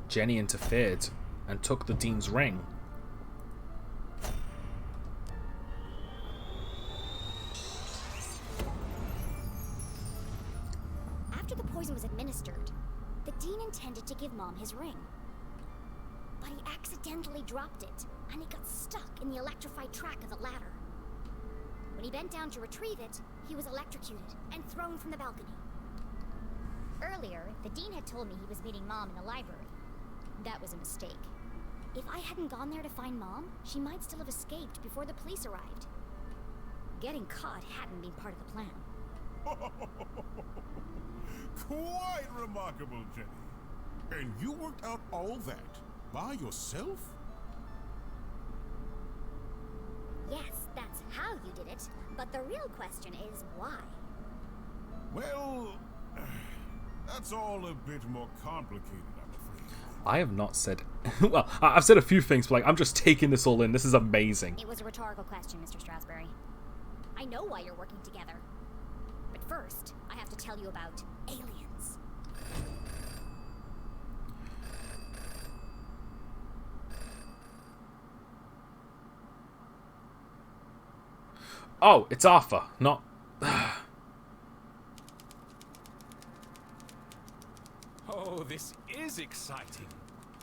Jenny interfered and took the Dean's ring. After the poison was administered, the Dean intended to give Mom his ring. But he accidentally dropped it, and it got stuck in the electrified track of the ladder. When he bent down to retrieve it, he was electrocuted and thrown from the balcony. Earlier, the Dean had told me he was meeting Mom in the library. That was a mistake. If I hadn't gone there to find Mom, she might still have escaped before the police arrived. Getting caught hadn't been part of the plan. Quite remarkable, Jenny. And you worked out all that by yourself? Yes, that's how you did it, but the real question is why? Well, that's all a bit more complicated, I'm afraid. I have not said... well, I've said a few things, but like, I'm just taking this all in. This is amazing. It was a rhetorical question, Mr. Strasberry. I know why you're working together. But first, I have to tell you about aliens. Oh, it's Arthur, not... Oh, this is exciting.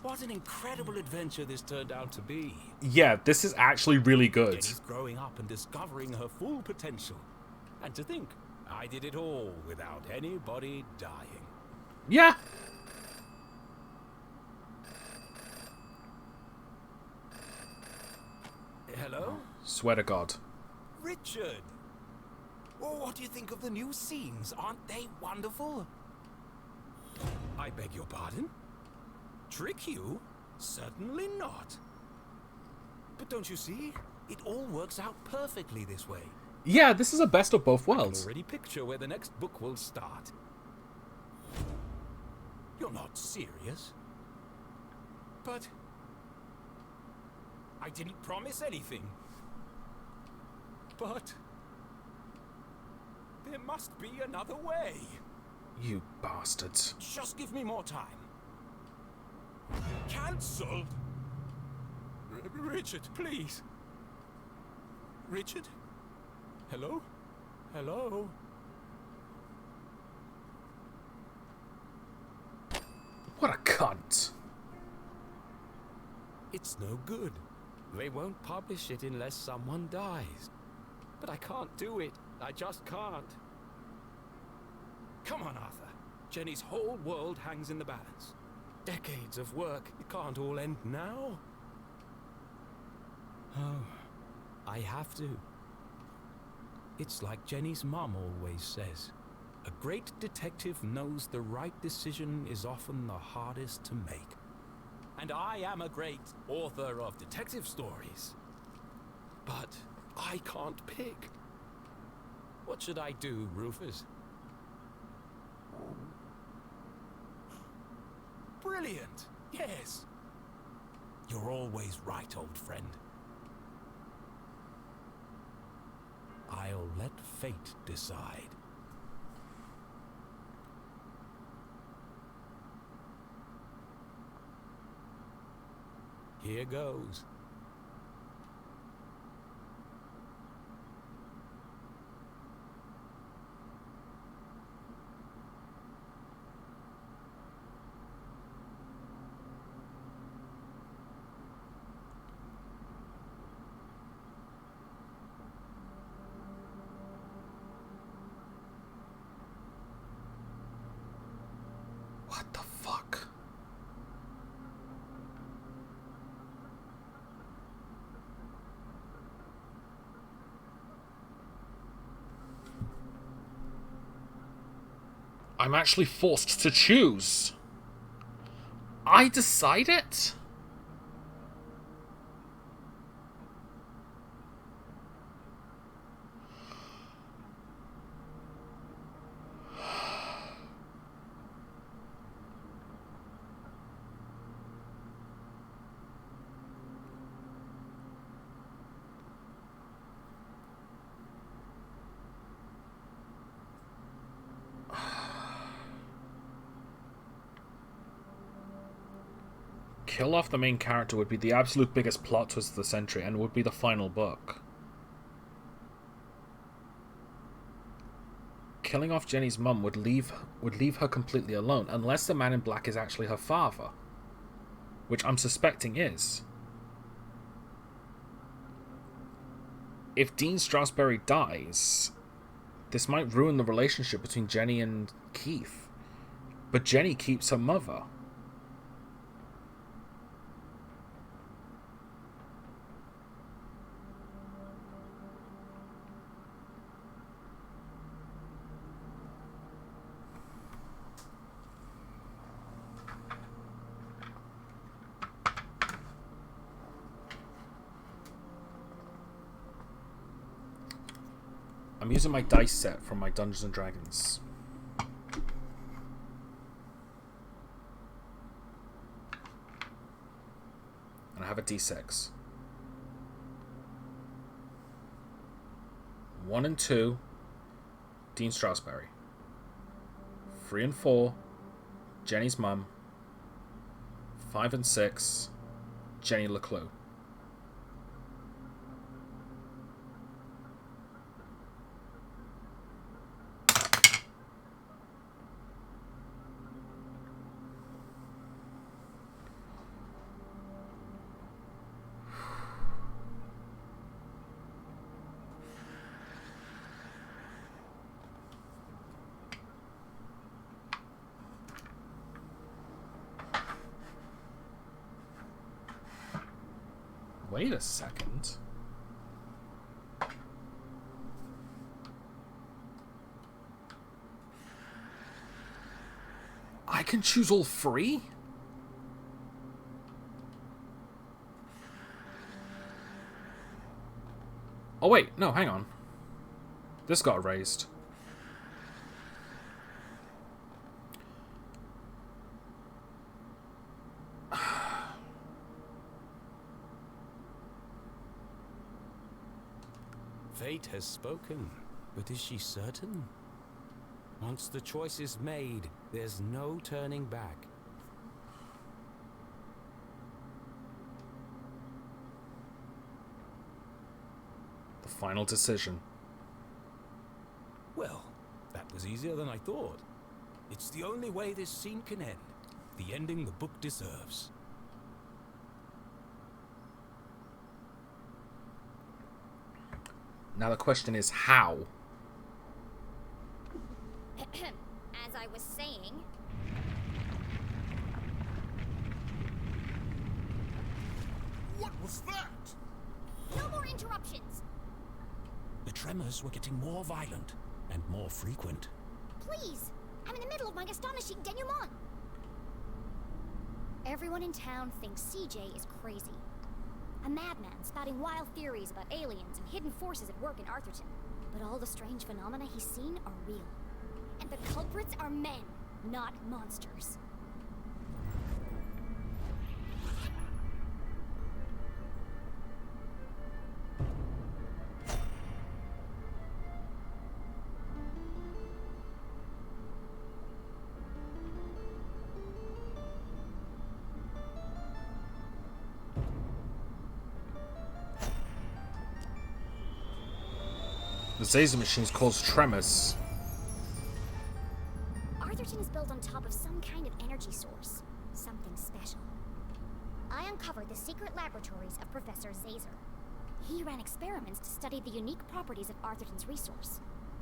What an incredible adventure this turned out to be. Yeah, this is actually really good. Jenny's growing up and discovering her full potential. And to think, I did it all without anybody dying. Yeah. Hello? Swear to God. Richard! Oh, what do you think of the new scenes? Aren't they wonderful? I beg your pardon? Trick you? Certainly not. But don't you see? It all works out perfectly this way. Yeah, this is a best of both I can worlds. already picture where the next book will start. You're not serious? But I didn't promise anything. But there must be another way. You bastards. Just give me more time. Cancel? Richard, please. Richard? Hello? Hello? What a cunt. It's no good. They won't publish it unless someone dies. But I can't do it. I just can't. Come on, Arthur. Jenny's whole world hangs in the balance. Decades of work. It can't all end now. Oh, I have to. It's like Jenny's mom always says. A great detective knows the right decision is often the hardest to make. And I am a great author of detective stories. But I can't pick. What should I do, Rufus? Brilliant! Yes! You're always right, old friend. I'll let fate decide. Here goes. What the fuck? I'm actually forced to choose. I decide it? Kill off the main character would be the absolute biggest plot twist of the century and would be the final book. Killing off Jenny's mum would leave her completely alone, unless the man in black is actually her father. Which I'm suspecting is. If Dean Strasberry dies, this might ruin the relationship between Jenny and Keith. But Jenny keeps her mother. I'm using my dice set from my Dungeons and Dragons. And I have a d6. 1 and 2, Dean Strasberry. 3 and 4, Jenny's mum. 5 and 6, Jenny LeClue. Wait a second. I can choose all 3? Oh wait, no, hang on. This got erased. Fate has spoken, but is she certain? Once the choice is made, there's no turning back. The final decision. Well, that was easier than I thought. It's the only way this scene can end. The ending the book deserves. Now the question is how? was saying. What was that? No more interruptions! The tremors were getting more violent and more frequent. Please! I'm in the middle of my astonishing denouement! Everyone in town thinks CJ is crazy. A madman spouting wild theories about aliens and hidden forces at work in Arthurton. But all the strange phenomena he's seen are real. And the culprits are men, not monsters. The Zazer machines cause tremors. Arthurton is built on top of some kind of energy source. Something special. I uncovered the secret laboratories of Professor Zazer. He ran experiments to study the unique properties of Arthurton's resource.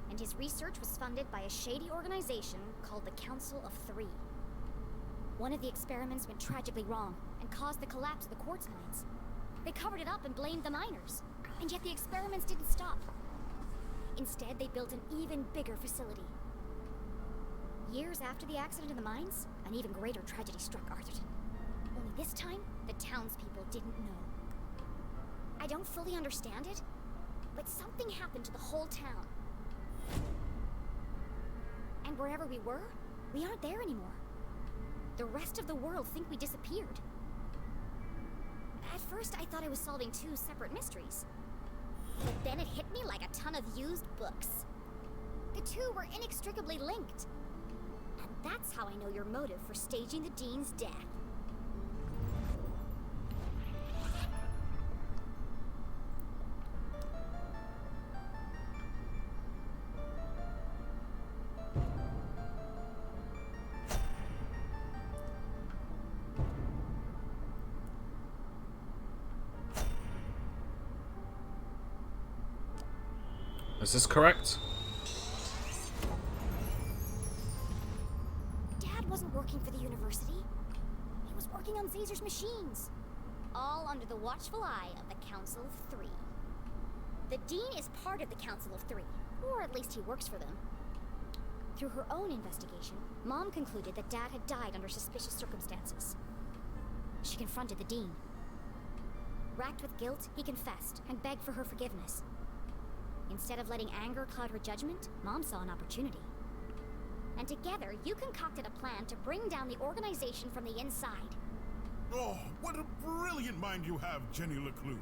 And his research was funded by a shady organization called the Council of Three. One of the experiments went tragically wrong and caused the collapse of the quartz mines. They covered it up and blamed the miners. And yet the experiments didn't stop. Instead, they built an even bigger facility. Years after the accident in the mines, an even greater tragedy struck Arthurton. Only this time, the townspeople didn't know. I don't fully understand it, but something happened to the whole town. And wherever we were, we aren't there anymore. The rest of the world think we disappeared. At first, I thought I was solving two separate mysteries. But then it hit me like a ton of used books. The two were inextricably linked. And that's how I know your motive for staging the Dean's death. Is this correct? Dad wasn't working for the university. He was working on Zazer's machines. All under the watchful eye of the Council of Three. The Dean is part of the Council of Three, or at least he works for them. Through her own investigation, Mom concluded that Dad had died under suspicious circumstances. She confronted the Dean. Racked with guilt, he confessed and begged for her forgiveness. Instead of letting anger cloud her judgment, Mom saw an opportunity. And together, you concocted a plan to bring down the organization from the inside. Oh, what a brilliant mind you have, Jenny LeClue.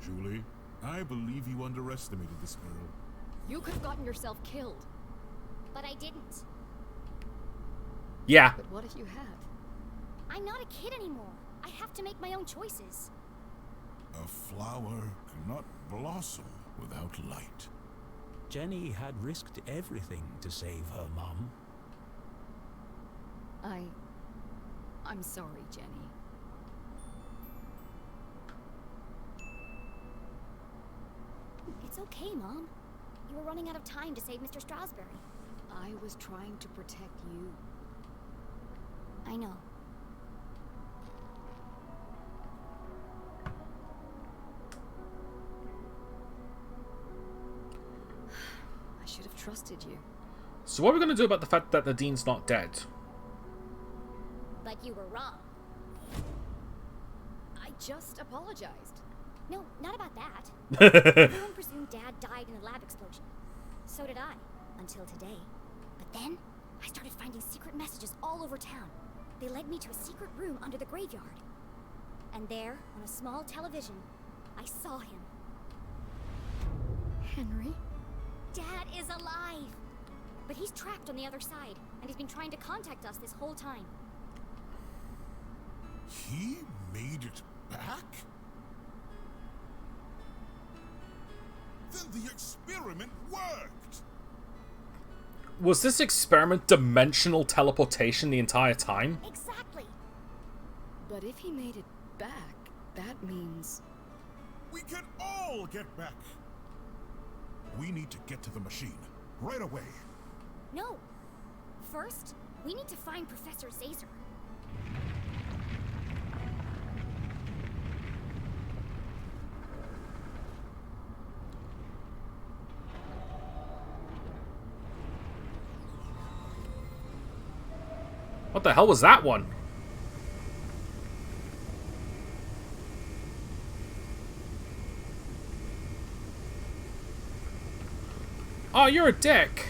Julie, I believe you underestimated this girl. You could have gotten yourself killed. But I didn't. Yeah. But what if you had? I'm not a kid anymore. I have to make my own choices. A flower cannot blossom without light. Jenny had risked everything to save her mom. I'm sorry, Jenny. It's okay, Mom. You were running out of time to save Mr. Strasberry. I was trying to protect you. I know. I should have trusted you. So what are we going to do about the fact that the Dean's not dead? But you were wrong. I just apologized. No, not about that. Everyone presumed Dad died in a lab explosion. So did I, until today. But then, I started finding secret messages all over town. They led me to a secret room under the graveyard. And there, on a small television, I saw him. Henry? Dad is alive! But he's trapped on the other side, and he's been trying to contact us this whole time. He made it back? Then the experiment worked! Was this experiment dimensional teleportation the entire time? Exactly! But if he made it back, that means... We can all get back! We need to get to the machine, right away. No. First, we need to find Professor Zazer. What the hell was that one? Oh, you're a dick.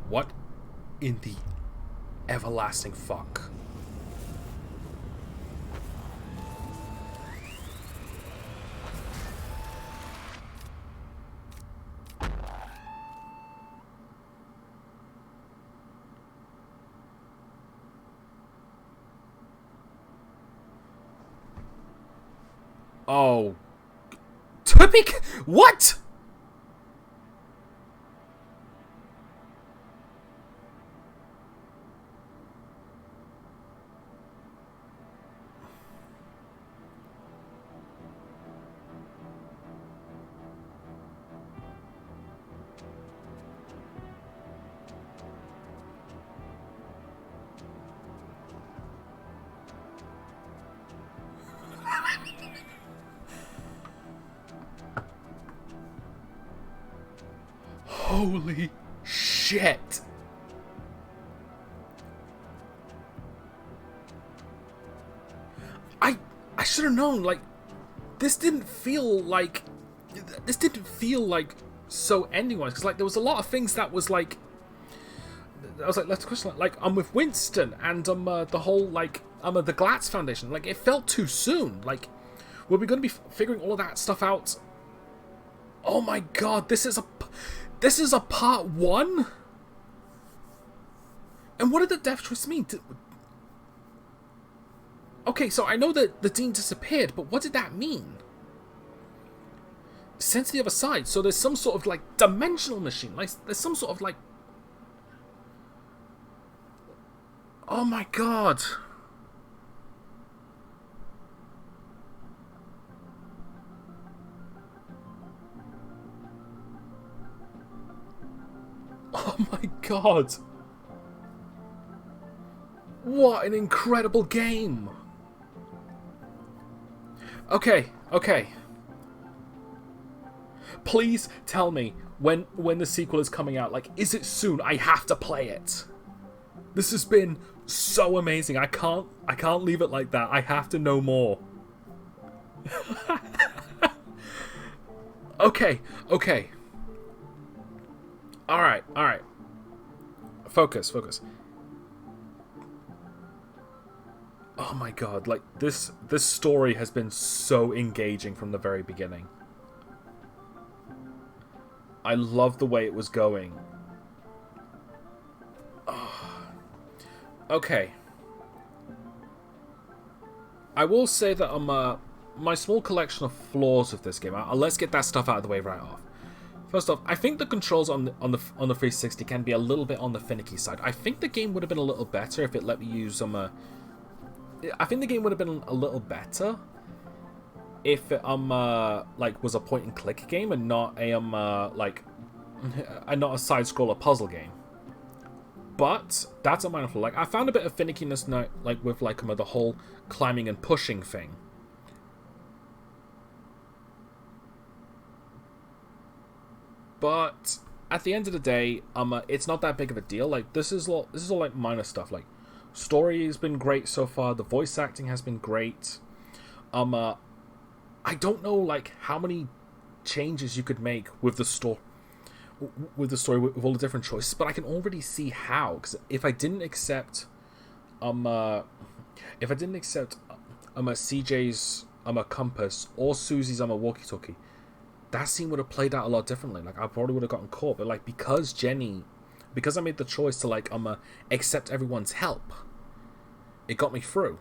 What in the everlasting fuck? Oh. Topic? What? Holy shit. I should have known, like, this didn't feel like so ending-wise, because like there was a lot of things that was like, I was like, let's question, like I'm with Winston and the whole like the Glatz Foundation, like it felt too soon. Like, were we going to be figuring all of that stuff out? Oh my god, this is a part 1? And what did the death twist mean? Okay, so I know that the Dean disappeared, but what did that mean? Sent to the other side, so there's some sort of like dimensional machine, like there's some sort of like, oh my god. Oh my god. What an incredible game. Okay. Please tell me when the sequel is coming out. Like, is it soon? I have to play it. This has been so amazing. I can't leave it like that. I have to know more. Okay. Alright. Focus. Oh my god, like, this story has been so engaging from the very beginning. I love the way it was going. Oh. Okay. I will say that my small collection of flaws of this game, let's get that stuff out of the way right off. First off, I think the controls on the 360 can be a little bit on the finicky side. I think the game would have been a little better if it let me use I think the game would have been a little better if it like was a point and click game and not a like and not a side scroller puzzle game. But that's a minor flaw. Like, I found a bit of finickiness now, like with like the whole climbing and pushing thing. But at the end of the day, it's not that big of a deal. Like, this is all like minor stuff. Like, story has been great so far. The voice acting has been great. I don't know like how many changes you could make with the story, with all the different choices, but I can already see how. Because if I didn't accept, CJ's compass or Susie's walkie-talkie, that scene would have played out a lot differently. Like, I probably would have gotten caught, but like, because I made the choice to like accept everyone's help, it got me through.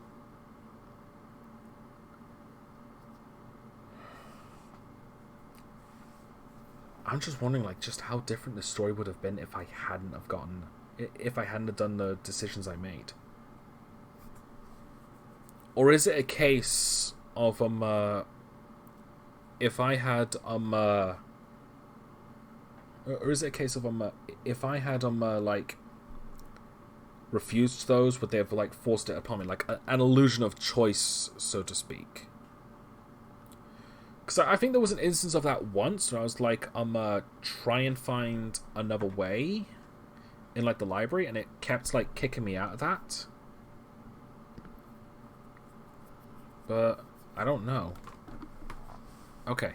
I'm just wondering, like, just how different the story would have been if I hadn't have done the decisions I made. Or is it a case of if I had like refused those, would they have like forced it upon me, like an illusion of choice, so to speak? Because I think there was an instance of that once where I was like, try and find another way in like the library, and it kept like kicking me out of that. But I don't know. Okay.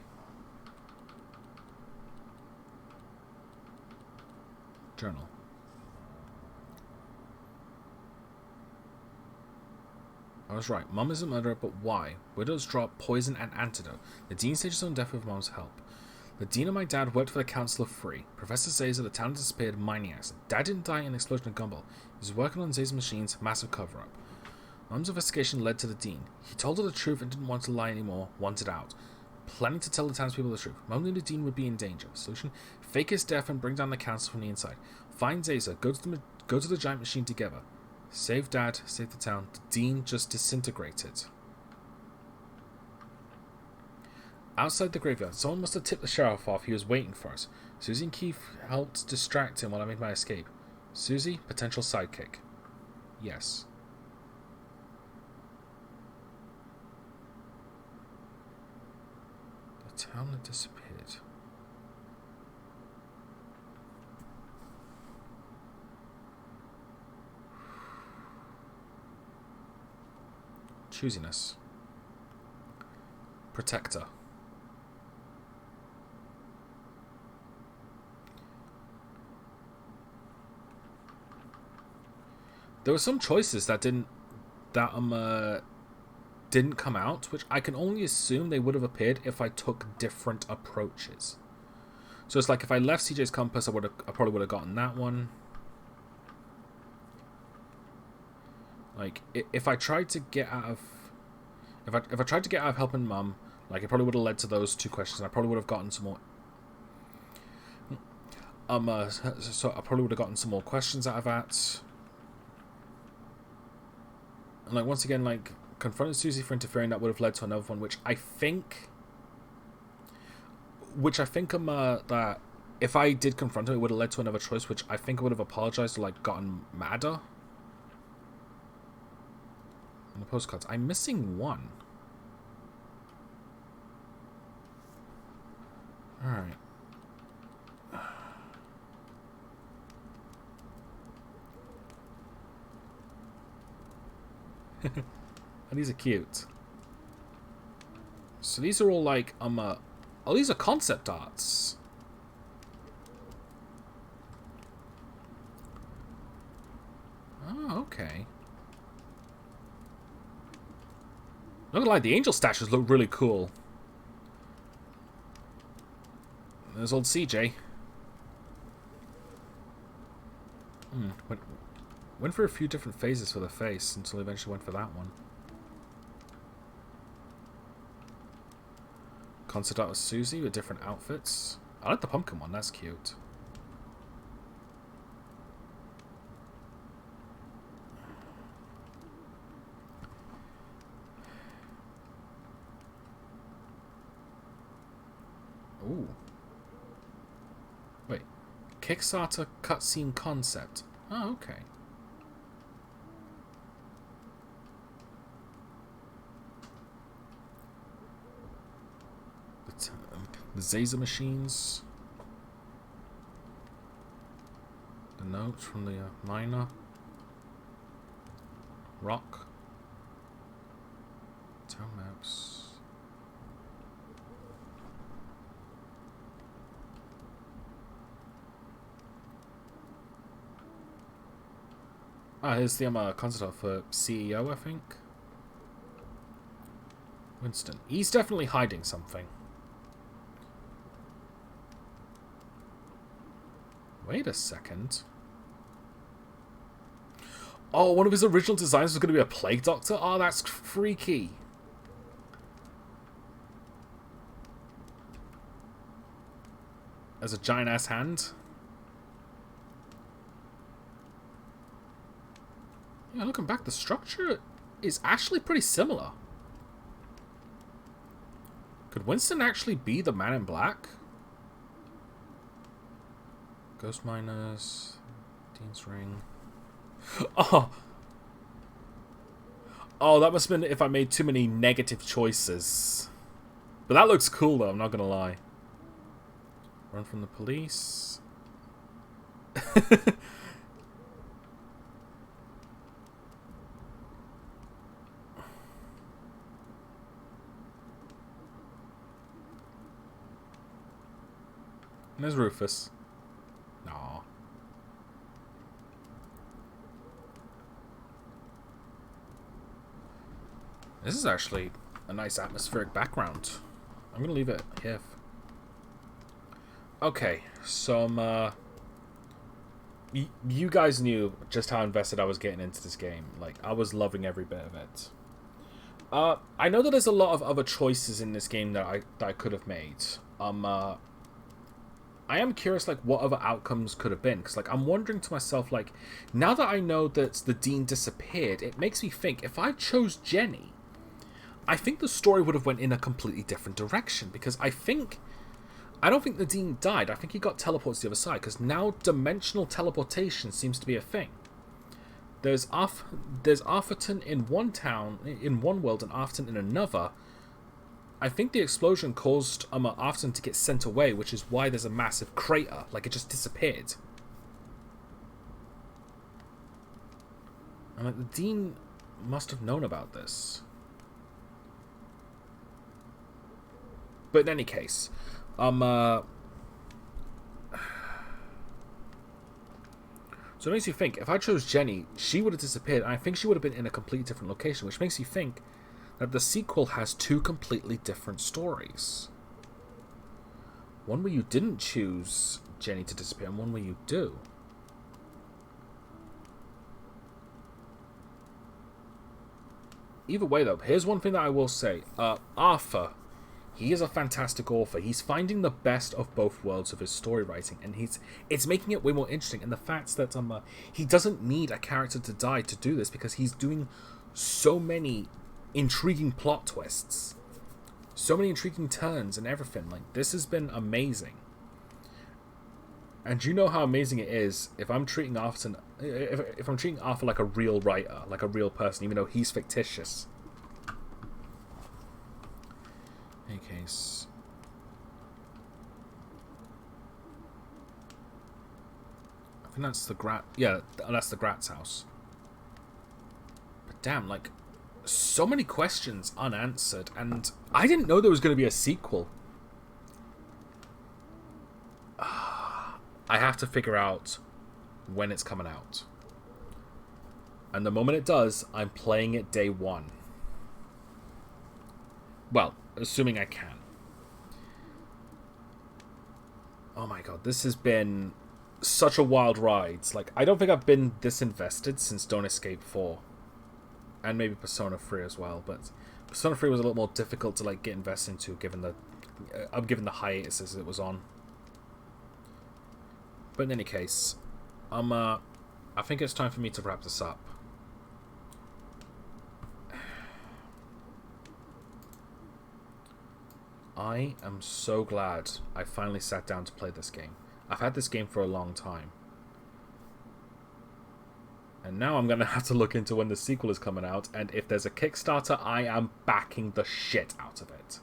Journal. I was right. Mom is a murderer, but why? Widows drop poison and antidote. The Dean staged his own death with Mom's help. The Dean and my dad worked for the Council of Free. Professor Zazer, the town disappeared, mining accident. Dad didn't die in an explosion of gumball. He was working on Zazer's machines, massive cover-up. Mom's investigation led to the Dean. He told her the truth and didn't want to lie anymore, wanted out. Planning to tell the townspeople the truth. Mom knew the Dean would be in danger. Solution: fake his death and bring down the council from the inside. Find Zazer, go to the giant machine together. Save Dad, save the town. The Dean just disintegrated. Outside the graveyard, someone must have tipped the sheriff off he was waiting for us. Susie and Keith helped distract him while I made my escape. Susie, potential sidekick. Yes. The town that disappeared. Choosiness. Protector. There were some choices that didn't come out, which I can only assume they would have appeared if I took different approaches. So it's like if I left CJ's compass, I probably would have gotten that one. Like if I tried to get out of if I tried to get out of helping Mum, like it probably would have led to those two questions, and I probably would have gotten some more. So I probably would have gotten some more questions out of that. And like once again, like confronted Susie for interfering, that would have led to another one, which I think that if I did confront him, it would have led to another choice, which I think I would have apologized or like gotten madder. On the postcards, I'm missing one. All right. And these are cute. So these are all like oh, these are concept arts. Oh, okay. Not gonna lie, the angel statues look really cool. There's old CJ. Went for a few different phases for the face until eventually went for that one. Concept art with Susie with different outfits. I like the pumpkin one, that's cute. Ooh. Wait. Kickstarter cutscene concept. Oh, okay. The Zazer machines. The notes from the miner. Rock. Town maps. Ah, here's the concept art for CEO, I think. Winston. He's definitely hiding something. Wait a second. Oh, one of his original designs was going to be a plague doctor? Oh, that's freaky. As a giant-ass hand. Yeah, looking back, the structure is actually pretty similar. Could Winston actually be the Man in Black? Ghost Miners, Dean's Ring. Oh! Oh, that must have been if I made too many negative choices. But that looks cool, though, I'm not gonna lie. Run from the police. And there's Rufus. Aww. This is actually a nice atmospheric background. I'm gonna leave it here. Okay, so you guys knew just how invested I was getting into this game. Like, I was loving every bit of it. I know that there's a lot of other choices in this game that I could have made. I am curious, like, what other outcomes could have been. Because, like, I'm wondering to myself, like, now that I know that the Dean disappeared, it makes me think, if I chose Jenny, I think the story would have went in a completely different direction. Because I don't think the Dean died. I think he got teleported to the other side. Because now dimensional teleportation seems to be a thing. There's Arthurton in one town, in one world, and Arthurton in another. I think the explosion caused Arthurton to get sent away, which is why there's a massive crater. Like, it just disappeared. And like, the Dean must have known about this. But in any case, so it makes you think, if I chose Jenny, she would have disappeared, and I think she would have been in a completely different location, which makes you think that the sequel has two completely different stories. One where you didn't choose Jenny to disappear, and one where you do. Either way, though, here's one thing that I will say. Arthur, he is a fantastic author. He's finding the best of both worlds of his story writing, and it's making it way more interesting. And the fact that he doesn't need a character to die to do this, because he's doing so many intriguing plot twists, so many intriguing turns and everything. Like, this has been amazing. And you know how amazing it is if I'm treating Arthur, if I'm treating Arthur like a real writer, like a real person, even though he's fictitious. In any case, I think that's the Grat. Yeah, that's the Grat's house. But damn, like, so many questions unanswered, and I didn't know there was going to be a sequel. I have to figure out when it's coming out. And the moment it does, I'm playing it day one. Well, assuming I can. Oh my god, this has been such a wild ride. Like, I don't think I've been this invested since Don't Escape 4. And maybe Persona 3 as well, but Persona 3 was a little more difficult to, like, get invested into given the hiatuses it was on. But in any case, I think it's time for me to wrap this up. I am so glad I finally sat down to play this game. I've had this game for a long time. And now I'm going to have to look into when the sequel is coming out, and if there's a Kickstarter, I am backing the shit out of it.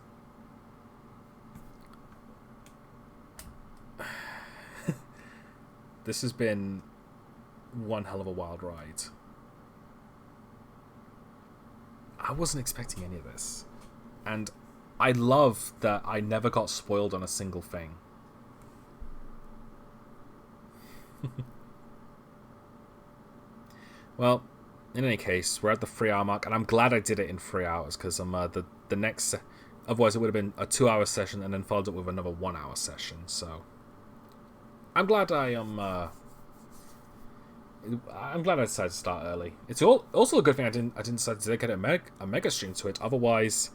This has been one hell of a wild ride. I wasn't expecting any of this. And I love that I never got spoiled on a single thing. Well, in any case, we're at the 3-hour mark, and I'm glad I did it in 3 hours, because the next... Otherwise, it would have been a 2-hour session, and then followed up with another 1-hour session, so... I'm glad I'm glad I decided to start early. It's also a good thing I didn't decide to dedicate a mega stream to it. Otherwise,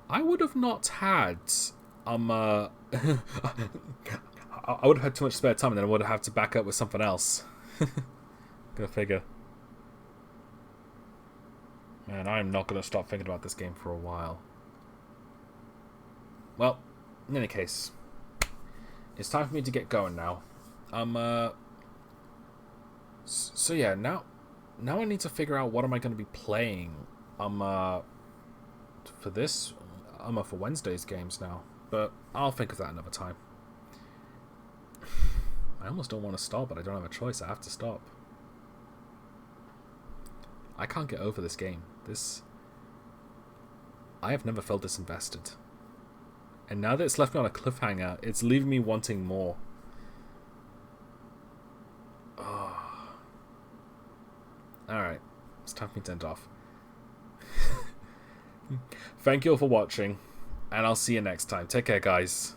I would have not had I would have had too much spare time, and then I would have to back up with something else. Go figure. Man, I'm not gonna stop thinking about this game for a while. Well, in any case, it's time for me to get going now. So yeah, now I need to figure out what am I going to be playing for this for Wednesday's games now, but I'll think of that another time. I almost don't want to stop, but I don't have a choice. I have to stop. I can't get over this game. I have never felt this invested. And now that it's left me on a cliffhanger, it's leaving me wanting more. Oh. Alright, it's time for me to end off. Thank you all for watching, and I'll see you next time. Take care, guys.